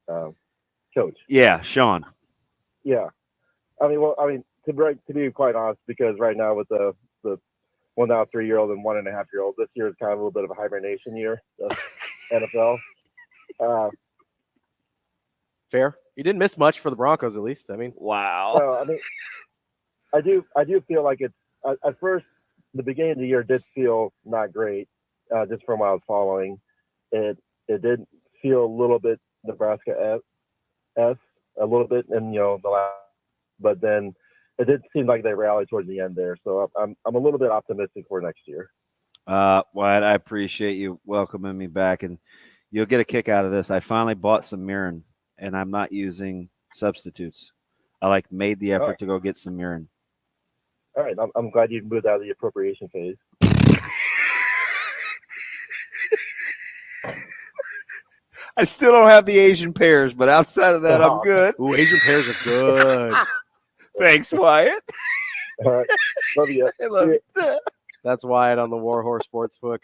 coach. Yeah, Sean. Yeah. To be quite honest, because right now with the 1 now 3-year-old and 1.5-year-old, this year is kind of a little bit of a hibernation year of NFL. Fair. You didn't miss much for the Broncos, at least. I mean, Wow. So, I do feel like it's at first the beginning of the year did feel not great, just from what I was following. It did feel a little bit Nebraska a little bit in the last, but then it did seem like they rallied towards the end there. So I'm a little bit optimistic for next year. Wyatt, I appreciate you welcoming me back, and you'll get a kick out of this. I finally bought some mirin, and I'm not using substitutes. I made the effort to go get some mirin. All right, I'm glad you moved out of the appropriation phase. I still don't have the Asian pears, but outside of that, I'm good. Ooh, Asian pears are good. Thanks, Wyatt. All right, love you. I love it. That's Wyatt on the Warhorse Sportsbook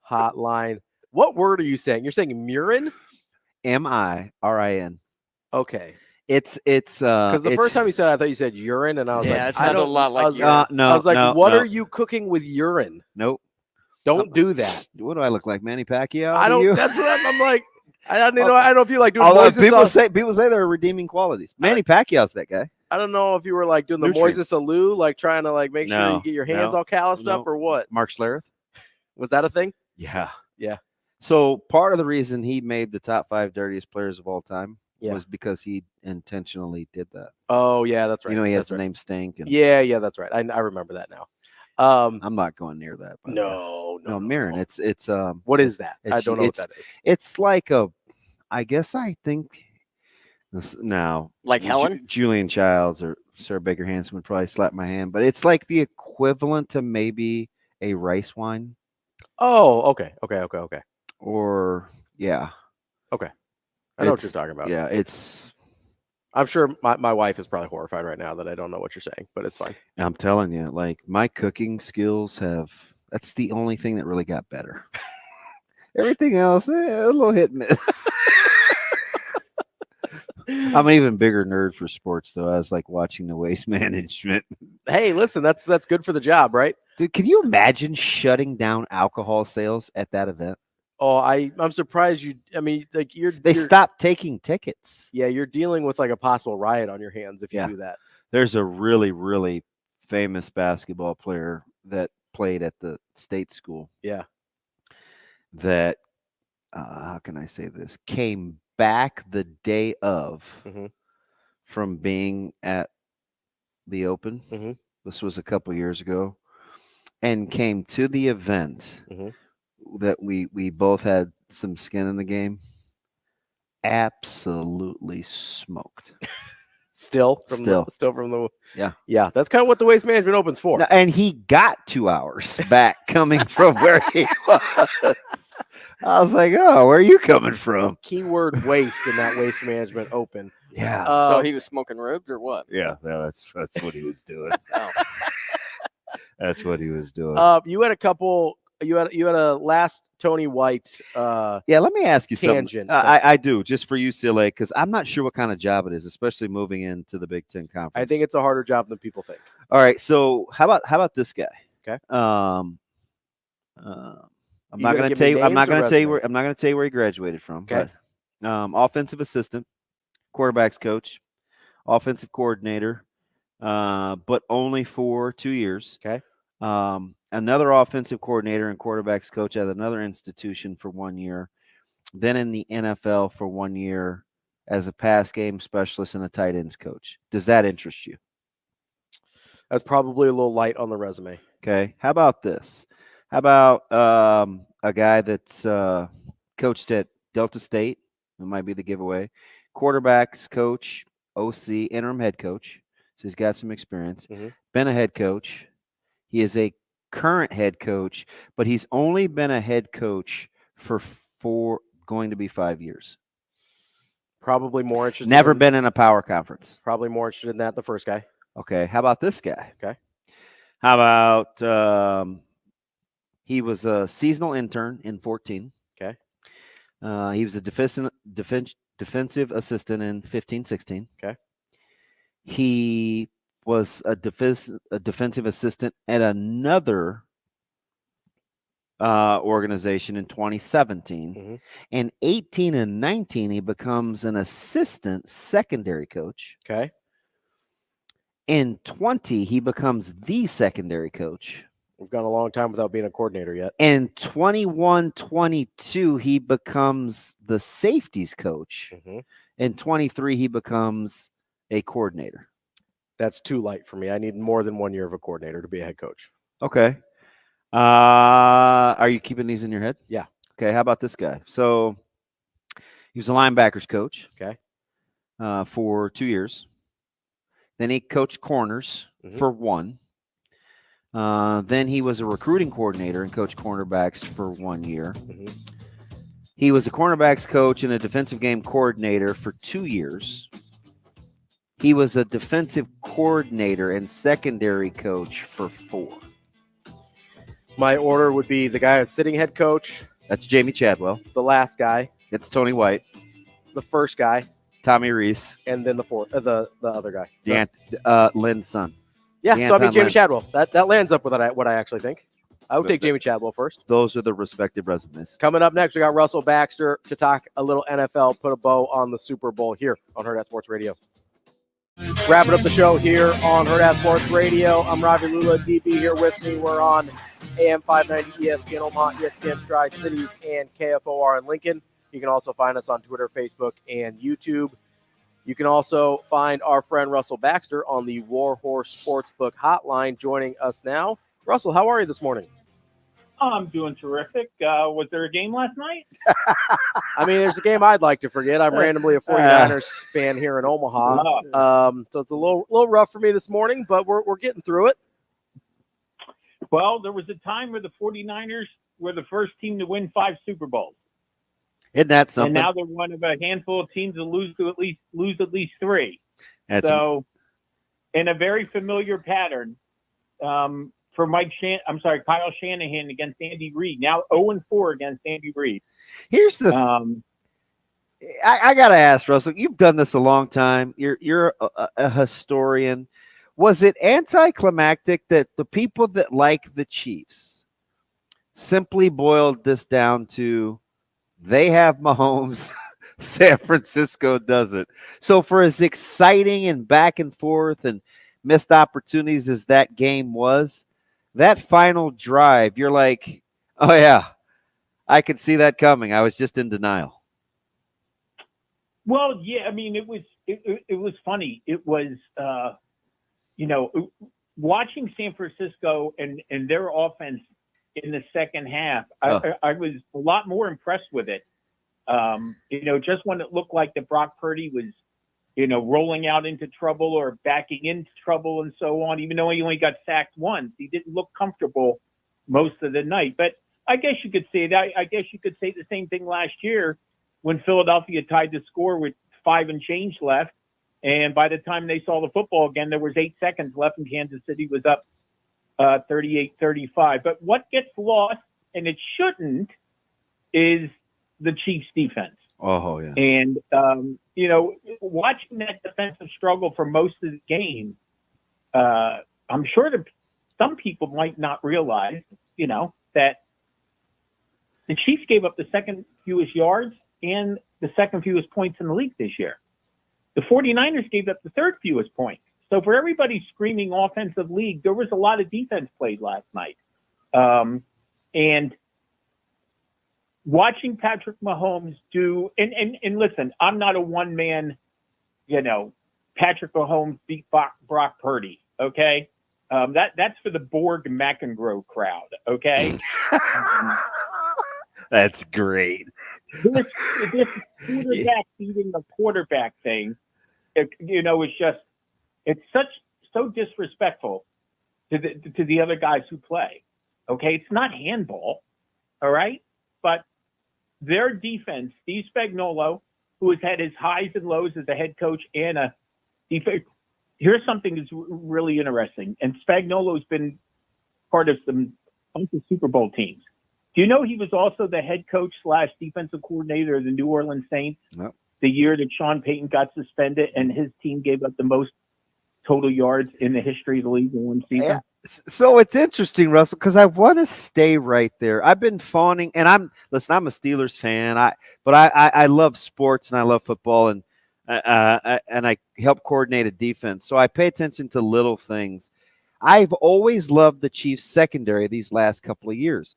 hotline. What word are you saying? You're saying mirin? M-I-R-I-N. Okay. It's because the first time you said it, I thought you said urine, and I was like, it sounded a lot like urine. no. I was like, no, what no. are you cooking with urine? Nope. Don't do that. What do I look like, Manny Pacquiao? I don't. You? That's what I'm like. I don't know. I don't know if you like doing Although Moises. people say there are redeeming qualities. Manny Pacquiao's that guy. I don't know if you were like doing the Nutrients. Moises Alou, like trying to make sure you get your hands all calloused up, or what? Mark Schlereth. Was that a thing? Yeah. Yeah. So part of the reason he made the top 5 dirtiest players of all time was because he intentionally did that. Oh yeah, that's right. He has that's the name Stink. And yeah, that's right. I remember that now. I'm not going near that. No, mirin. It's what is that? I don't know what that is. It's like I think this now like Helen, Julian Childs or Sarah Baker Hansen would probably slap my hand, but it's like the equivalent to maybe a rice wine. Oh, okay. Or yeah. Okay. I know what you're talking about. Yeah, I'm sure my wife is probably horrified right now that I don't know what you're saying, but it's fine. I'm telling you, my cooking skills that's the only thing that really got better. Everything else, a little hit and miss. I'm an even bigger nerd for sports, though. I was watching the waste management. Hey, listen, that's good for the job, right? Dude, can you imagine shutting down alcohol sales at that event? Oh, I'm surprised you. I mean, They stopped taking tickets. Yeah, you're dealing with a possible riot on your hands if you do that. There's a really, really famous basketball player that played at the state school. Yeah. That, how can I say this? Came back the day of from being at the Open. Mm-hmm. This was a couple years ago, and came to the event that we both had some skin in the game. Absolutely smoked. Still from the yeah. That's kind of what the Waste Management Open's for. No, and he got 2 hours back coming from where he was. I was like, oh, where are you coming from? Keyword waste in that Waste Management Open. Yeah. So he was smoking ribs or what? Yeah, that's what he was doing. That's what he was doing. You had a couple. You had a last Tony White. Yeah, let me ask you tangent. something. I do, just for UCLA, because I'm not sure what kind of job it is, especially moving into the Big Ten Conference. I think it's a harder job than people think. All right, so how about this guy? Okay. I'm not going to tell you. I'm not going to tell you where he graduated from. Okay. But, offensive assistant, quarterbacks coach, offensive coordinator, but only for 2 years. Okay. Another offensive coordinator and quarterbacks coach at another institution for 1 year, then in the NFL for 1 year as a pass game specialist and a tight ends coach. Does that interest you? That's probably a little light on the resume. Okay. How about this? How about a guy that's coached at Delta State? It might be the giveaway. Quarterbacks coach, OC, interim head coach. So he's got some experience. Been a head coach. He is a current head coach, but he's only been a head coach for going to be 5 years. Probably more interested. Never been in a power conference. Probably more interested in that, the first guy. Okay. How about this guy? Okay. How about he was a seasonal intern in 14. Okay. He was a defensive assistant in 15-16. Okay. He was a defensive assistant at another organization in 2017. Mhm. In 18 and 19, he becomes an assistant secondary coach. Okay. In 20, he becomes the secondary coach. We've gone a long time without being a coordinator yet. In 21-22, he becomes the safeties coach. Mm-hmm. In 23, he becomes a coordinator. That's too light for me. I need more than 1 year of a coordinator to be a head coach. Okay. Are you keeping these in your head? Yeah. Okay. How about this guy? So he was a linebackers coach. Okay. For 2 years. Then he coached corners for 1. Then he was a recruiting coordinator and coached cornerbacks for 1 year. Mm-hmm. He was a cornerbacks coach and a defensive game coordinator for 2 years. He was a defensive coordinator and secondary coach for 4. My order would be the guy that's sitting head coach, That's Jamie Chadwell. the last guy, It's Tony White, the first guy, Tommy Reese, and then the fourth, the other guy. Lynn's son. Yeah, so I mean Anton Jamie Lynn. Chadwell. That lands up with what I actually think. I would take Jamie Chadwell first. Those are the respective resumes. Coming up next, we got Russell Baxter to talk a little NFL, put a bow on the Super Bowl here on Hurrdat Sports Radio. Wrapping up the show here on Hurrdat Sports Radio. I'm Ravi, Lulla, DB here with me. We're on AM 590 ESPN Omaha, ESPN Tri-Cities, and KFOR in Lincoln. You can also find us on Twitter, Facebook, and YouTube. You can also find our friend Russell Baxter on the Warhorse Sportsbook hotline joining us now. Russell, how are you this morning? I'm doing terrific. Was there a game last night? I mean, there's a game I'd like to forget. I'm randomly a 49ers fan here in Omaha. So it's a little rough for me this morning, but we're getting through it. Well, there was a time where the 49ers were the first team to win 5 Super Bowls. Isn't that something? And now they're one of a handful of teams to lose at least 3. That's so, in a very familiar pattern, for Kyle Shanahan against Andy Reid. Now 0-4 against Andy Reid. Here's the. I gotta ask, Russell. You've done this a long time. You're a historian. Was it anticlimactic that the people that like the Chiefs simply boiled this down to they have Mahomes, San Francisco doesn't? So for as exciting and back and forth and missed opportunities as that game was, that final drive, you're like, oh yeah, I could see that coming. I was just in denial. Well, yeah, I mean, it was funny. It was, watching San Francisco and their offense in the second half, I was a lot more impressed with it. Just when it looked like that Brock Purdy was, rolling out into trouble or backing into trouble and so on, even though he only got sacked once, he didn't look comfortable most of the night. But I guess you could say that. I guess you could say the same thing last year when Philadelphia tied the score with 5 and change left. And by the time they saw the football again, there was 8 seconds left and Kansas City was up 38-35. But what gets lost, and it shouldn't, is the Chiefs' defense. Oh, yeah. And, watching that defensive struggle for most of the game, I'm sure that some people might not realize, that the Chiefs gave up the second fewest yards and the second fewest points in the league this year. The 49ers gave up the third fewest points. So for everybody screaming offensive league, there was a lot of defense played last night. And watching Patrick Mahomes do, and listen, I'm not a one-man, Patrick Mahomes beat Brock Purdy, okay? That's for the Borg McEnroe crowd, okay? That's great. This quarterback beating the quarterback thing, it's so disrespectful to the other guys who play. Okay, it's not handball, all right? But their defense, Steve Spagnuolo, who has had his highs and lows as a head coach and a defense. Here's something that's really interesting, and Spagnuolo's been part of some bunch of Super Bowl teams. Do you know he was also the head coach / defensive coordinator of the New Orleans Saints the year that Sean Payton got suspended and his team gave up the most total yards in the history of the league in one season? Yeah. So it's interesting, Russell, because I want to stay right there. I've been fawning, and I'm a Steelers fan. But I love sports and I love football, and I help coordinate a defense. So I pay attention to little things. I've always loved the Chiefs secondary these last couple of years.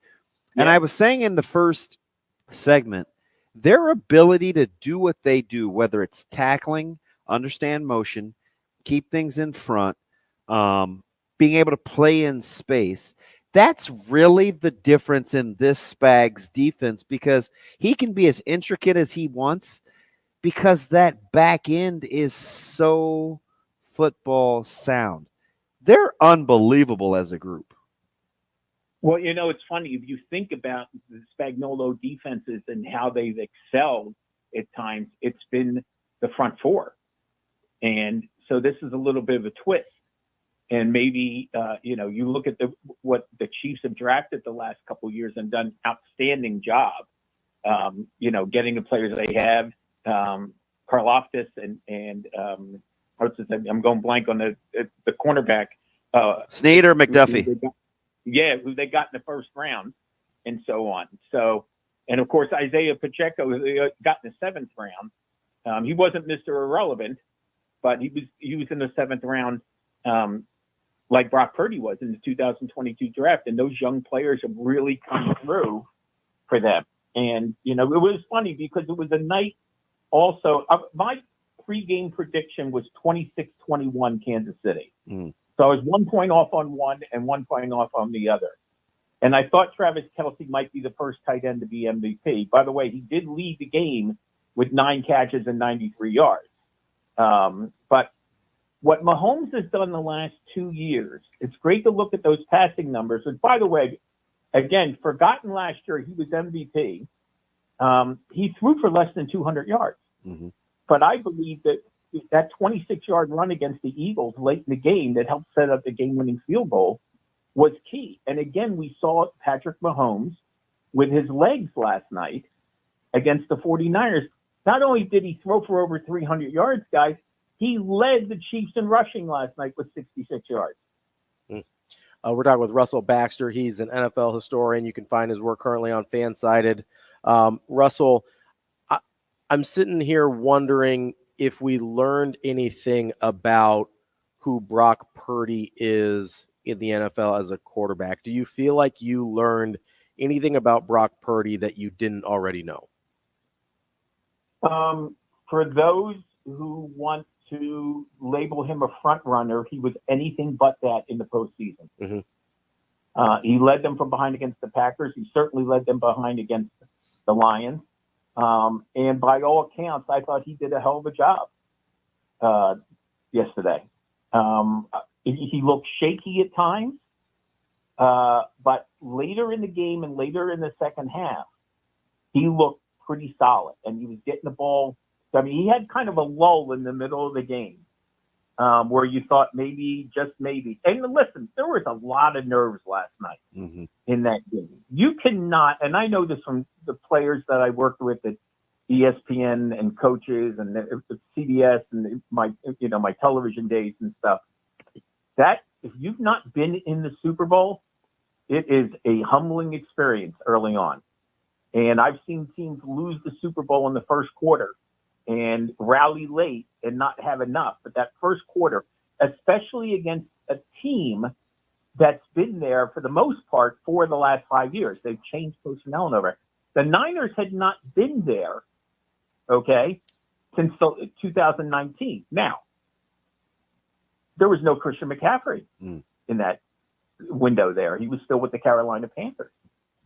And I was saying in the first segment, their ability to do what they do, whether it's tackling, understand motion, keep things in front, being able to play in space, that's really the difference in this Spags defense, because he can be as intricate as he wants because that back end is so football sound. They're unbelievable as a group. Well, it's funny. If you think about the Spagnuolo defenses and how they've excelled at times, it's been the front four. And so this is a little bit of a twist. And maybe, you look at what the Chiefs have drafted the last couple of years and done an outstanding job, getting the players they have, Karlaftis and I'm going blank on the cornerback. Snead or McDuffie? Who they got in the first round and so on. So, and of course, Isaiah Pacheco got in the seventh round. He wasn't Mr. Irrelevant, but he was in the seventh round, like Brock Purdy was in the 2022 draft. And those young players have really come through for them. And, it was funny because it was a night also. My pregame prediction was 26-21 Kansas City. So I was 1 point off on one and 1 point off on the other. And I thought Travis Kelce might be the first tight end to be MVP. By the way, he did lead the game with 9 catches and 93 yards. But what Mahomes has done the last 2 years, it's great to look at those passing numbers. And by the way, again, forgotten last year, he was MVP. He threw for less than 200 yards. Mm-hmm. But I believe that 26-yard run against the Eagles late in the game that helped set up the game-winning field goal was key. And again, we saw Patrick Mahomes with his legs last night against the 49ers. Not only did he throw for over 300 yards, guys, he led the Chiefs in rushing last night with 66 yards. We're talking with Russell Baxter. He's an NFL historian. You can find his work currently on Fansided. Russell, I'm sitting here wondering if we learned anything about who Brock Purdy is in the NFL as a quarterback. Do you feel like you learned anything about Brock Purdy that you didn't already know? For those who want to label him a front runner, he was anything but that in the postseason. Mm-hmm. He led them from behind against the Packers. He certainly led them behind against the Lions. And by all accounts, I thought he did a hell of a job yesterday. He looked shaky at times, but later in the game and later in the second half, he looked pretty solid, and he was getting the ball. I mean, he had kind of a lull in the middle of the game where you thought maybe, just maybe. And listen, there was a lot of nerves last night in that game. You cannot, and I know this from the players that I worked with at ESPN and coaches and CBS and my television days and stuff, that if you've not been in the Super Bowl, it is a humbling experience early on. And I've seen teams lose the Super Bowl in the first quarter and rally late and not have enough. But that first quarter, especially against a team that's been there for the most part for the last 5 years, they've changed personnel and over. The Niners had not been there, since 2019. Now, there was no Christian McCaffrey in that window there. He was still with the Carolina Panthers.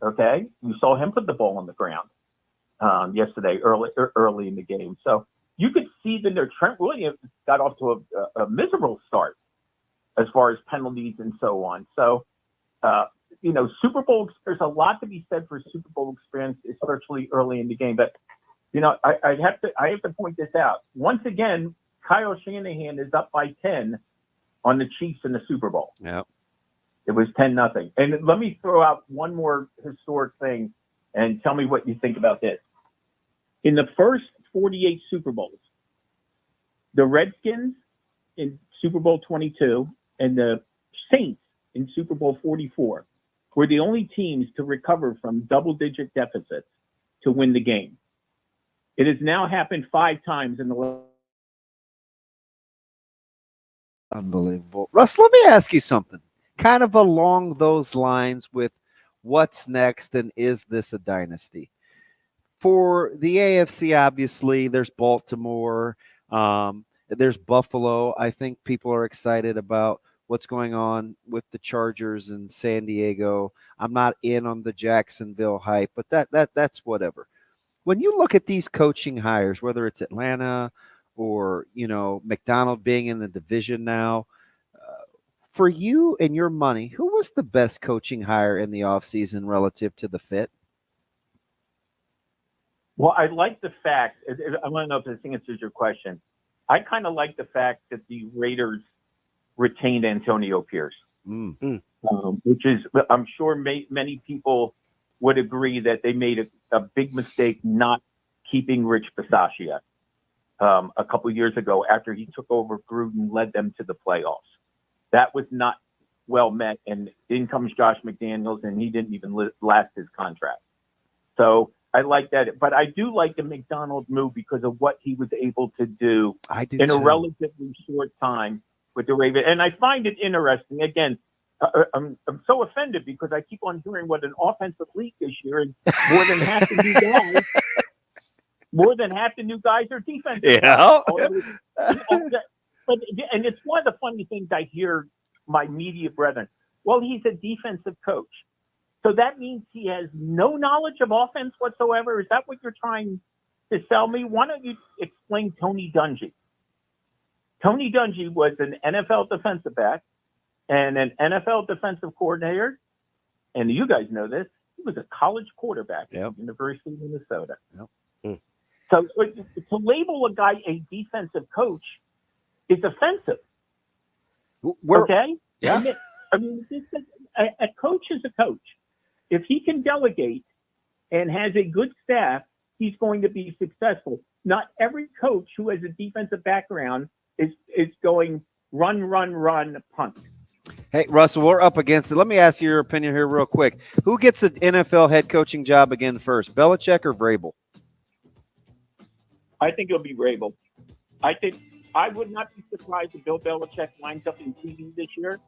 You saw him put the ball on the ground yesterday, early in the game. So you could see that Trent Williams got off to a miserable start as far as penalties and so on. So, Super Bowl, there's a lot to be said for Super Bowl experience, especially early in the game. But, I have to point this out. Once again, Kyle Shanahan is up by 10 on the Chiefs in the Super Bowl. Yeah. It was 10-0. And let me throw out one more historic thing and tell me what you think about this. In the first 48 Super Bowls, the Redskins in Super Bowl 22 and the Saints in Super Bowl 44 were the only teams to recover from double-digit deficits to win the game. It has now happened 5 times in the last. Unbelievable. Russ, let me ask you something. Kind of along those lines with what's next and is this a dynasty? For the AFC, obviously, there's Baltimore, there's Buffalo. I think people are excited about what's going on with the Chargers and San Diego. I'm not in on the Jacksonville hype, but that's whatever. When you look at these coaching hires, whether it's Atlanta or, McDonald being in the division now, for you and your money, who was the best coaching hire in the offseason relative to the fit? Well, I like the fact, I want to know if this answers your question. I kind of like the fact that the Raiders retained Antonio Pierce, which is, I'm sure many people would agree that they made a big mistake not keeping Rich Bisaccia a couple years ago after he took over Gruden, led them to the playoffs. That was not well met, and in comes Josh McDaniels, and he didn't even last his contract. So I like that. But I do like the McDonald move because of what he was able to do in a relatively short time with the Ravens. And I find it interesting. Again, I'm so offended because I keep on hearing what an offensive league this year, and more than half the new guys are defensive. Yeah. And it's one of the funny things I hear my media brethren. Well, he's a defensive coach. So that means he has no knowledge of offense whatsoever? Is that what you're trying to sell me? Why don't you explain Tony Dungy? Tony Dungy was an NFL defensive back and an NFL defensive coordinator. And you guys know this. He was a college quarterback at the University of Minnesota. Yep. So to label a guy a defensive coach is offensive. Okay? Yeah. I mean, a coach is a coach. If he can delegate and has a good staff, he's going to be successful. Not every coach who has a defensive background is going run, punt. Hey, Russell, we're up against it. Let me ask you your opinion here real quick. Who gets an NFL head coaching job again first, Belichick or Vrabel? I think it'll be Vrabel. I would not be surprised if Bill Belichick winds up in TV this year.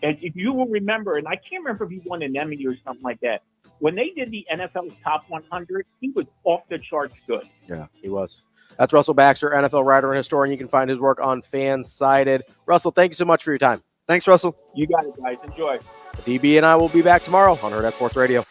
And if you will remember, and I can't remember if he won an Emmy or something like that, when they did the NFL's Top 100, he was off the charts good. Yeah, he was. That's Russell Baxter, NFL writer and historian. You can find his work on Fansided. Russell, thank you so much for your time. Thanks, Russell. You got it, guys. Enjoy. DB and I will be back tomorrow on Hurrdat Sports Radio.